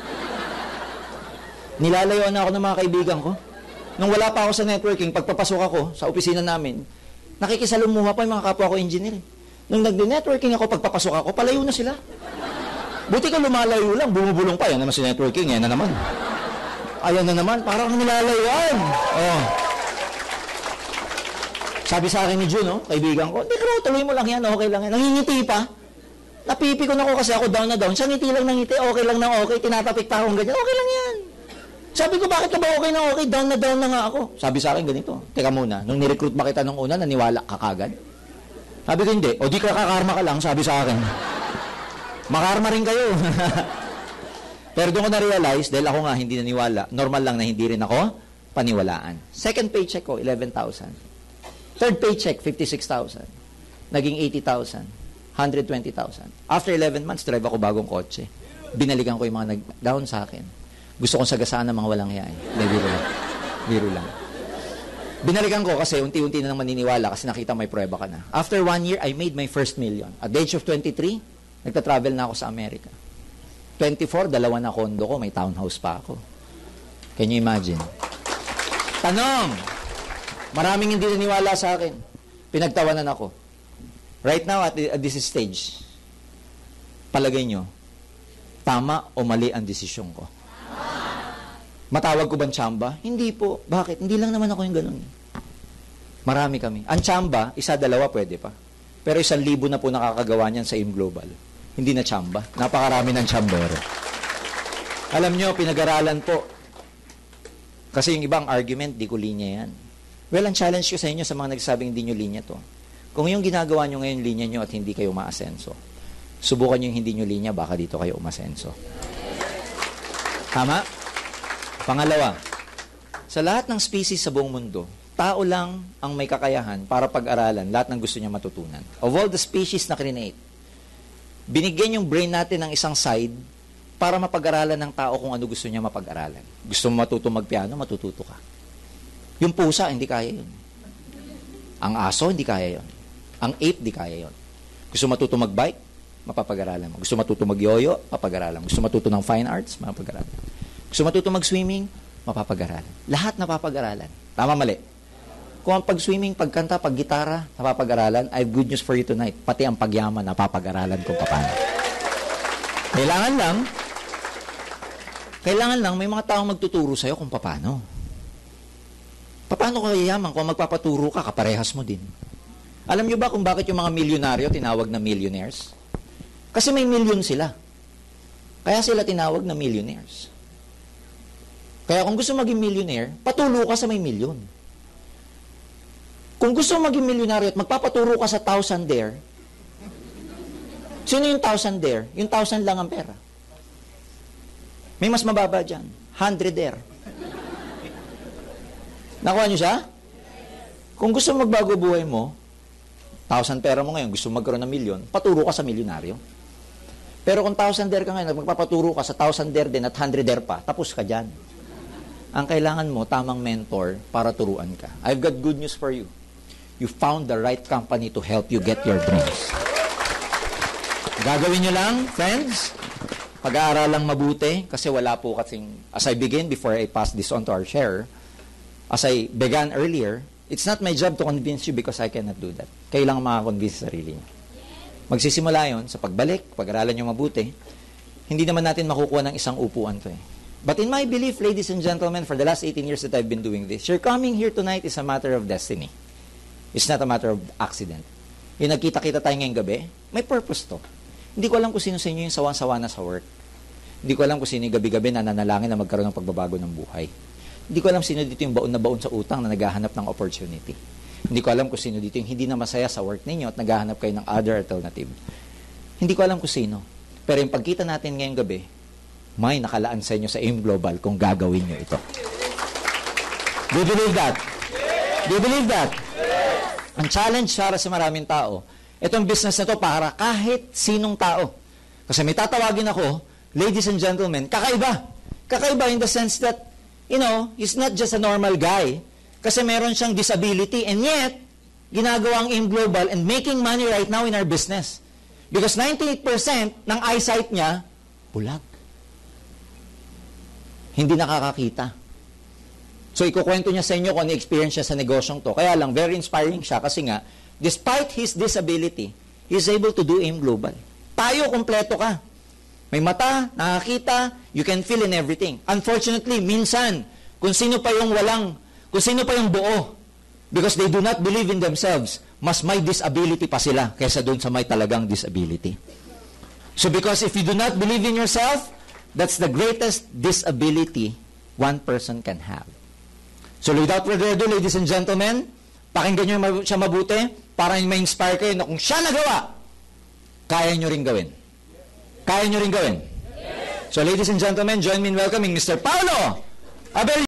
Nilalayuan na ako ng mga kaibigan ko. Nung wala pa ako sa networking, pagpapasok ako sa opisina namin, nakikisalumuha pa yung mga kapwa ko engineer. Nung nag-networking ako, pagpapasok ako, palayo na sila. Buti ka lumalayo lang, bumubulong pa. Yan naman si networking, yan na naman. Ayan na naman, parang nilalayuan. Oh. Sabi sa akin ni June, oh, kaibigan ko, hindi bro, tuloy mo lang yan, okay lang yan. Nangingiti pa. Napipikon ako kasi ako down na down. Siya ngiti lang ng ngiti, okay lang na okay, tinatapik pa akong ganyan, okay lang yan. Sabi ko, bakit ka ba okay na okay? Down na nga ako. Sabi sa akin ganito, teka muna, nung nirecruit ba kita nung una, naniwala ka kagad? Sabi ko, hindi. O di ka kakarma ka lang, sabi sa akin. Makarma rin kayo. Pero doon ko na-realize, dahil ako nga hindi naniwala, normal lang na hindi rin ako paniwalaan. Second paycheck ko, 11,000. Third paycheck, 56,000. Naging 80,000. 120,000. After 11 months, drive ako bagong kotse. Binalikan ko yung mga nag-down sa akin. Gusto kong sagasaan ng mga walang hiya. Biro lang. Biro lang. Binalikan ko kasi unti-unti na nang maniniwala kasi nakita may prueba ka na. After 1 year, I made my first million. At the age of 23, nagta-travel na ako sa Amerika. 24, 2 na kondo ko, may townhouse pa ako. Can you imagine? Tanong! Maraming hindi naniwala sa akin. Pinagtawanan ako. Right now, at this stage, palagay nyo, tama o mali ang desisyon ko? Matawag ko ba ang tsamba? Hindi po. Bakit? Hindi lang naman ako yung ganun. Marami kami. Ang tsamba, 1, 2, pwede pa. Pero 1,000 na po nakakagawa niyan sa AIM Global. Hindi na tsamba. Napakarami ng tsambero. Alam nyo, pinag-aralan po. Kasi yung ibang argument, di ko linya yan. Well, ang challenge ko sa inyo sa mga nagsasabing hindi nyo linya to. Kung yung ginagawa nyo ngayon linya nyo at hindi kayo maasenso, subukan nyo yung hindi nyo linya, baka dito kayo umasenso. Tama? Pangalawa, sa lahat ng species sa buong mundo, tao lang ang may kakayahan para pag-aralan lahat ng gusto niya matutunan. Of all the species na create, binigyan yung brain natin ng isang side para mapag-aralan ng tao kung ano gusto niya mapag-aralan. Gusto mo matuto magpiano, matututo ka. Yung pusa, hindi kaya yun. Ang aso, hindi kaya yun. Ang ape, hindi kaya yun. Gusto matuto mag-bike, mapapag-aralan mo. Gusto matuto mag-yoyo, mapag-aralan mo. Gusto matuto ng fine arts, mapag-aralan. Gusto matuto mag-swimming, mapapag-aralan. Lahat napapag-aralan. Tama, mali. Kung ang pag-swimming, pagkanta, pag-gitara, napapag-aralan, I have good news for you tonight. Pati ang pagyaman, napapag-aralan kung paano. Kailangan lang, may mga taong magtuturo sa'yo kung paano. Paano ka yayaman? Kung magpapaturo ka, kaparehas mo din. Alam nyo ba kung bakit yung mga milyonaryo tinawag na millionaires? Kasi may milyon sila. Kaya sila tinawag na millionaires. Kaya kung gusto maging millionaire, patulo ka sa may milyon. Kung gusto mo maging milyonaryo at magpapaturo ka sa 1,000 there, sino yung 1,000 there? Yung 1,000 lang ang pera. May mas mababa dyan. 100 there. Nakuha niyo siya? Kung gusto mo magbago buhay mo, 1,000 pera mo ngayon, gusto mo magkaroon ng milyon, paturo ka sa milyonaryo. Pero kung 1,000 there ka ngayon, magpapaturo ka sa 1,000 there din at 100 there pa, tapos ka dyan. Ang kailangan mo, tamang mentor para turuan ka. I've got good news for you. You found the right company to help you get your dreams. Gagawin nyo lang, friends, pag-aaralang mabuti, kasi wala po kasing, as I begin, before I pass this on to our share, as I began earlier, it's not my job to convince you because I cannot do that. Kailangan makakonvince sa sarili niyo. Magsisimula yon sa pagbalik, pag-aralan nyo mabuti, hindi naman natin makukuha ng isang upuan to eh. But in my belief, ladies and gentlemen, for the last 18 years that I've been doing this, your coming here tonight is a matter of destiny. It's not a matter of accident. Yung nagkita-kita tayo ngayong gabi, may purpose to. Hindi ko alam kung sino sa inyo yung sawan-sawa na sa work. Hindi ko alam kung sino yung gabi-gabi na nanalangin na magkaroon ng pagbabago ng buhay. Hindi ko alam sino dito yung baon na baon sa utang na naghahanap ng opportunity. Hindi ko alam kung sino dito yung hindi na masaya sa work ninyo at naghahanap kayo ng other alternative. Hindi ko alam kung sino. Pero yung pagkita natin ngayong gabi, may nakalaan sa inyo sa AIM Global kung gagawin nyo ito. Do you believe that? Do you believe that? Ang challenge para sa maraming tao, itong business na to para kahit sinong tao. Kasi may tatawagin ako, ladies and gentlemen, kakaiba. Kakaiba in the sense that, you know, he's not just a normal guy. Kasi meron siyang disability and yet, ginagawa ang AIM Global and making money right now in our business. Because 98% ng eyesight niya, bulag. Hindi nakakakita. So, ikukwento niya sa inyo kung ano experience niya sa negosyong to. Kaya lang, very inspiring siya kasi nga, despite his disability, he's able to do AIM Global. Tayo, kompleto ka. May mata, nakakita, you can feel in everything. Unfortunately, minsan, kung sino pa yung buo, because they do not believe in themselves, mas may disability pa sila kaysa doon sa may talagang disability. So because if you do not believe in yourself, that's the greatest disability one person can have. So without further ado, ladies and gentlemen, pakinggan nyo siya mabuti para ma-inspire kayo na kung siya nagawa, kaya nyo rin gawin. Kaya nyo rin gawin. So ladies and gentlemen, join me in welcoming Mr. Paulo Abel.